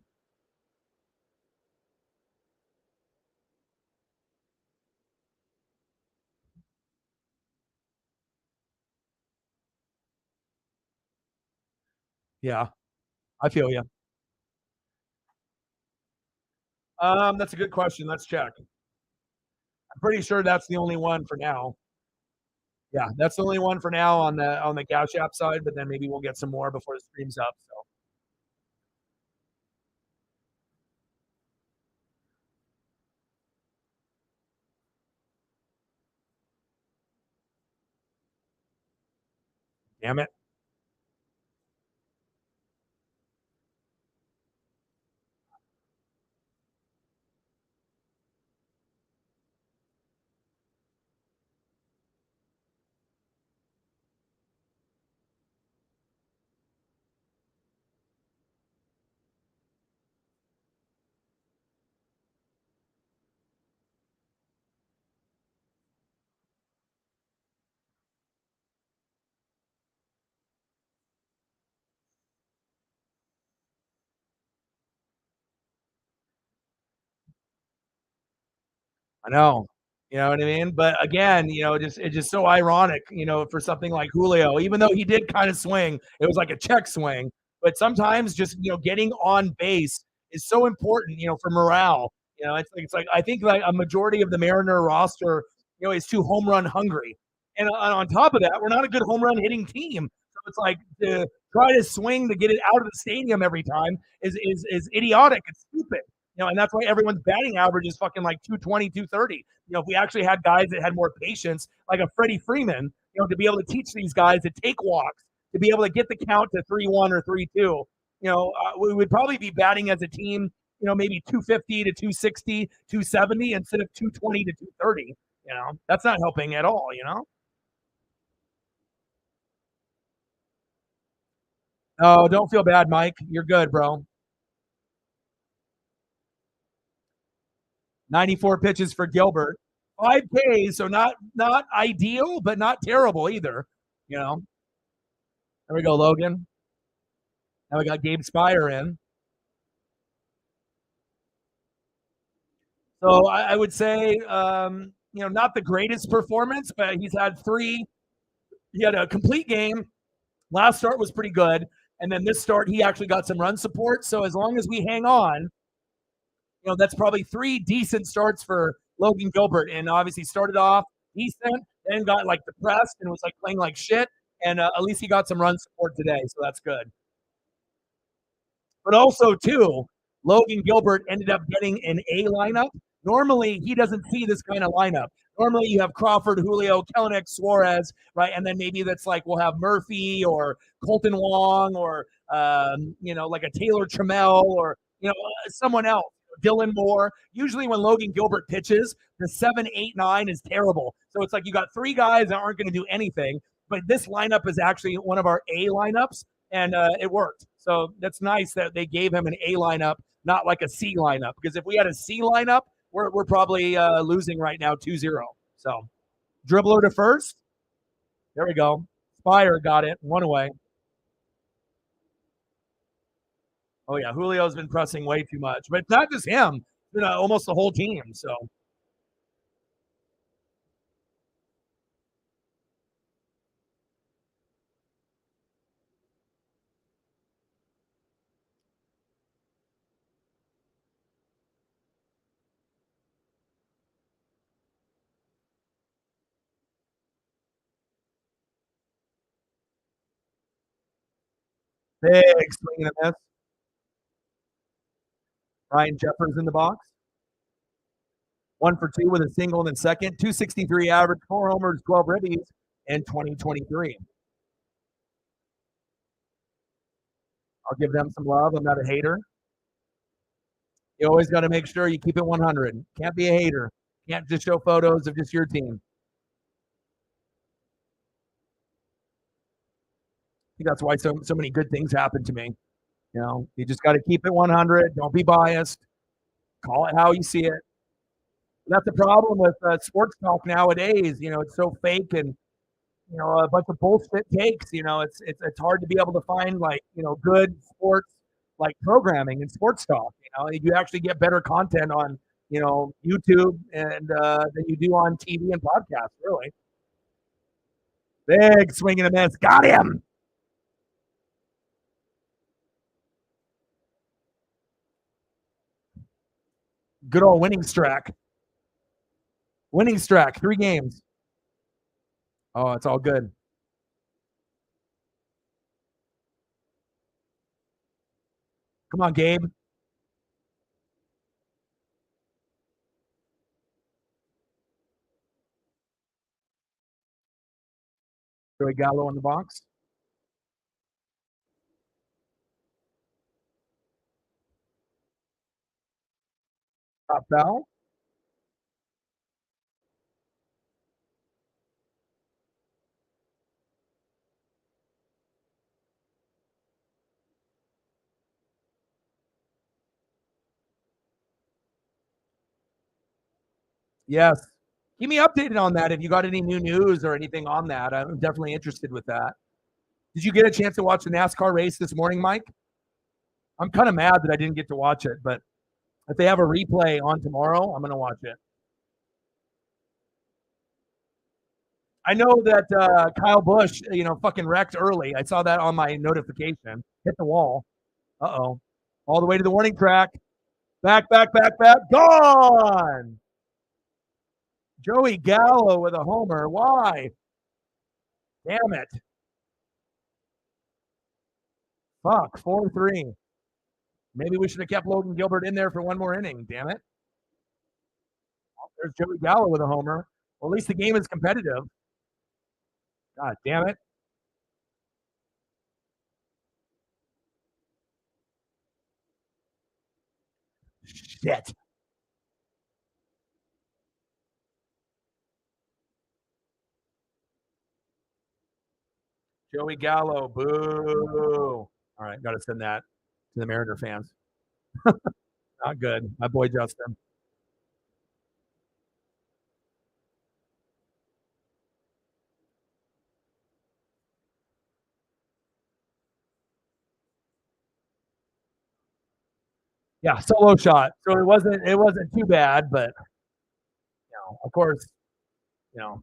Yeah, I feel you. That's a good question. Let's check. I'm pretty sure that's the only one for now. Yeah, that's the only one for now on the Cash App side, but then maybe we'll get some more before the stream's up. So damn it. I know. You know what I mean? But again, just it's just so ironic, for something like Julio, even though he did kind of swing, it was like a check swing. But sometimes just getting on base is so important, for morale. It's like I think like a majority of the Mariner roster, is too home run hungry. And on top of that, we're not a good home run hitting team. So it's like to try to swing to get it out of the stadium every time is idiotic. It's stupid. And that's why everyone's batting average is fucking like 220, 230. If we actually had guys that had more patience, like a Freddie Freeman, to be able to teach these guys to take walks, to be able to get the count to 3-1 or 3-2, we would probably be batting as a team, maybe 250 to 260, 270 instead of 220 to 230. That's not helping at all. Oh, don't feel bad, Mike. You're good, bro. 94 pitches for Gilbert. 5 Ks, so not ideal, but not terrible either. You know. There we go, Logan. Now we got Gabe Spire in. So I would say, not the greatest performance, but he's had three. He had a complete game. Last start was pretty good, and then this start he actually got some run support. So as long as we hang on, that's probably three decent starts for Logan Gilbert. And obviously started off decent, then got like depressed and was like playing like shit. And at least he got some run support today, so that's good. But also, too, Logan Gilbert ended up getting an A lineup. Normally, he doesn't see this kind of lineup. Normally, you have Crawford, Julio, Kelenic, Suarez, right? And then maybe that's like we'll have Murphy or Colton Wong or, like a Taylor Trammell or, someone else. Dylan Moore. Usually, when Logan Gilbert pitches, the 7, 8, 9 is terrible. So it's like you got three guys that aren't going to do anything. But this lineup is actually one of our A lineups, and it worked. So that's nice that they gave him an A lineup, not like a C lineup. Because if we had a C lineup, we're probably losing right now 2-0. So dribbler to first. There we go. Spire got it. One away. Oh, yeah. Julio's been pressing way too much. But it's not just him, almost the whole team. So big swing and a miss. Ryan Jeffers in the box. 1 for 2 with a single in the second. 263 average, 4 homers, 12 ribbies in 2023. I'll give them some love. I'm not a hater. You always got to make sure you keep it 100. Can't be a hater. Can't just show photos of just your team. I think that's why so many good things happen to me. You just got to keep it 100. Don't be biased. Call it how you see it. That's the problem with sports talk nowadays. It's so fake and a bunch of bullshit takes. It's hard to be able to find like good sports like programming and sports talk. You actually get better content on YouTube and than you do on TV and podcasts. Really, big swing and a miss. Got him. Good old winning streak. Winning streak. 3 games. Oh, it's all good. Come on, Gabe. Joey Gallo in the box. Top foul. Yes. Keep me updated on that if you got any new news or anything on that. I'm definitely interested with that. Did you get a chance to watch the NASCAR race this morning, Mike? I'm kind of mad that I didn't get to watch it, but if they have a replay on tomorrow, I'm going to watch it. I know that Kyle Busch, fucking wrecked early. I saw that on my notification. Hit the wall. Uh-oh. All the way to the warning track. Back. Gone. Joey Gallo with a homer. Why? Damn it. Fuck. 4-3. Maybe we should have kept Logan Gilbert in there for one more inning. Damn it. There's Joey Gallo with a homer. Well, at least the game is competitive. God damn it. Shit. Joey Gallo. Boo. All right. Got to send that to the Mariner fans. Not good. My boy Justin. Yeah, solo shot. So it wasn't too bad, but of course, you know,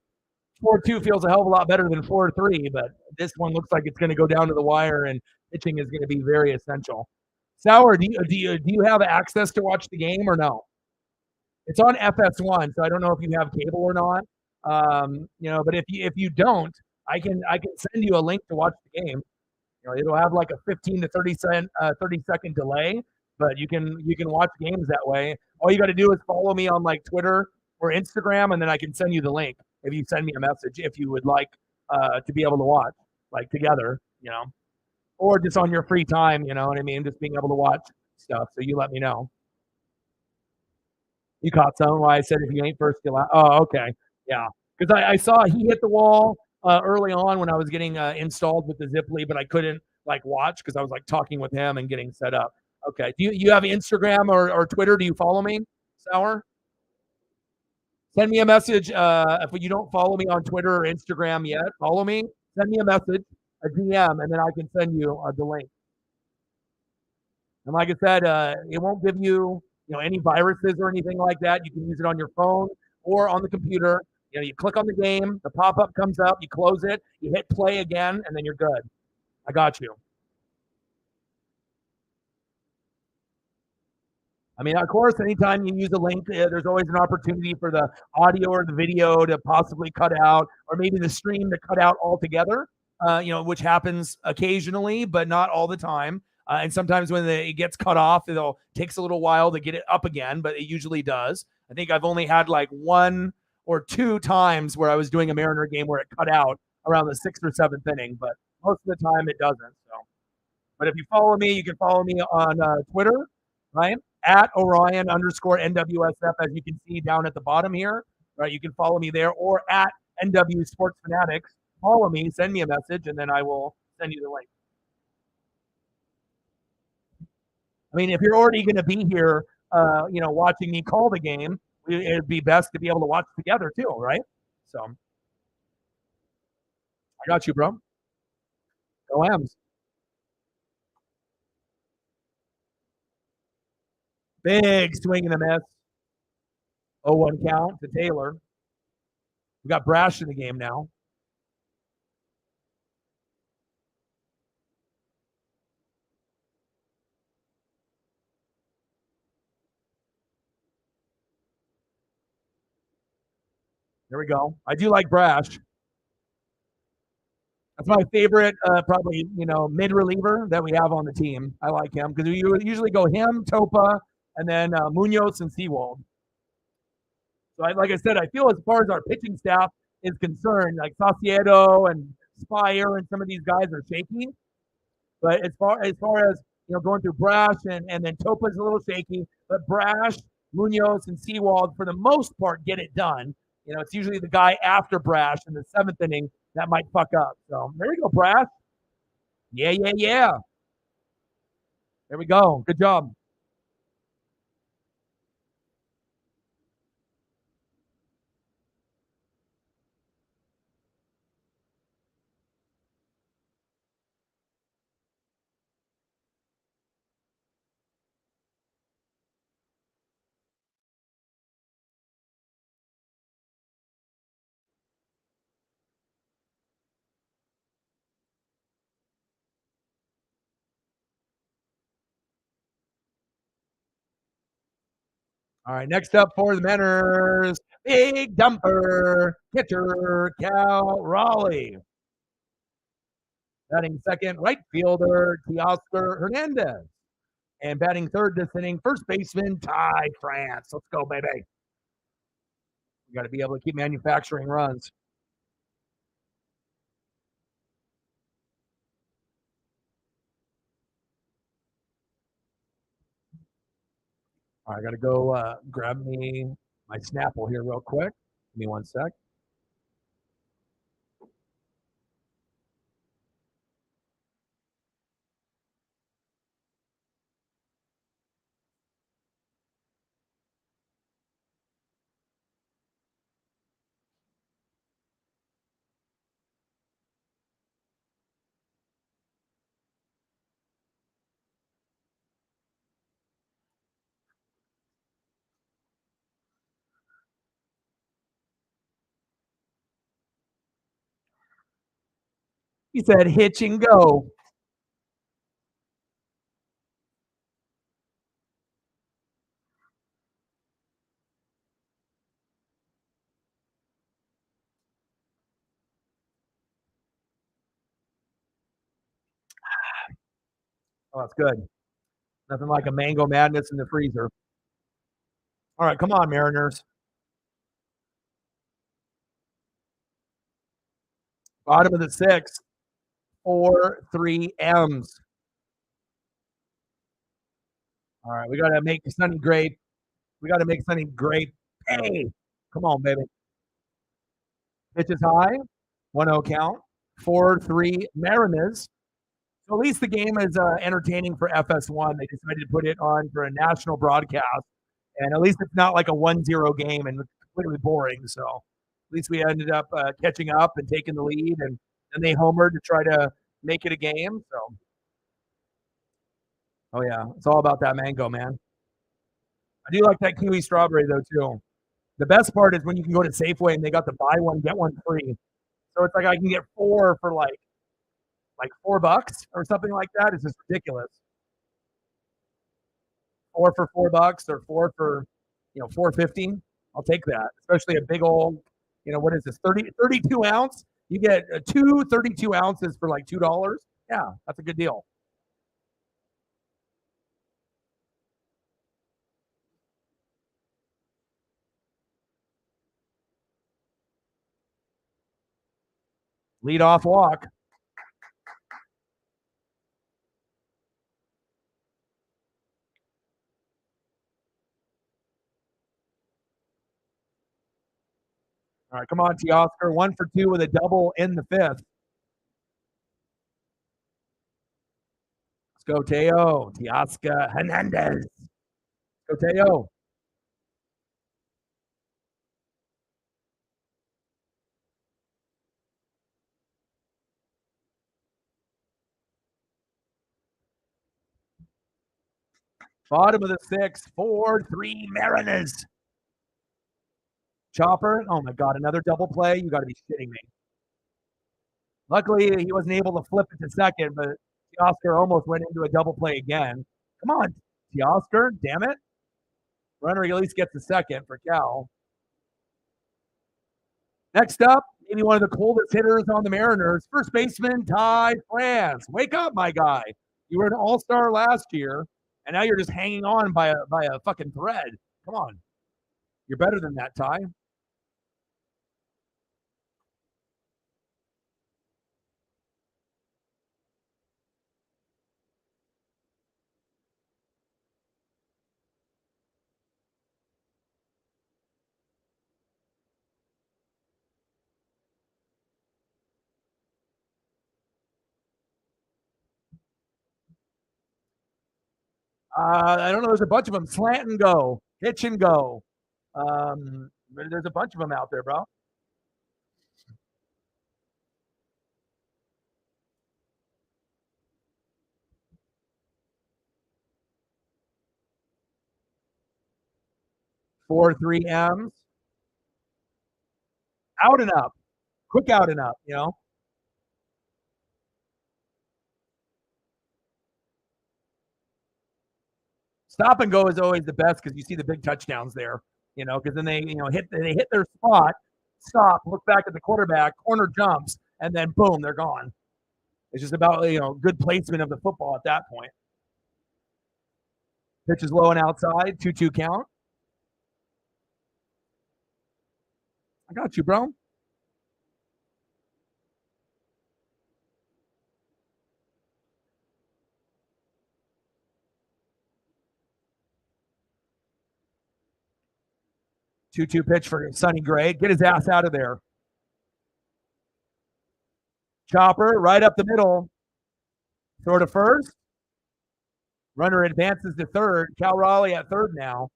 4-2 feels a hell of a lot better than 4-3, but this one looks like it's going to go down to the wire, and pitching is going to be very essential. Sauer, do you have access to watch the game or no? It's on FS1, so I don't know if you have cable or not. But if you don't, I can send you a link to watch the game. It'll have like a 15 to 30-second delay, but you can watch games that way. All you got to do is follow me on like Twitter or Instagram, and then I can send you the link if you send me a message if you would like to be able to watch like together, or just on your free time. You know what I mean? Just being able to watch stuff. So you let me know. You caught some. Why I said if you ain't first, you'll. Oh, okay, yeah. Because I saw he hit the wall early on when I was getting installed with the Ziply, but I couldn't like watch because I was like talking with him and getting set up. Okay. Do you have Instagram or Twitter? Do you follow me, Sauer? Send me a message. If you don't follow me on Twitter or Instagram yet, follow me. Send me a message, a DM, and then I can send you the link. And like I said, it won't give you any viruses or anything like that. You can use it on your phone or on the computer. You click on the game, the pop-up comes up, you close it, you hit play again, and then you're good. I got you. I mean, of course, anytime you use a link, there's always an opportunity for the audio or the video to possibly cut out, or maybe the stream to cut out altogether. Which happens occasionally, but not all the time. And sometimes when it gets cut off, it takes a little while to get it up again, but it usually does. I think I've only had like 1 or 2 times where I was doing a Mariner game where it cut out around the 6th or 7th inning, but most of the time it doesn't. So, but if you follow me, you can follow me on Twitter, right? At Orion_NWSF, as you can see down at the bottom here, right? You can follow me there, or at NW Sports Fanatics. Follow me, send me a message, and then I will send you the link. I mean, if you're already going to be here, watching me call the game, it'd be best to be able to watch together too, right? So, I got you, bro. Go M's. Big swing and a miss. 0-1 count to Taylor. We got Brash in the game now. There we go. I do like Brash. That's my favorite, probably mid reliever that we have on the team. I like him because we usually go him, Topa, and then Munoz and Seawald. So, like I said, I feel as far as our pitching staff is concerned, like Saucedo and Spire and some of these guys are shaky. But as going through Brash and then Topa's a little shaky, but Brash, Munoz, and Seawald for the most part get it done. It's usually the guy after Brash in the seventh inning that might fuck up. So there we go, Brash. Yeah, yeah, yeah. There we go. Good job. All right, next up for the Menners, big dumper, pitcher Cal Raleigh. Batting second, right fielder Teoscar Hernandez. And batting third this inning, first baseman Ty France. Let's go, baby. We got to be able to keep manufacturing runs. All right, I got to go grab me my Snapple here real quick. Give me one sec. He said hitch and go. Oh, that's good. Nothing like a mango madness in the freezer. All right, come on, Mariners. Bottom of the sixth, 4-3 M's. All right, we got to make Sunny Grape. We got to make Sunny Grape pay. Come on, baby. Pitch is high, 1-0 count, 4-3 Mariners. So at least the game is entertaining for FS1. They decided to put it on for a national broadcast. And at least it's not like a 1-0 game and completely boring. So at least we ended up catching up and taking the lead. And then they homered to try to make it a game. So, oh, yeah, it's all about that mango, man. I do like that kiwi strawberry, though, too. The best part is when you can go to Safeway and they got the buy one, get one free. So it's like I can get four for like $4 or something like that. It's just ridiculous. Four for $4 or four for $4.50. I'll take that, especially a big old what is this 32 ounce? You get two 32 ounces for like $2. Yeah, that's a good deal. Lead off walk. All right, come on, Teoscar. 1 for 2 with a double in the fifth. Let's go, Teo. Teoscar Hernandez. Let's go, Teo. Bottom of the sixth, 4-3 Mariners. Chopper. Oh my God, another double play. You got to be shitting me. Luckily, he wasn't able to flip it to second, but Teoscar almost went into a double play again. Come on, Teoscar. Damn it. Runner at least gets a second for Cal. Next up, maybe one of the coldest hitters on the Mariners, first baseman Ty France. Wake up, my guy. You were an all-star last year, and now you're just hanging on by a fucking thread. Come on. You're better than that, Ty. I don't know. There's a bunch of them. Slant and go, pitch and go. There's a bunch of them out there, bro. Four, three M's. Out and up. Quick out and up, you know. Stop and go is always the best because you see the big touchdowns there, you know, because then they hit their spot, stop, look back at the quarterback, corner jumps, and then boom, they're gone. It's just about good placement of the football at that point. Pitch is low and outside, 2-2 count. I got you, bro. Two pitch for Sonny Gray. Get his ass out of there. Chopper right up the middle. Throw to first. Runner advances to third. Cal Raleigh at third now.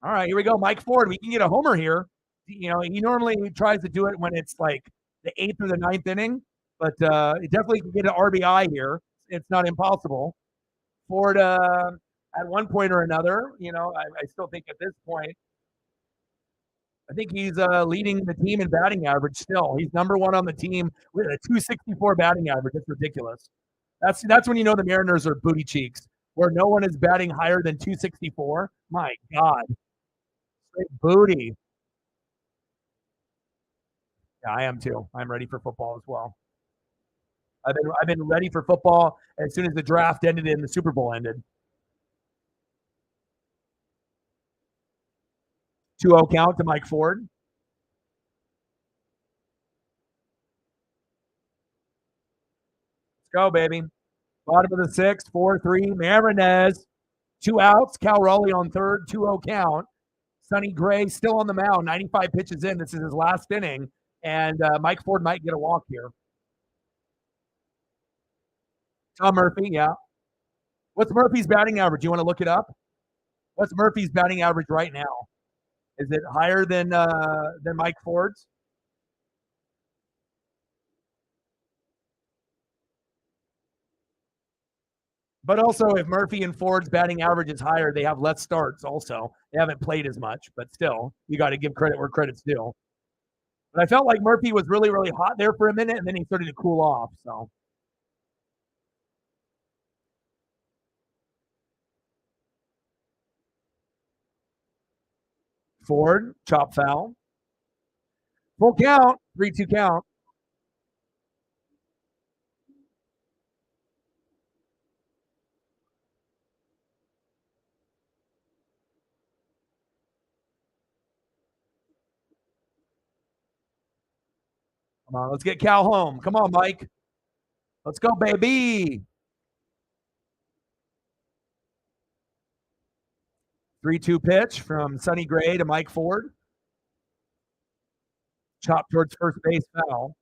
All right, here we go. Mike Ford. We can get a homer here. You know, he normally tries to do it when it's like the eighth or the ninth inning, but he definitely can get an RBI here. It's not impossible. Ford, at one point or another, I still think at this point, I think he's leading the team in batting average still. He's number one on the team with a 264 batting average. It's ridiculous. That's when you know the Mariners are booty cheeks, where no one is batting higher than 264. My God. Straight booty. Yeah, I am too. I'm ready for football as well. I've been ready for football as soon as the draft ended and the Super Bowl ended. 2-0 count to Mike Ford. Let's go, baby. Bottom of the sixth, 4-3. Marinez. 2 outs. Cal Raleigh on third, 2-0 count. Sonny Gray still on the mound, 95 pitches in. This is his last inning, and Mike Ford might get a walk here. Tom Murphy, yeah. What's Murphy's batting average? You want to look it up? What's Murphy's batting average right now? Is it higher than Mike Ford's? But also, if Murphy and Ford's batting average is higher, they have less starts also. They haven't played as much, but still, you got to give credit where credit's due. But I felt like Murphy was really, really hot there for a minute, and then he started to cool off. So Ford, chop foul. Full count, 3-2 count. Come on, let's get Cal home. Come on, Mike. Let's go, baby. 3-2 pitch from Sonny Gray to Mike Ford. Chop towards first base, foul.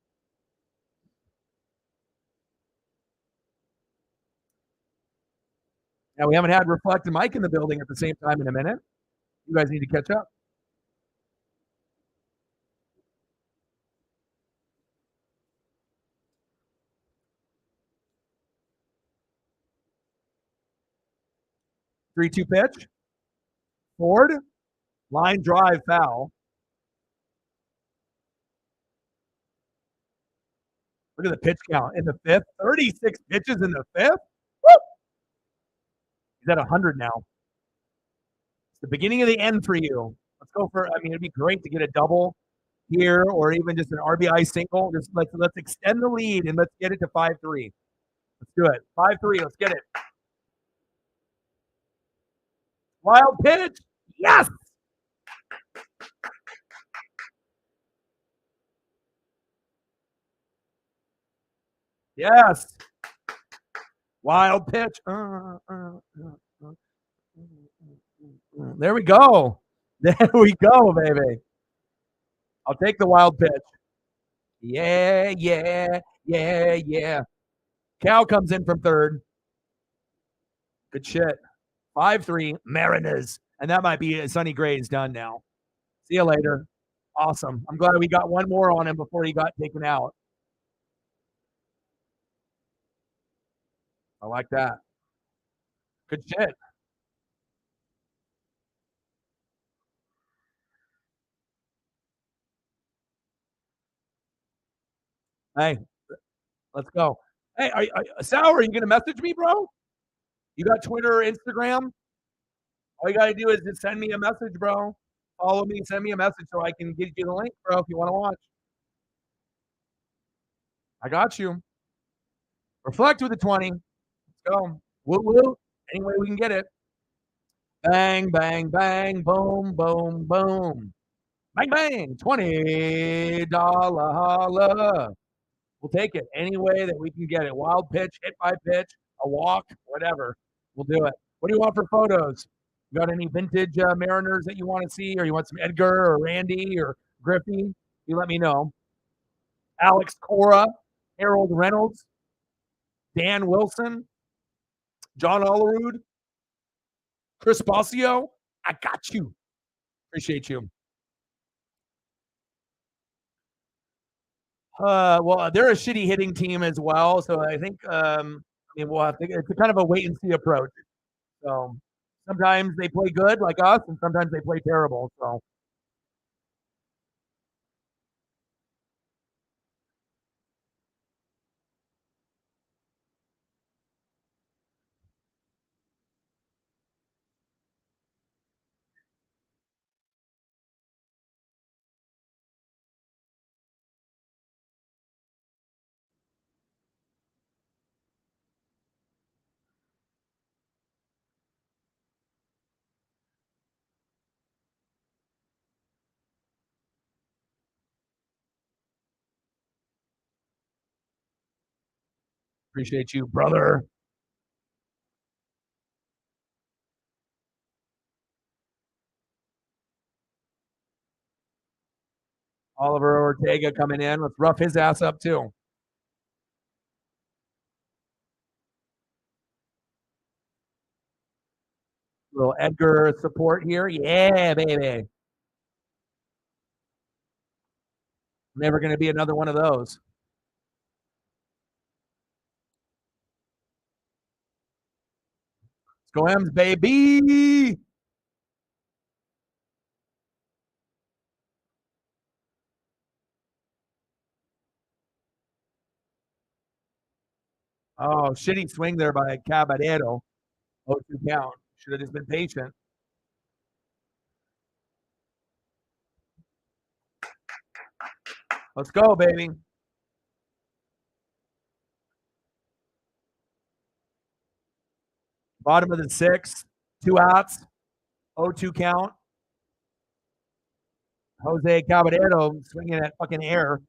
Now, we haven't had Reflect and Mike in the building at the same time in a minute. You guys need to catch up. 3-2 pitch. Ford. Line drive foul. Look at the pitch count in the fifth. 36 pitches in the fifth. Woo! He's at 100 now. It's the beginning of the end for you. Let's go for. I mean, it'd be great to get a double here, or even just an RBI single. Just let's extend the lead and let's get it to 5-3. Let's do it. 5-3. Let's get it. Wild pitch. Yes. Yes. Wild pitch. There we go. There we go, baby. I'll take the wild pitch. Yeah, yeah, yeah, yeah. Cal comes in from third. Good shit. 5-3 Mariners. And that might be Sonny Gray's done now. See you later. Awesome. I'm glad we got one more on him before he got taken out. I like that. Good shit. Hey, let's go. Hey, Sal, are you going to message me, bro? You got Twitter or Instagram? All you got to do is just send me a message, bro. Follow me, send me a message so I can get you the link, bro, if you want to watch. I got you. Reflect with the 20. Let's go. Woo woo. Any way we can get it. Bang, bang, bang, boom, boom, boom. Bang, bang. $20 holla. We'll take it any way that we can get it. Wild pitch, hit by pitch, a walk, whatever. We'll do it. What do you want for photos? You got any vintage Mariners that you want to see, or you want some Edgar or Randy or Griffey? You let me know. Alex Cora, Harold Reynolds, Dan Wilson, John Olerud, Chris Bosio. I got you. Appreciate you. Well, they're a shitty hitting team as well, so I think we'll have to. It's a kind of a wait and see approach. So sometimes they play good like us, and sometimes they play terrible. So appreciate you, brother. Oliver Ortega coming in. Let's rough his ass up too. Little Edgar support here. Yeah, baby. Never going to be another one of those. Let's go M's, baby. Oh, shitty swing there by Caballero. 0-2 count. Should have just been patient. Let's go, baby. Bottom of the sixth. 2 outs. 0-2 count. Jose Caballero swinging at fucking air.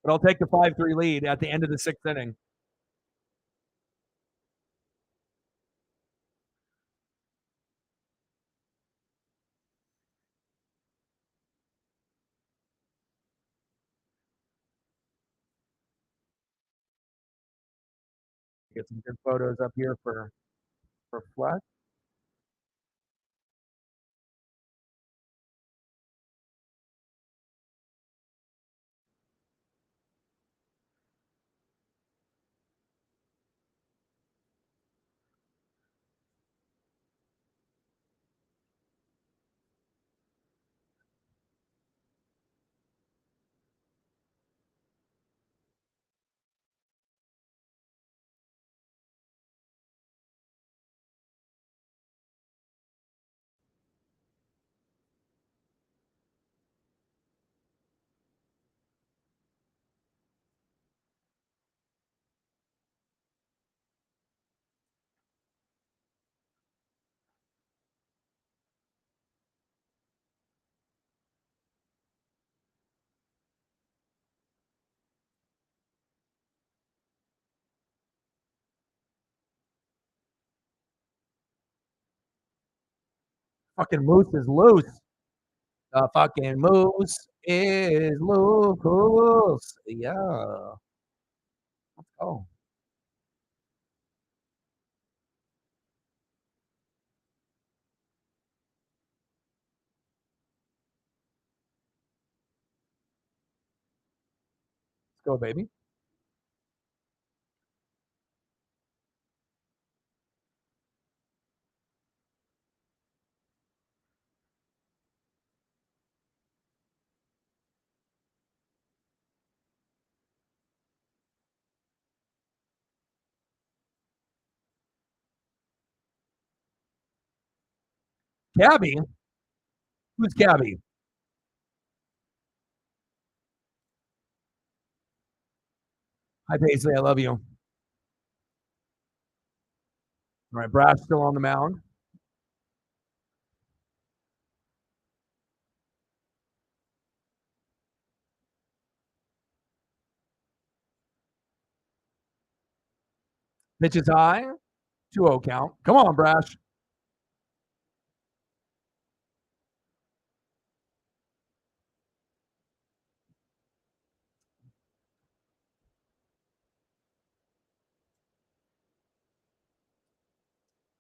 But I'll take the 5-3 lead at the end of the sixth inning. Get some good photos up here for Flex. Fucking moose is loose. The fucking moose is loose. Yeah. Oh, let's go, baby. Cabby? Who's Cabby? Hi, Paisley. I love you. All right, Brash still on the mound. Pitch is high. 2-0 count. Come on, Brash.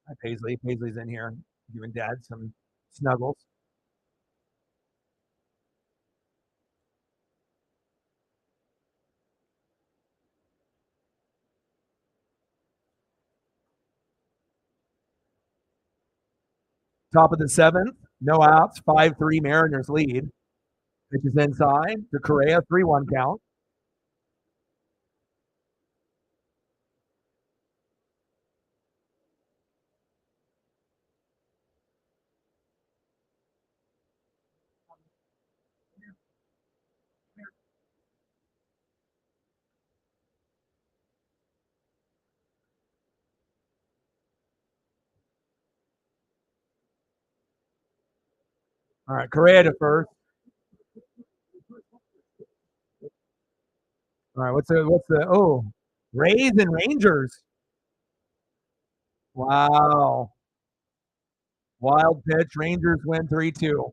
Hi, Paisley. Paisley's in here giving Dad some snuggles. Top of the seventh. No outs. 5-3 Mariners lead. Pitch is inside to Correa. 3-1 count. All right, Correa to first. All right, what's the Rays and Rangers. Wow. Wild pitch. Rangers win 3-2.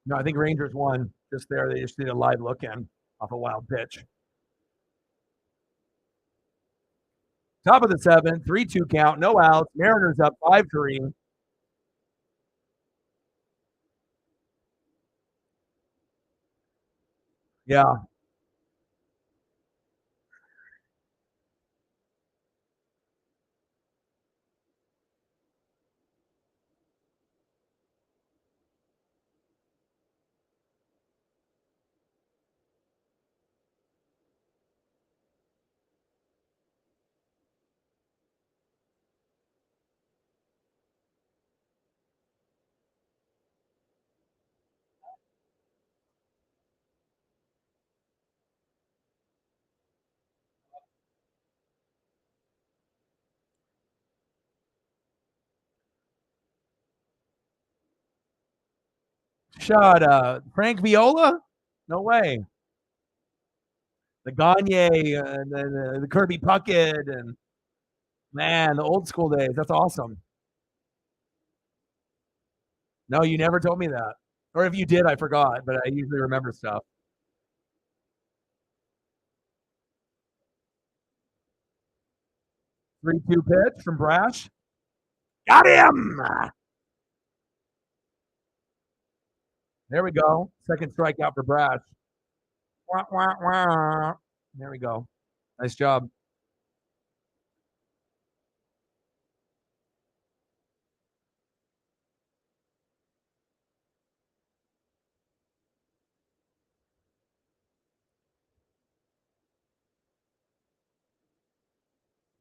No, I think Rangers won just there. They just did a live look in off a wild pitch. Top of the seventh, 3-2 count, no outs. Mariners up 5-3. Yeah. Shut up. Frank Viola? No way. The Gagne and then the Kirby Puckett and man, the old school days. That's awesome. No, you never told me that. Or if you did, I forgot, but I usually remember stuff. 3-2 pitch from Brash. Got him! There we go. Second strikeout for Brash. Wah, wah, wah. There we go. Nice job.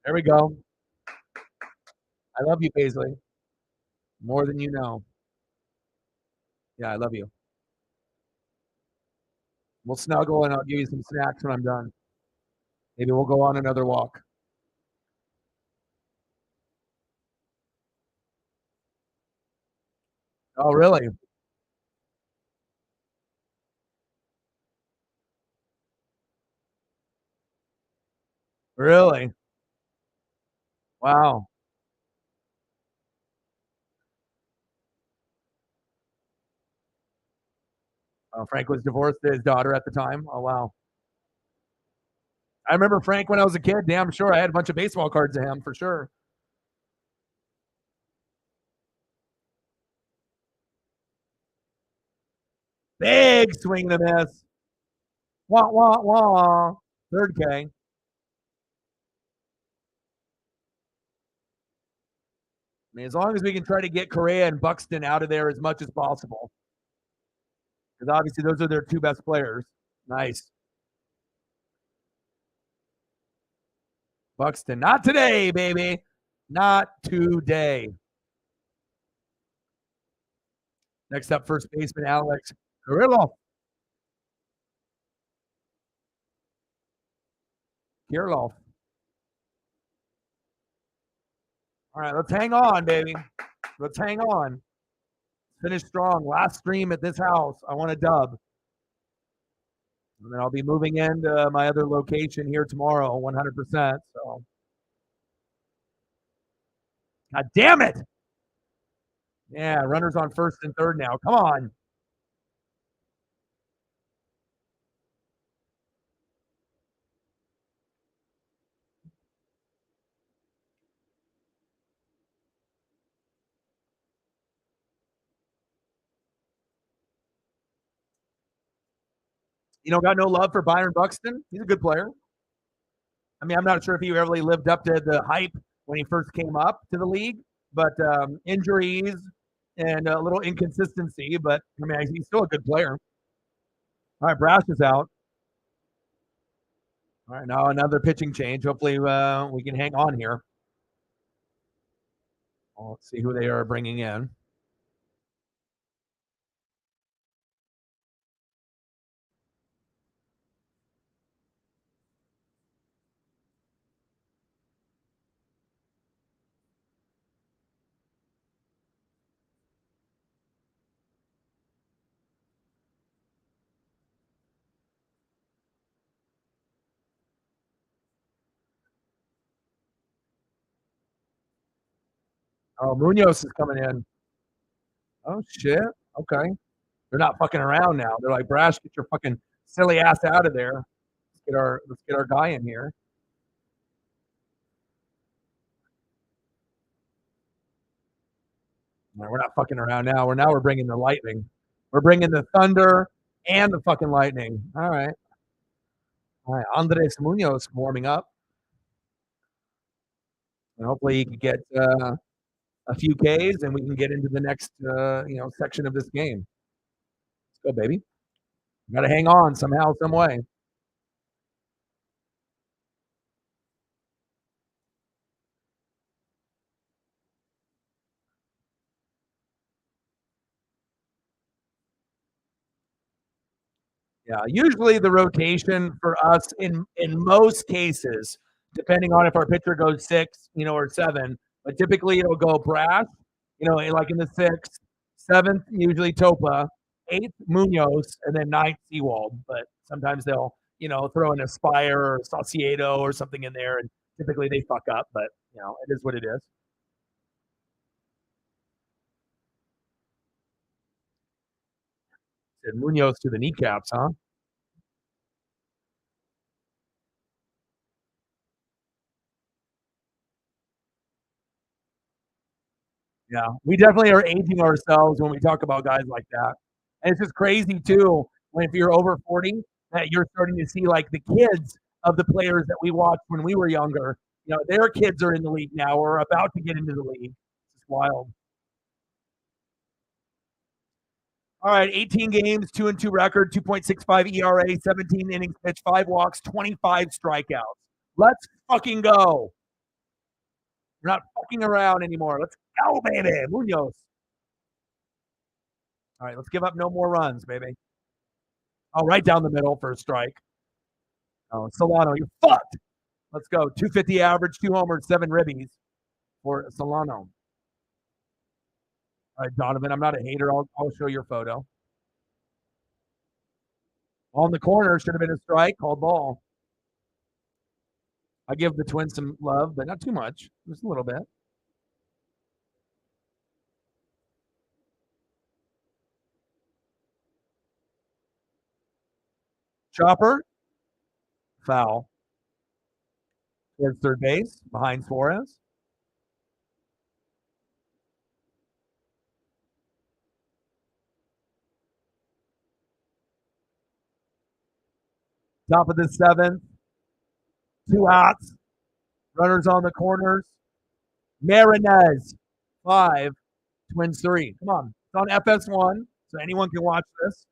There we go. I love you, Paisley. More than you know. Yeah, I love you. We'll snuggle and I'll give you some snacks when I'm done. Maybe we'll go on another walk. Oh, really? Really? Wow. Frank was divorced to his daughter at the time. Oh, wow. I remember Frank when I was a kid. Damn sure. I had a bunch of baseball cards of him for sure. Big swing and a miss. Wah, wah, wah. Third K. I mean, as long as we can try to get Correa and Buxton out of there as much as possible. Because obviously those are their two best players. Nice. Buxton. Not today, baby. Not today. Next up, first baseman Alex Kirilloff. Kirilloff. All right, let's hang on, baby. Let's hang on. Finish strong. Last stream at this house. I want a dub. And then I'll be moving into my other location here tomorrow, 100%. So, God damn it. Yeah, runners on first and third now. Come on. You don't got no love for Byron Buxton? He's a good player. I mean, I'm not sure if he really lived up to the hype when he first came up to the league, but injuries and a little inconsistency. But I mean, he's still a good player. All right, Brash is out. All right, now another pitching change. Hopefully, we can hang on here. Well, let's see who they are bringing in. Oh, Munoz is coming in. Oh shit. Okay. They're not fucking around now. They're like, Brash, get your fucking silly ass out of there. Let's get our guy in here. No, we're not fucking around now. We're bringing the lightning. We're bringing the thunder and the fucking lightning. All right. All right. Andres Munoz warming up. And hopefully he can get a few Ks and we can get into the next section of this game. Let's go, baby. Got to hang on somehow, some way. Yeah, usually the rotation for us in most cases, depending on if our pitcher goes six, or seven, but typically it'll go Brash, like in the sixth, seventh, usually Topa, 8th Munoz, and then 9th Seawald. But sometimes they'll, throw an Aspire or Sauciado or something in there, and typically they fuck up. But it is what it is. Said Munoz to the kneecaps, huh? Yeah, we definitely are aging ourselves when we talk about guys like that. And it's just crazy too, when if you're over 40, that you're starting to see like the kids of the players that we watched when we were younger. Their kids are in the league now or about to get into the league. It's wild. All right, 18 games, 2-2 record, 2.65 ERA, 17 innings pitched, 5 walks, 25 strikeouts. Let's fucking go. We're not fucking around anymore. Let's go, baby. Munoz. All right, let's give up no more runs, baby. Oh, right down the middle for a strike. Oh, Solano, you're fucked. Let's go. 250 average, 2 homers, 7 ribbies for Solano. All right, Donovan, I'm not a hater. I'll show your photo. On the corner, should have been a strike, called ball. I give the Twins some love, but not too much. Just a little bit. Chopper, foul. Towards third base, behind Suarez. Top of the 7th. 2 outs. Runners on the corners. Marinez, 5. Twins 3. Come on. It's on FS1, so anyone can watch this.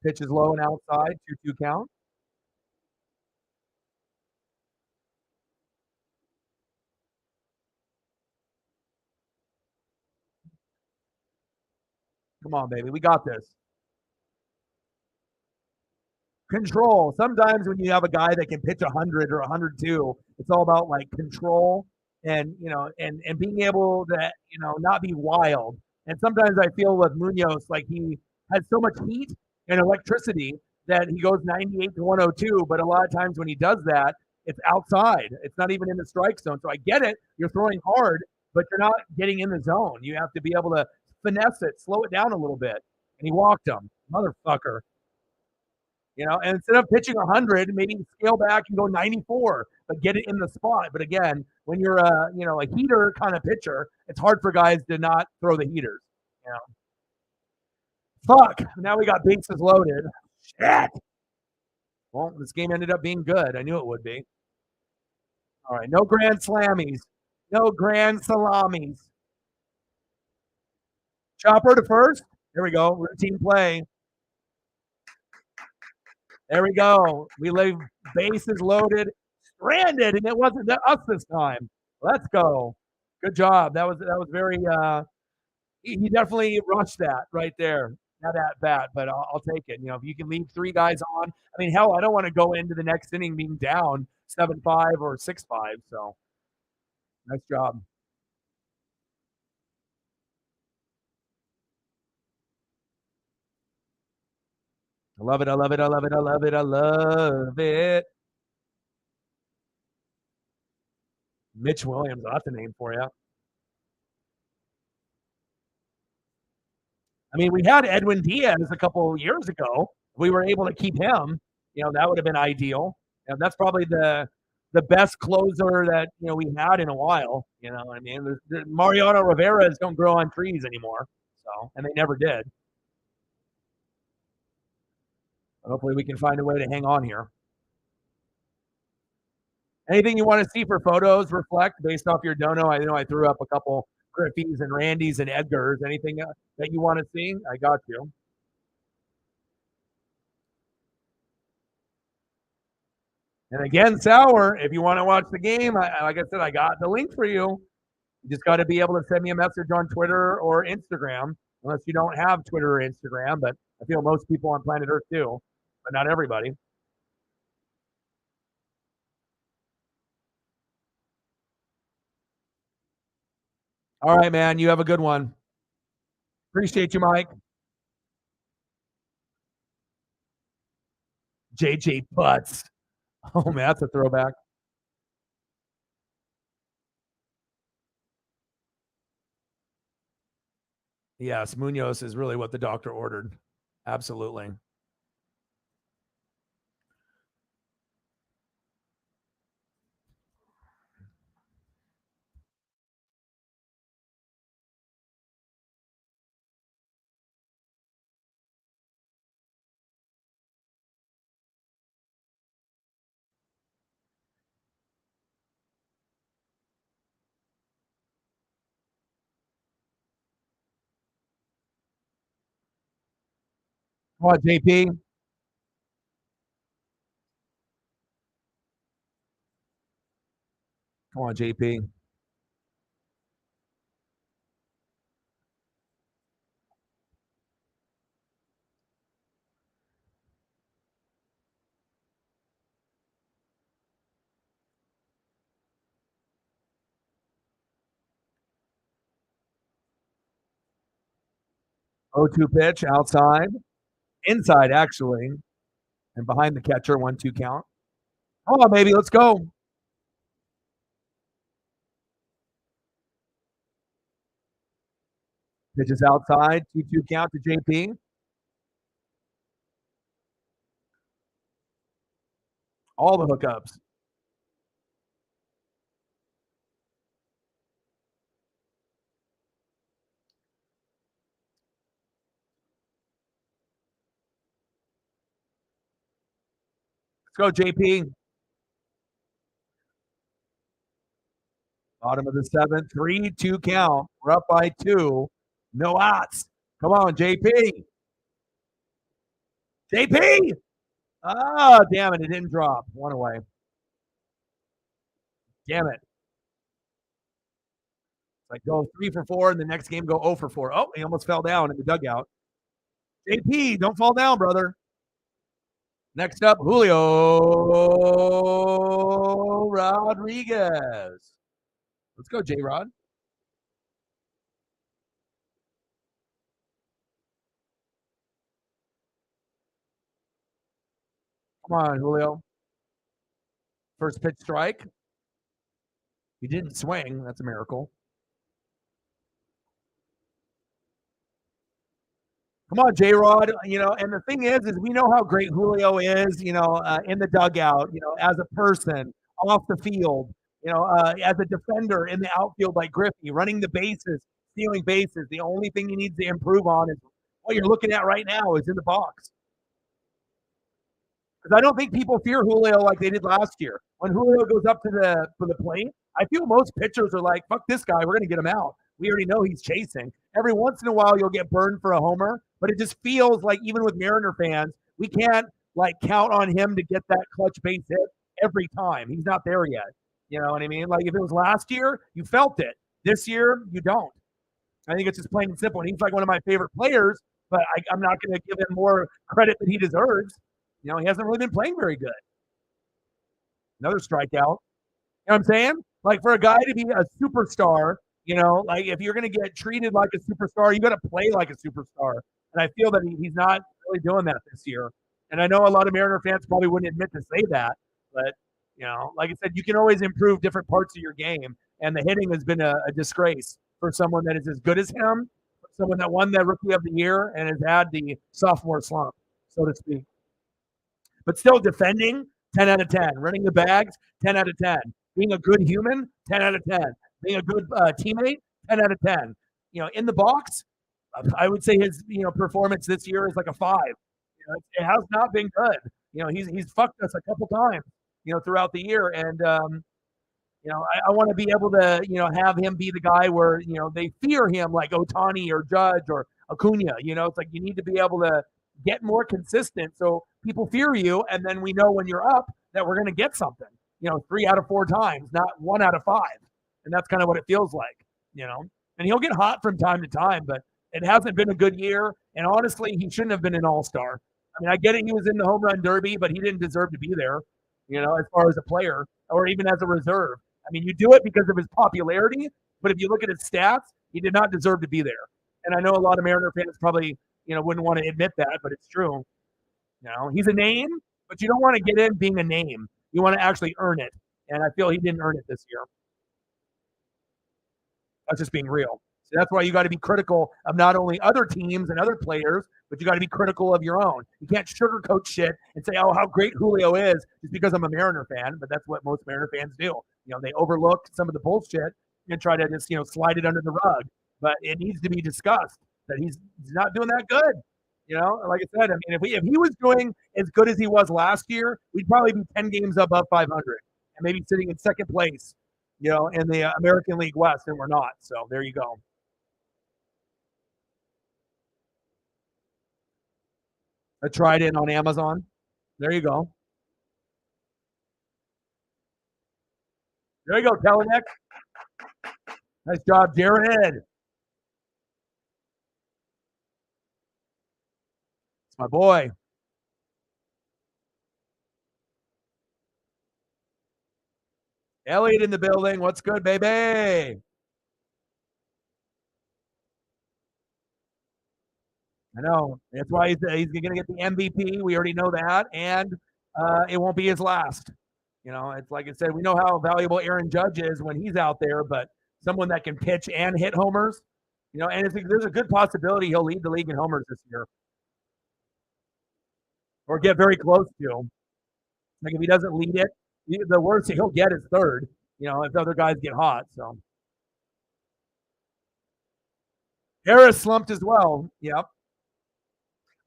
Pitch is low and outside. 2-2 count. Come on, baby. We got this. Control. Sometimes when you have a guy that can pitch 100 or 102, it's all about like control and and being able to not be wild. And sometimes I feel with Munoz like he has so much heat and electricity that he goes 98 to 102. But a lot of times when he does that, it's outside. It's not even in the strike zone. So I get it. You're throwing hard, but you're not getting in the zone. You have to be able to finesse it, slow it down a little bit. And he walked him, motherfucker. And instead of pitching 100, maybe scale back and go 94, but get it in the spot. But again, when you're a heater kind of pitcher, it's hard for guys to not throw the heaters. You know. Fuck. Now we got bases loaded. Shit. Well, this game ended up being good. I knew it would be. All right. No grand slammies. No grand salamis. Chopper to first. There we go. Routine play. There we go. We leave bases loaded, stranded, and it wasn't us this time. Let's go. Good job. That was very. He definitely rushed that right there. Not at bat, but I'll take it. If you can leave 3 guys on, I mean, hell, I don't want to go into the next inning being down 7-5 or 6-5. So, nice job. I love it. I love it. I love it. I love it. I love it. Mitch Williams, that's a name for you. I mean, we had Edwin Diaz a couple years ago. We were able to keep him. That would have been ideal. And that's probably the best closer that we had in a while. I mean, Mariano Rivera's don't grow on trees anymore. So, and they never did. Hopefully, we can find a way to hang on here. Anything you want to see for photos reflect based off your dono? I know I threw up a couple Griffey's and Randy's and Edgar's. Anything that you want to see? I got you. And again, Sour, if you want to watch the game, like I said, I got the link for you. You just got to be able to send me a message on Twitter or Instagram, unless you don't have Twitter or Instagram. But I feel most people on planet Earth do, but not everybody. All right, man. You have a good one. Appreciate you, Mike. JJ Butts. Oh man, that's a throwback. Yes, Munoz is really what the doctor ordered. Absolutely. Come on, JP. Come on, JP. O2 pitch outside, inside actually, and behind the catcher, 1-2 count. Come on, baby, let's go. Pitches outside, 2-2 count to JP. All the hookups. Let's go, JP. Bottom of the seventh, 3-2 count. We're up by 2. No outs. Come on, JP. JP. Ah, damn it. It didn't drop. One away. Damn it. It's like go 3 for 4, and the next game go 0 for 4. Oh, he almost fell down in the dugout. JP, don't fall down, brother. Next up, Julio Rodriguez. Let's go, J Rod. Come on, Julio. First pitch strike. He didn't swing. That's a miracle. Come on, J Rod. And the thing is we know how great Julio is, in the dugout, as a person, off the field, as a defender in the outfield like Griffey, running the bases, stealing bases. The only thing he needs to improve on is what you're looking at right now is in the box. Because I don't think people fear Julio like they did last year. When Julio goes up to the plate, I feel most pitchers are like, fuck this guy, we're going to get him out. We already know he's chasing. Every once in a while, you'll get burned for a homer, but it just feels like even with Mariner fans, we can't like count on him to get that clutch base hit every time. He's not there yet. You know what I mean? Like if it was last year, you felt it. This year, you don't. I think it's just plain and simple. And he's like one of my favorite players, but I'm not going to give him more credit that he deserves. He hasn't really been playing very good. Another strikeout. You know what I'm saying? Like for a guy to be a superstar, like if you're going to get treated like a superstar, you got to play like a superstar. And I feel that he's not really doing that this year. And I know a lot of Mariner fans probably wouldn't admit to say that, but like I said, you can always improve different parts of your game. And the hitting has been a disgrace for someone that is as good as him, someone that won the Rookie of the Year and has had the sophomore slump, so to speak. But still defending, 10 out of 10. Running the bags, 10 out of 10. Being a good human, 10 out of 10. Being a good teammate, 10 out of 10. In the box, I would say his performance this year is like a 5. It has not been good. He's fucked us a couple times, throughout the year. And I want to be able to have him be the guy where they fear him like Ohtani or Judge or Acuna. It's like you need to be able to get more consistent so people fear you, and then we know when you're up that we're going to get something. 3 out of 4 times, not 1 out of 5, and that's kind of what it feels like. And he'll get hot from time to time, but it hasn't been a good year. And honestly, he shouldn't have been an all-star. I mean, I get it, he was in the home run derby, but he didn't deserve to be there. As far as a player or even as a reserve. I mean, you do it because of his popularity, but if you look at his stats, he did not deserve to be there. And I know a lot of Mariner fans probably, wouldn't want to admit that, but it's true. He's a name, But you don't want to get in being a name. You want to actually earn it. And I feel he didn't earn it this year. That's just being real. So that's why you got to be critical of not only other teams and other players, but you got to be critical of your own. You can't sugarcoat shit and say, "Oh, how great Julio is," just because I'm a Mariner fan. But that's what most Mariner fans do. They overlook some of the bullshit and try to just slide it under the rug. But it needs to be discussed that he's not doing that good. Like I said, I mean, if he was doing as good as he was last year, we'd probably be 10 games above 500 and maybe sitting in second place in the American League West, and we're not. So there you go. I tried it on Amazon. There you go. There you go, Kelenic. Nice job, Jared. It's my boy. Elliot in the building. What's good, baby? I know. That's why he's going to get the MVP. We already know that. And it won't be his last. It's like I said, we know how valuable Aaron Judge is when he's out there, but someone that can pitch and hit homers, and there's a good possibility he'll lead the league in homers this year or get very close to. Like if he doesn't lead it, the worst he'll get is third, if other guys get hot. So Harris slumped as well. Yep.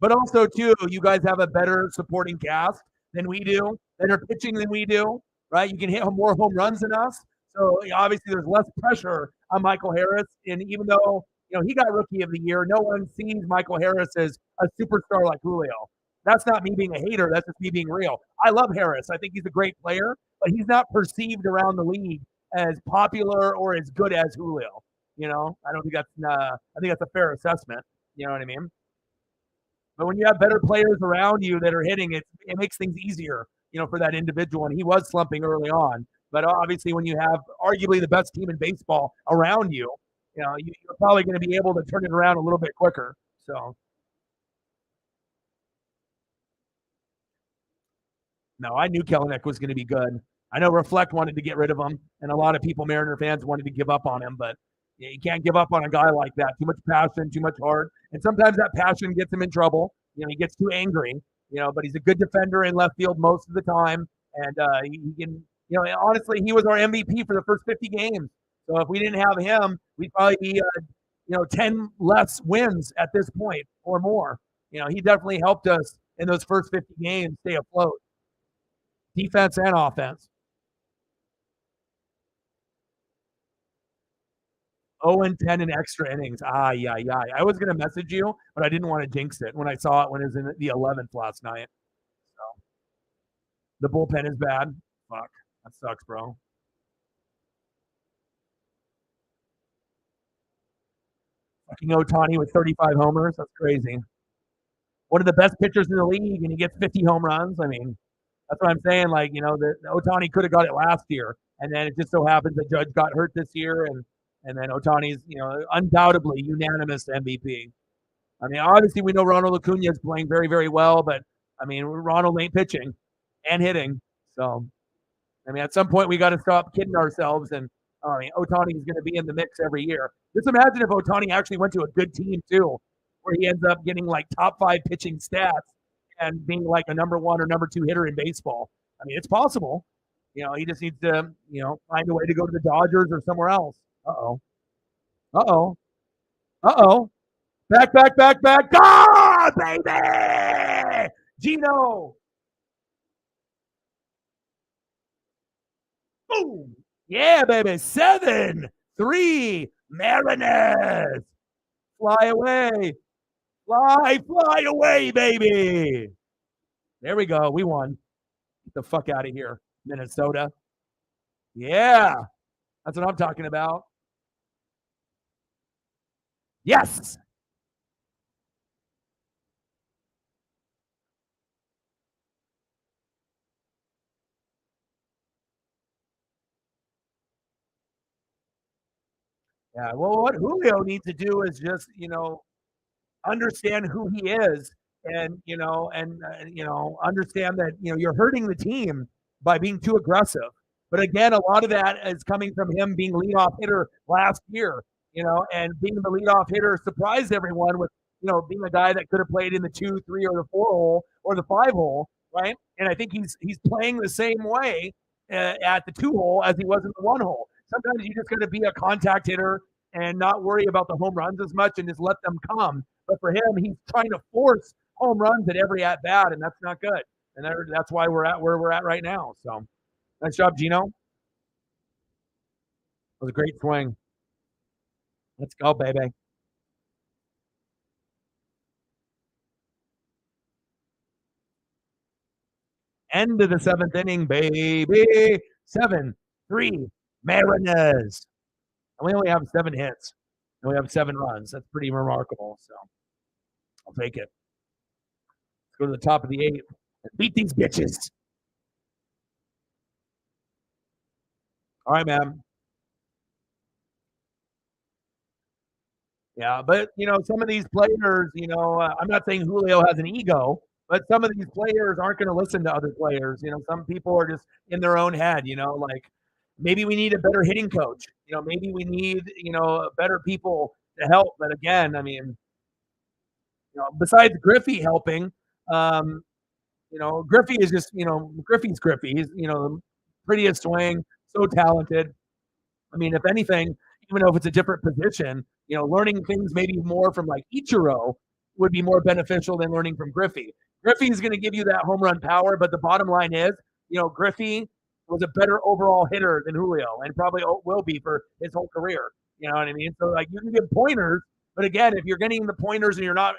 But also, too, you guys have a better supporting cast than we do, better pitching than we do, right? You can hit more home runs than us. So obviously, there's less pressure on Michael Harris. And even though he got Rookie of the Year, no one sees Michael Harris as a superstar like Julio. That's not me being a hater. That's just me being real. I love Harris. I think he's a great player, but he's not perceived around the league as popular or as good as Julio. I don't think that's. I think that's a fair assessment. You know what I mean? But when you have better players around you that are hitting it, it makes things easier, for that individual. And he was slumping early on. But obviously, when you have arguably the best team in baseball around you, you're probably going to be able to turn it around a little bit quicker. So, no, I knew Kelenic was going to be good. I know Reflect wanted to get rid of him, and a lot of people, Mariner fans, wanted to give up on him. But you can't give up on a guy like that. Too much passion, too much heart. And sometimes that passion gets him in trouble. He gets too angry, but he's a good defender in left field most of the time. And he can, honestly, he was our MVP for the first 50 games. So if we didn't have him, we'd probably be, 10 less wins at this point or more. He definitely helped us in those first 50 games stay afloat, defense and offense. 0-10 in extra innings. Yeah. I was going to message you, but I didn't want to jinx it when I saw it when it was in the 11th last night. So the bullpen is bad. Fuck. That sucks, bro. Fucking Ohtani with 35 homers. That's crazy. One of the best pitchers in the league, and he gets 50 home runs. I mean, that's what I'm saying. Like, the Ohtani could have got it last year, and then it just so happens that Judge got hurt this year, and then Ohtani's, undoubtedly unanimous MVP. I mean, obviously we know Ronald Acuna is playing very, very well, but I mean, Ronald ain't pitching and hitting. So, I mean, at some point we got to stop kidding ourselves. And I mean, Ohtani is going to be in the mix every year. Just imagine if Ohtani actually went to a good team too, where he ends up getting like top 5 pitching stats and being like a number 1 or number 2 hitter in baseball. I mean, it's possible. He just needs to, find a way to go to the Dodgers or somewhere else. Uh-oh. Uh-oh. Uh-oh. Back. God, baby! Gino. Boom. Yeah, baby. 7-3 Mariners. Fly away. Fly away, baby. There we go. We won. Get the fuck out of here, Minnesota. Yeah. That's what I'm talking about. Yes. Yeah. Well, what Julio needs to do is just, understand who he is and understand that you're hurting the team by being too aggressive. But again, a lot of that is coming from him being leadoff hitter last year, and being the leadoff hitter surprised everyone with being a guy that could have played in the 2, 3, or the 4 hole or the 5 hole, right? And I think he's playing the same way at the 2 hole as he was in the 1 hole. Sometimes you just got to be a contact hitter and not worry about the home runs as much and just let them come. But for him, he's trying to force home runs at every at bat, and that's not good. And that's why we're at where we're at right now. So, nice job, Gino. It was a great swing. Let's go, baby. End of the 7th inning, baby. 7-3 Mariners. And we only have 7 hits. And we have 7 runs. That's pretty remarkable. So I'll take it. Let's go to the top of the 8th and beat these bitches. All right, man. Yeah, but some of these players, I'm not saying Julio has an ego, but some of these players aren't going to listen to other players. Some people are just in their own head. Like maybe we need a better hitting coach. Maybe we need better people to help. But again, I mean, besides Griffey helping, Griffey is just Griffey's Griffey. He's the prettiest swing, so talented. I mean, if anything, even though if it's a different position, learning things maybe more from like Ichiro would be more beneficial than learning from Griffey. Griffey is going to give you that home run power, but the bottom line is, Griffey was a better overall hitter than Julio, and probably will be for his whole career. You know what I mean? So like you can give pointers, but again, if you're getting the pointers and you're not,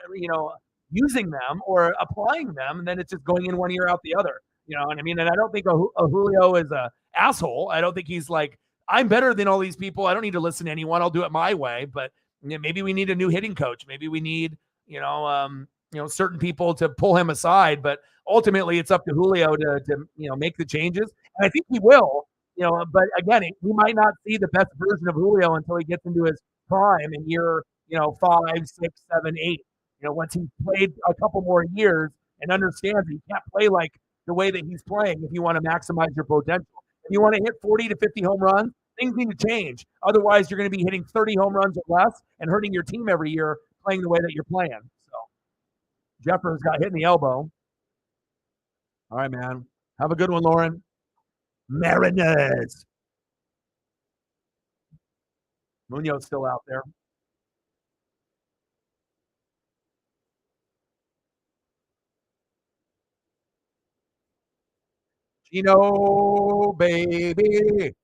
using them or applying them, then it's just going in one ear out the other. You know what I mean? And I don't think a Julio is a asshole. I don't think he's like, I'm better than all these people. I don't need to listen to anyone. I'll do it my way. But maybe we need a new hitting coach. Maybe we need, certain people to pull him aside. But ultimately, it's up to Julio to make the changes. And I think he will. But again, we might not see the best version of Julio until he gets into his prime in year 5, 6, 7, 8. Once he's played a couple more years and understands he can't play like the way that he's playing if you want to maximize your potential. If you want to hit 40 to 50 home runs, things need to change. Otherwise, you're going to be hitting 30 home runs or less and hurting your team every year playing the way that you're playing. So Jeffers got hit in the elbow. All right, man. Have a good one, Lauren. Mariners. Munoz still out there. Gino, baby.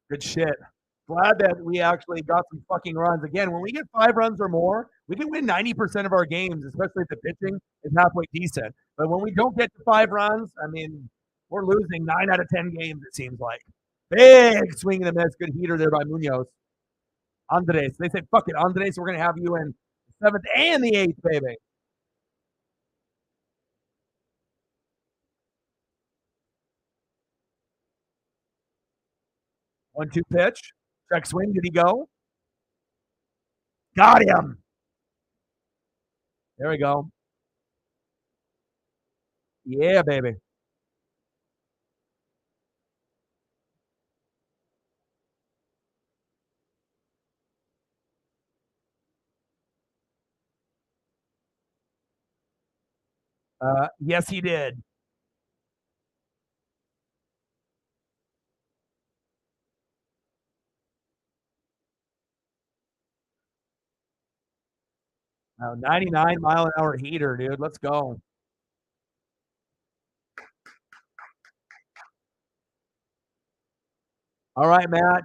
Good shit. Glad that we actually got some fucking runs. Again, when we get 5 runs or more, we can win 90% of our games, especially if the pitching is halfway decent. But when we don't get to 5 runs, I mean, we're losing 9 out of 10 games, it seems like. Big swing and a miss. Good heater there by Munoz. Andres. They said, fuck it, Andres, we're going to have you in the 7th and the 8th, baby. One-two pitch. Check swing. Did he go? Got him. There we go. Yeah, baby. Yes, he did. 99-mile-an-hour heater, dude. Let's go. All right, Matt.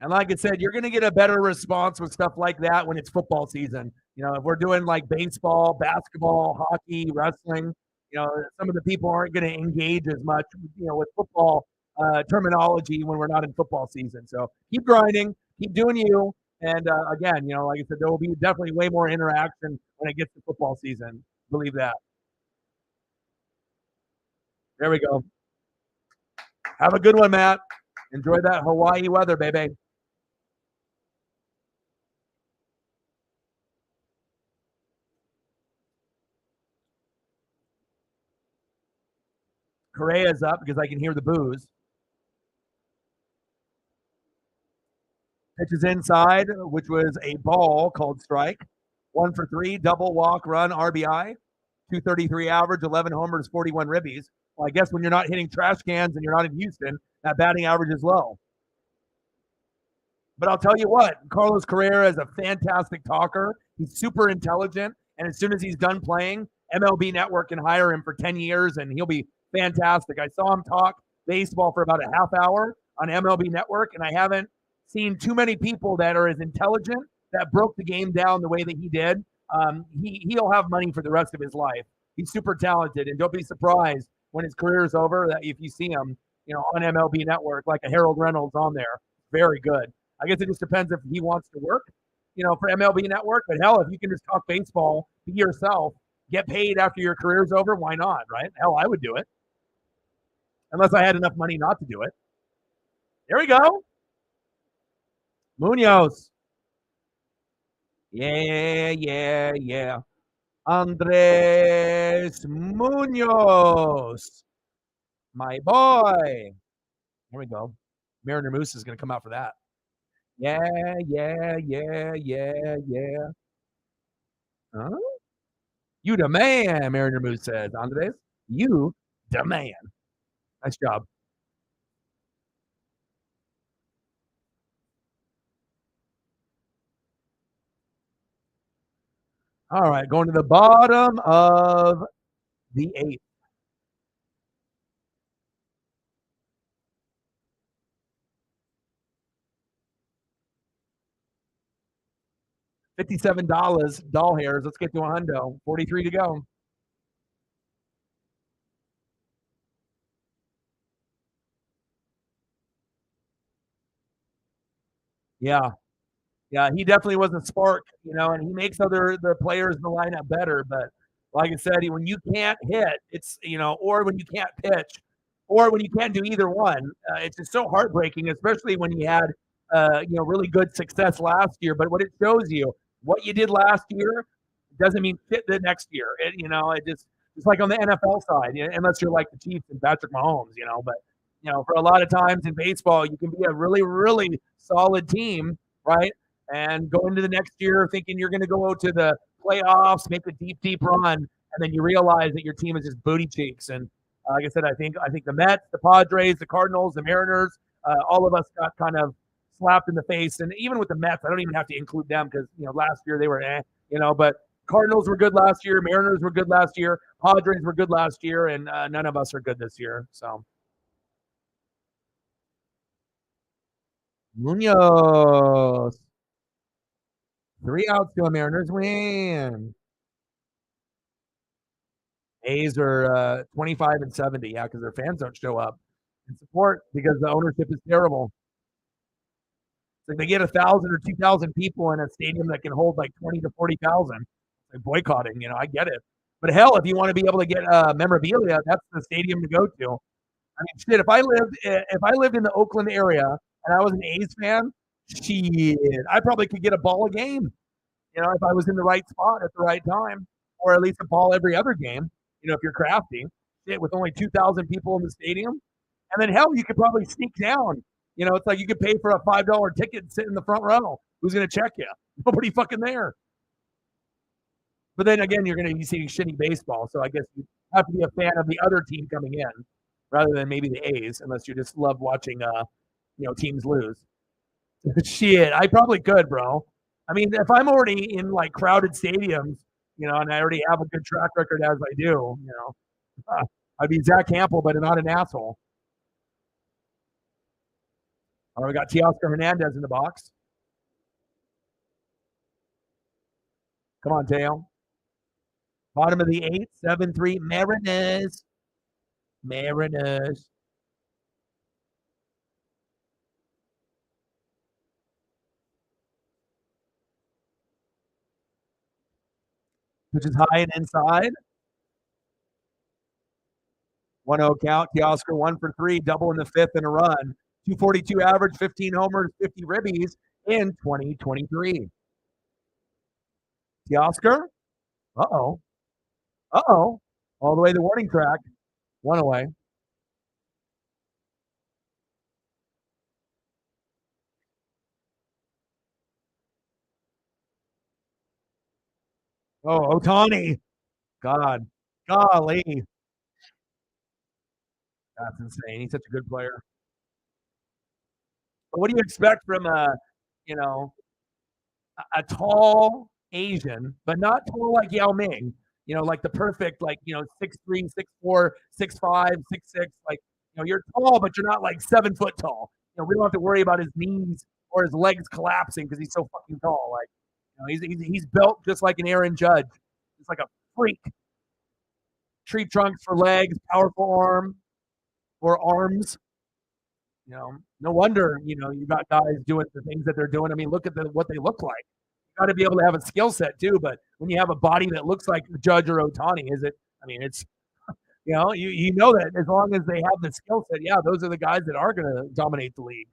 And like I said, you're going to get a better response with stuff like that when it's football season. If we're doing like baseball, basketball, hockey, wrestling, some of the people aren't going to engage as much, with football terminology when we're not in football season. So keep grinding, keep doing you. And again, like I said, there will be definitely way more interaction when it gets to football season. Believe that. There we go. Have a good one, Matt. Enjoy that Hawaii weather, baby. Correa's up because I can hear the booze. Pitches inside, which was a ball called strike. 1 for 3, double, walk, run, RBI. 233 average, 11 homers, 41 ribbies. Well, I guess when you're not hitting trash cans and you're not in Houston, that batting average is low. But I'll tell you what, Carlos Correa is a fantastic talker. He's super intelligent. And as soon as he's done playing, MLB Network can hire him for 10 years and he'll be fantastic. I saw him talk baseball for about a half hour on MLB Network, and I haven't seen too many people that are as intelligent that broke the game down the way that he did. He'll have money for the rest of his life. He's super talented, and don't be surprised when his career is over that if you see him, on MLB Network, like a Harold Reynolds on there, very good. I guess it just depends if he wants to work, for MLB Network. But hell, if you can just talk baseball, be yourself, get paid after your career's over, why not, right? Hell, I would do it. Unless I had enough money not to do it. There we go. Munoz. Yeah. Andres Munoz. My boy. Here we go. Mariner Moose is going to come out for that. Yeah. Huh? You the man, Mariner Moose says. Andres, you the man. Nice job. All right, going to the bottom of the 8th. $57 doll hairs. Let's get to a hundo. 43 to go. Yeah. Yeah, he definitely was a spark, and he makes the players in the lineup better. But like I said, when you can't hit, it's or when you can't pitch, or when you can't do either one, it's just so heartbreaking, especially when you had really good success last year. But what it shows you, what you did last year doesn't mean fit the next year. It just it's like on the NFL side, unless you're like the Chiefs and Patrick Mahomes, But for a lot of times in baseball, you can be a really, really solid team, right? And go into the next year thinking you're going to go to the playoffs, make a deep, deep run, and then you realize that your team is just booty cheeks. And like I said, I think the Mets, the Padres, the Cardinals, the Mariners, all of us got kind of slapped in the face. And even with the Mets, I don't even have to include them because last year they were but Cardinals were good last year, Mariners were good last year, Padres were good last year, and none of us are good this year. So Munoz. 3 outs to a Mariners win. A's are 25 and 70, yeah, because their fans don't show up and support because the ownership is terrible. It's like they get 1,000 or 2,000 people in a stadium that can hold like 20 to 40,000. Like boycotting, I get it. But hell, if you want to be able to get memorabilia, that's the stadium to go to. I mean, shit. If I lived in the Oakland area and I was an A's fan, shit, I probably could get a ball a game. If I was in the right spot at the right time, or at least a ball every other game. If you're crafty, with only 2,000 people in the stadium, and then hell, you could probably sneak down. It's like you could pay for a $5 ticket and sit in the front row. Who's going to check you? Nobody fucking there. But then again, you're going to be seeing shitty baseball, so I guess you have to be a fan of the other team coming in rather than maybe the A's, unless you just love watching, teams lose. Shit, I probably could, bro. I mean, if I'm already in like crowded stadiums, and I already have a good track record as I do, I'd be Zach Campbell, but not an asshole. All right, we got Teoscar Hernandez in the box. Come on, Teo. Bottom of the 8th, 7-3, Mariners. Mariners. Which is high and inside. 1-0 count. Teoscar 1 for 3, double in the 5th and a run. 242 average, 15 homers, 50 ribbies in 2023. Teoscar. Uh-oh. Uh-oh. All the way to the warning track. One away. Oh, Ohtani. God. Golly. That's insane. He's such a good player. But what do you expect from you know, a tall Asian, but not tall like Yao Ming, like the perfect, like, 6'3", 6'4", 6'5", 6'6", like, you're tall, but you're not like 7 foot tall. We don't have to worry about his knees or his legs collapsing because he's so fucking tall. Like, he's built just like an Aaron Judge. It's like a freak. Tree trunks for legs, powerful arm or arms. No wonder, you got guys doing the things that they're doing. I mean, look at what they look like. You got to be able to have a skill set too. But when you have a body that looks like Judge or Ohtani, is it? I mean, it's you know that as long as they have the skill set, yeah, those are the guys that are going to dominate the league.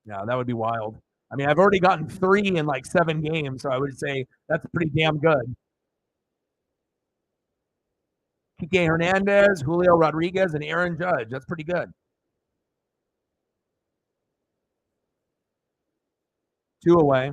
Yeah, that would be wild. I mean, I've already gotten 3 in like 7 games, so I would say that's pretty damn good. Kike Hernandez, Julio Rodriguez, and Aaron Judge. That's pretty good. 2 away.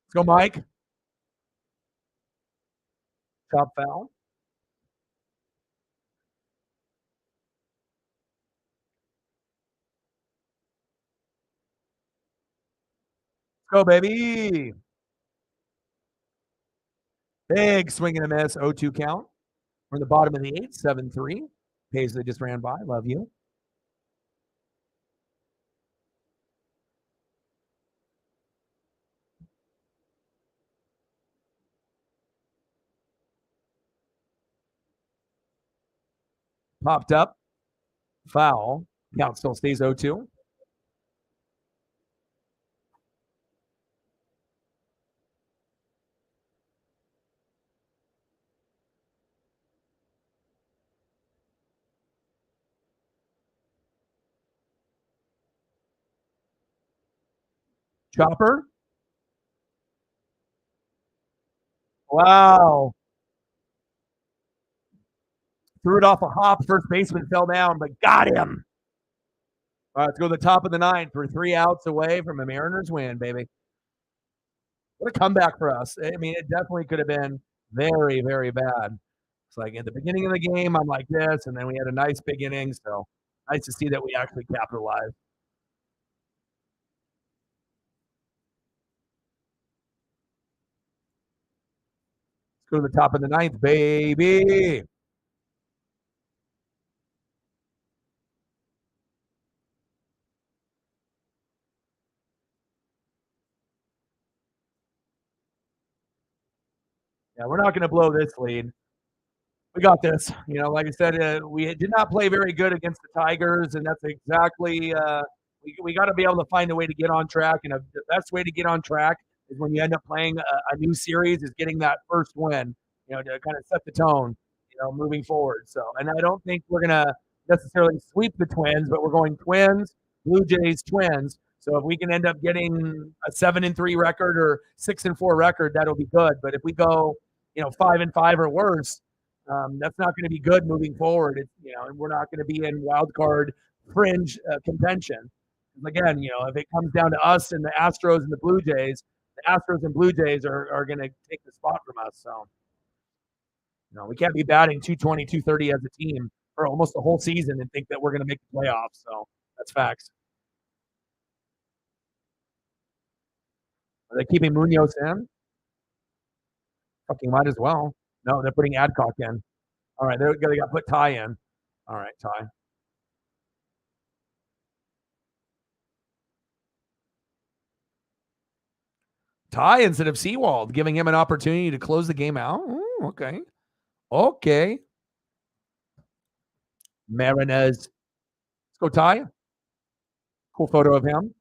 Let's go, Mike. Top foul. Let's go, baby. Big swing and a miss. 0-2 count. We're in the bottom of the 8th, 7-3. Paisley just ran by. Love you. Popped up. Foul. Count still stays 0-2. Chopper. Wow. Threw it off a hop. First baseman fell down, but got him. All right, let's go to the top of the 9th. We're 3 outs away from a Mariners win, baby. What a comeback for us. I mean, it definitely could have been very, very bad. It's like at the beginning of the game, I'm like this, and then we had a nice big inning. So nice to see that we actually capitalized. Let's go to the top of the 9th, baby. Yeah, we're not going to blow this lead. We got this. Like I said, we did not play very good against the Tigers, and that's exactly we got to be able to find a way to get on track. And the best way to get on track is when you end up playing a new series, is getting that first win. To kind of set the tone. Moving forward. So, and I don't think we're gonna necessarily sweep the Twins, but we're going Twins, Blue Jays, Twins. So if we can end up getting a 7-3 record or 6-4 record, that'll be good. But if we go, 5-5 or worse, that's not going to be good moving forward. And we're not going to be in wild card fringe contention. Again, if it comes down to us and the Astros and the Blue Jays, the Astros and Blue Jays are going to take the spot from us. So, we can't be batting 220, 230 as a team for almost the whole season and think that we're going to make the playoffs. So that's facts. Are they keeping Munoz in? Fucking might as well. No, they're putting Adcock in. All right, they got to put Ty in. All right, Ty. Ty instead of Seawald, giving him an opportunity to close the game out. Ooh, okay. Okay. Marinez. Let's go, Ty. Cool photo of him.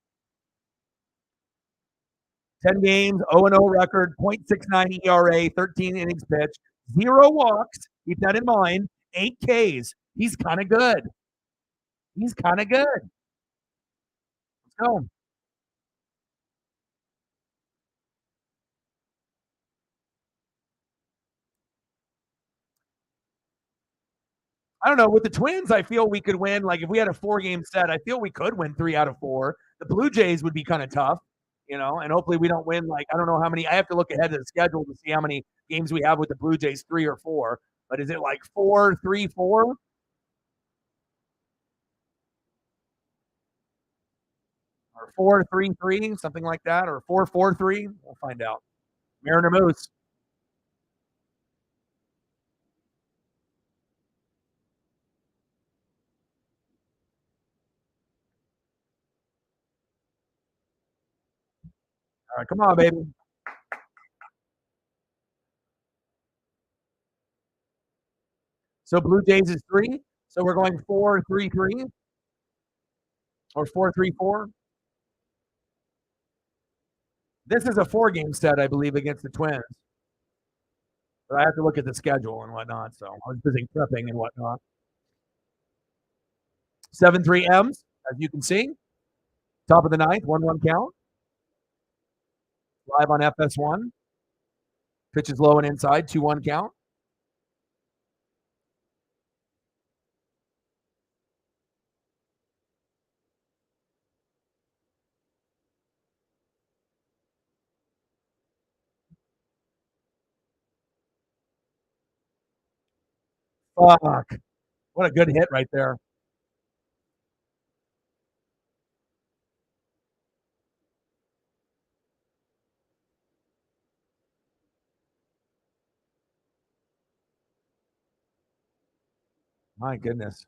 10 games, 0-0 record, .69 ERA, 13 innings pitched, 0 walks. Keep that in mind. 8 Ks. He's kind of good. He's kind of good. Let's go. I don't know. With the Twins, I feel we could win. Like if we had a 4-game set, I feel we could win 3 out of 4. The Blue Jays would be kind of tough, and hopefully we don't win. Like I don't know how many. I have to look ahead of the schedule to see how many games we have with the Blue Jays, 3 or 4. But is it like 4-3-4? Or 4-3-3, something like that, or 4-4-3? We'll find out. Mariner Moose. All right, come on, baby. So Blue Jays is 3. So we're going 4-3-3 or 4-3-4. This is a 4-game set, I believe, against the Twins. But I have to look at the schedule and whatnot. So I was busy prepping and whatnot. 7-3 M's, as you can see. Top of the ninth, 1-1 count. Live on FS1. Pitches low and inside, 2-1 count. Fuck. What a good hit right there. My goodness.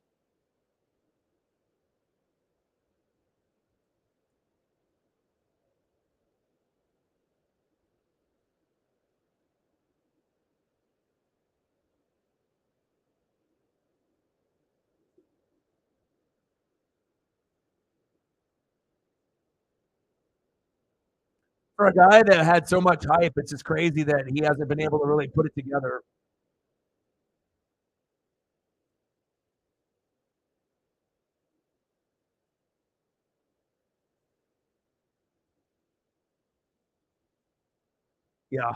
For a guy that had so much hype, it's just crazy that he hasn't been able to really put it together. Yeah.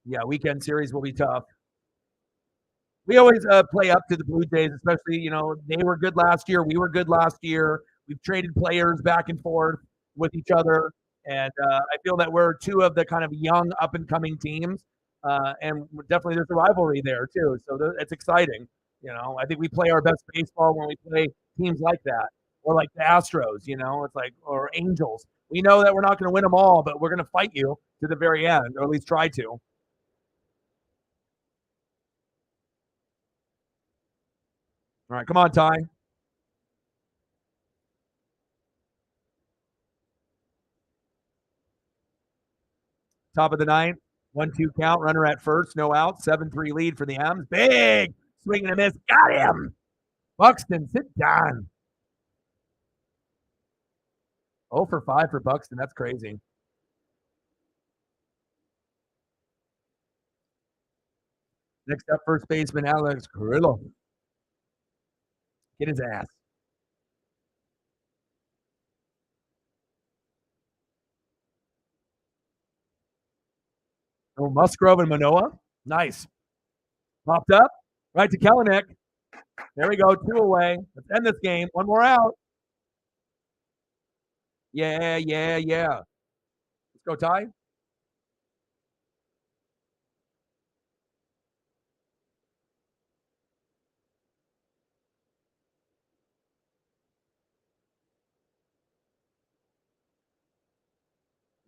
Yeah, weekend series will be tough. We always play up to the Blue Jays, especially, they were good last year. We were good last year. We've traded players back and forth with each other. And I feel that we're two of the kind of young, up and coming teams. And definitely there's a rivalry there, too. So it's exciting. I think we play our best baseball when we play teams like that, or like the Astros, it's like, or Angels. We know that we're not going to win them all, but we're going to fight you to the very end, or at least try to. All right, come on, Ty. Top of the ninth, 1-2 count, runner at first, no out, 7-3 lead for the M's. Big swing and a miss. Got him. Buxton, sit down. 0 for 5 for Buxton. That's crazy. Next up, first baseman Alex Carrillo. Get his ass. Oh, Musgrove and Manoa. Nice. Popped up. Right to Kelenic. There we go. 2 away. Let's end this game. 1 more out. Yeah, yeah, yeah. Let's go, Ty.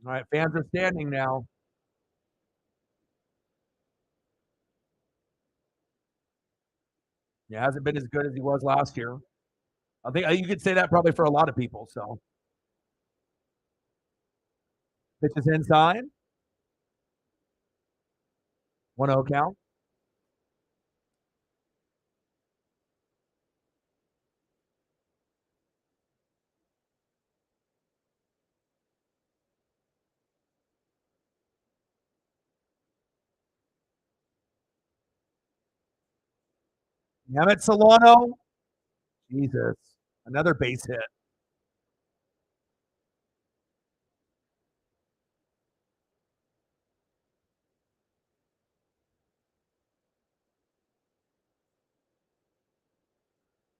All right, fans are standing now. Yeah, hasn't been as good as he was last year. I think you could say that probably for a lot of people. So pitch is inside. 1-0 count. Emmett Solano. Jesus. Another base hit.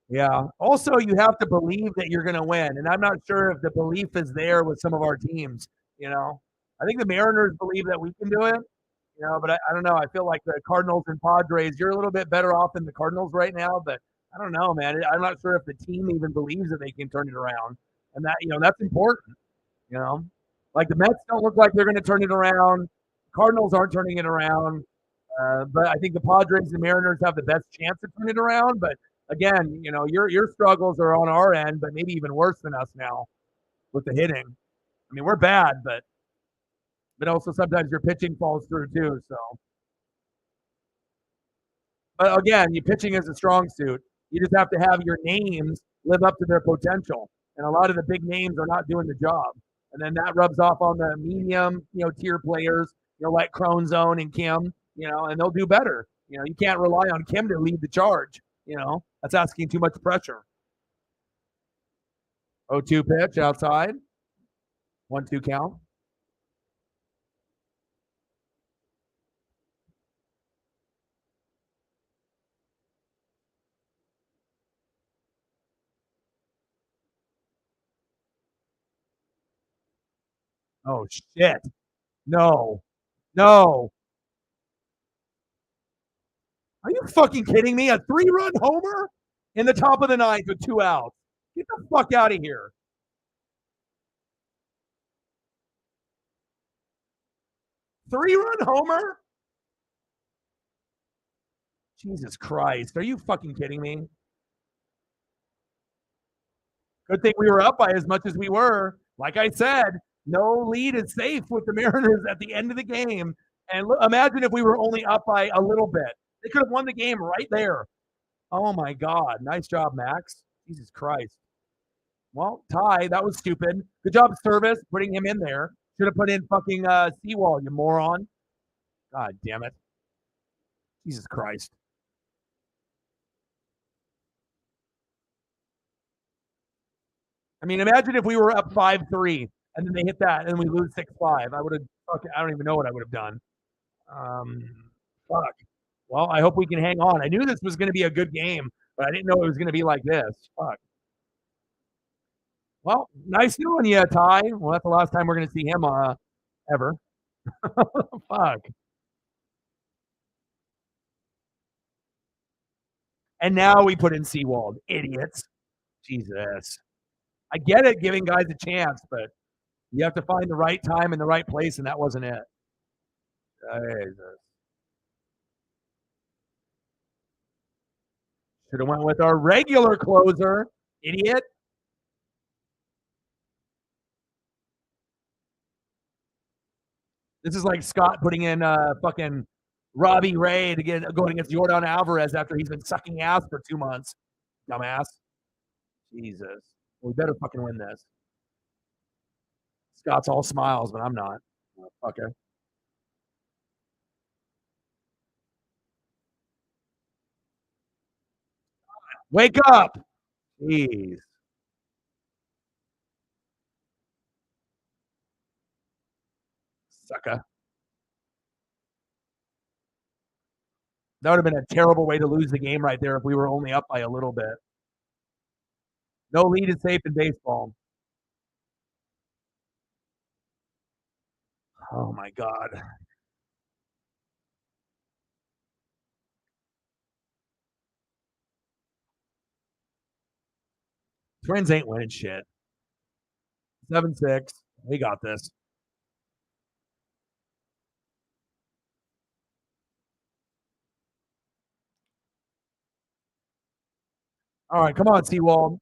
Yeah. Also, you have to believe that you're going to win. And I'm not sure if the belief is there with some of our teams. You know, I think the Mariners believe that we can do it, but I don't know. I feel like the Cardinals and Padres, you're a little bit better off than the Cardinals right now. But I don't know, man. I'm not sure if the team even believes that they can turn it around. And that's important. You know, like the Mets don't look like they're going to turn it around. Cardinals aren't turning it around. But I think the Padres and Mariners have the best chance to turn it around. But again, your struggles are on our end, but maybe even worse than us now with the hitting. I mean, we're bad, but also sometimes your pitching falls through too. So, but again, your pitching is a strong suit. You just have to have your names live up to their potential, and a lot of the big names are not doing the job, and then that rubs off on the medium, tier players, like Cronzone and Kim, and they'll do better. You can't rely on Kim to lead the charge. That's asking too much pressure. 0-2 pitch outside. 1-2 count. Oh shit. No. No. Are you fucking kidding me? A 3-run homer in the top of the ninth with 2 outs. Get the fuck out of here. 3-run homer? Jesus Christ. Are you fucking kidding me? Good thing we were up by as much as we were. Like I said, no lead is safe with the Mariners at the end of the game. And imagine if we were only up by a little bit. They could have won the game right there. Oh my God. Nice job, Max. Jesus Christ. Well, Ty, that was stupid. Good job, Service, putting him in there. Should have put in fucking Seawall, you moron. God damn it. Jesus Christ. I mean, imagine if we were up 5-3 and then they hit that and we lose 6-5. I don't even know what I would have done. Um, fuck. Well, I hope we can hang on. I knew this was going to be a good game, but I didn't know it was going to be like this. Fuck. Well, nice knowing you, Ty. Well, that's the last time we're going to see him ever. Fuck. And now we put in Seawald. Idiots. Jesus. I get it, giving guys a chance, but you have to find the right time and the right place, and that wasn't it. Jesus. Should have went with our regular closer, idiot. This is like Scott putting in fucking Robbie Ray to get going against Jordan Alvarez after he's been sucking ass for 2 months. Dumbass. Jesus. We better fucking win this. Scott's all smiles, but I'm not. Okay. Wake up. Jeez. Sucker. That would have been a terrible way to lose the game right there if we were only up by a little bit. No lead is safe in baseball. Oh my God. Twins ain't winning shit. 7-6. We got this. All right, come on, Seawald.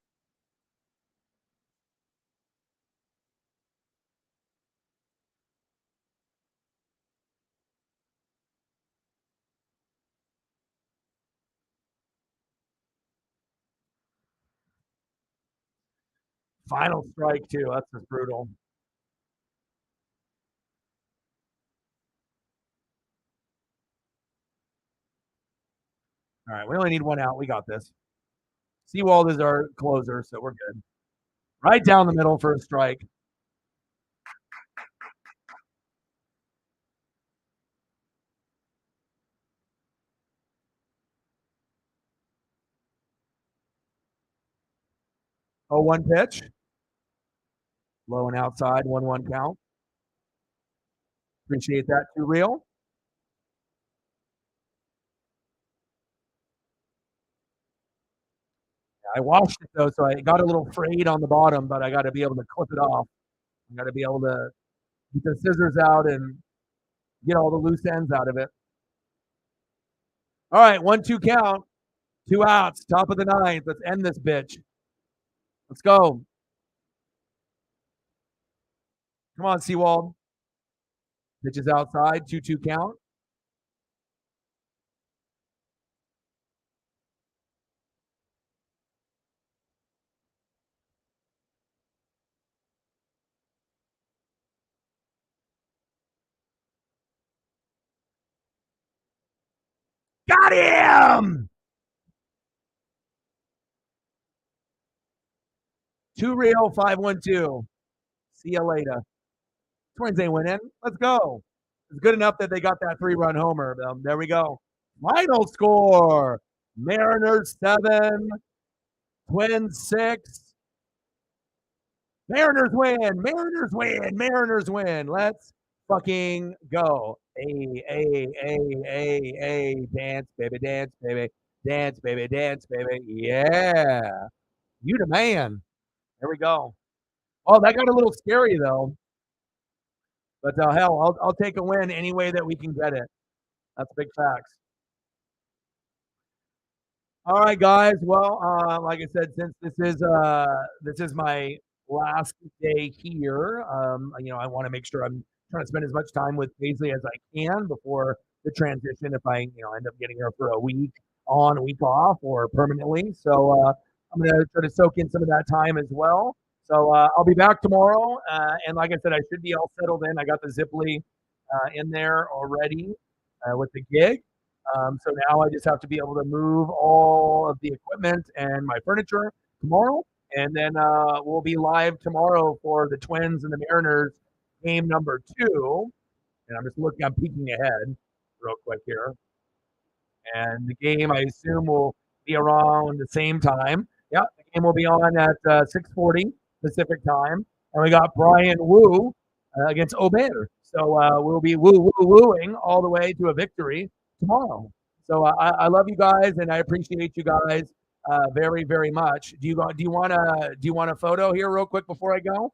Final strike too. That's just brutal. All right, we only need one out. We got this. Seawald is our closer, so we're good. Right down the middle for a strike. Oh, 1 pitch. Low and outside, 1-1 count. Appreciate that, too real. I washed it though, so I got a little frayed on the bottom, but I got to be able to clip it off. I got to be able to get the scissors out and get all the loose ends out of it. All right, 1-2 count, 2 outs, top of the ninth. Let's end this bitch. Let's go. Come on, Seawald. Pitches outside, 2-2 count. Got him! 2 real, 5-1-2. See you later. Twins ain't winning. Let's go. It's good enough that they got that 3-run homer. There we go. Final score: Mariners 7, Twins 6. Mariners win. Mariners win. Mariners win. Let's fucking go. A. Dance, baby. Dance, baby. Dance, baby. Dance, baby. Yeah. You the man. There we go. Oh, that got a little scary though. But hell, I'll take a win any way that we can get it. That's big facts. All right, guys. Well, like I said, since this is my last day here, I want to make sure I'm trying to spend as much time with Paisley as I can before the transition. If I end up getting her for a week on, a week off, or permanently, so I'm gonna try to soak in some of that time as well. So I'll be back tomorrow, and like I said, I should be all settled in. I got the Ziply in there already with the gig. So now I just have to be able to move all of the equipment and my furniture tomorrow. And then we'll be live tomorrow for the Twins and the Mariners game number 2. And I'm peeking ahead real quick here. And the game, I assume, will be around the same time. Yeah, the game will be on at 6:40 Pacific time. And we got Brian Wu against Ober. So we'll be wooing all the way to a victory tomorrow. So I love you guys and I appreciate you guys very, very much. Do you want a photo here real quick before I go?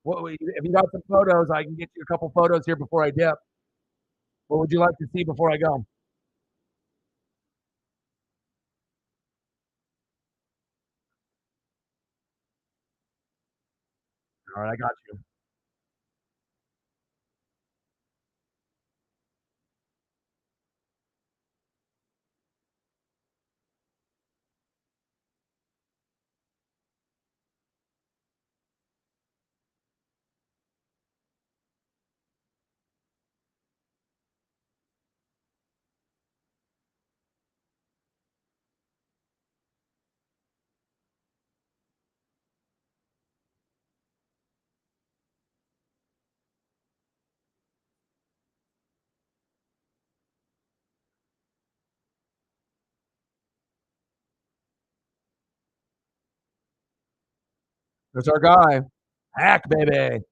If you got some photos, I can get you a couple photos here before I dip. What would you like to see before I go? All right, I got you. There's our guy. Hack, baby.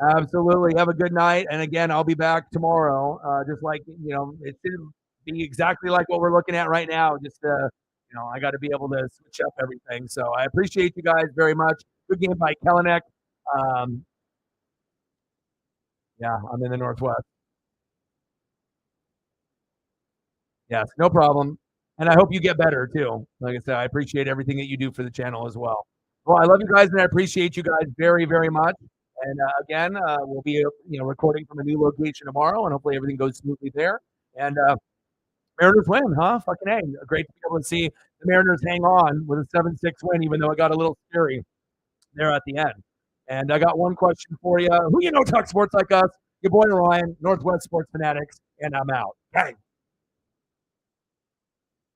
Absolutely. Have a good night. And again, I'll be back tomorrow. Just like, it should be exactly like what we're looking at right now. Just, I got to be able to switch up everything. So I appreciate you guys very much. Good game by Kelenic. Um, yeah, I'm in the Northwest. Yes, no problem. And I hope you get better too. Like I said, I appreciate everything that you do for the channel as well. Well, I love you guys and I appreciate you guys very, very much. And again, we'll be recording from a new location tomorrow, and hopefully everything goes smoothly there. And Mariners win, huh? Fucking A. Great to be able to see the Mariners hang on with a 7-6 win, even though it got a little scary there at the end. And I got one question for you. Who talk sports like us? Your boy Ryan, Northwest Sports Fanatics, and I'm out. Bang.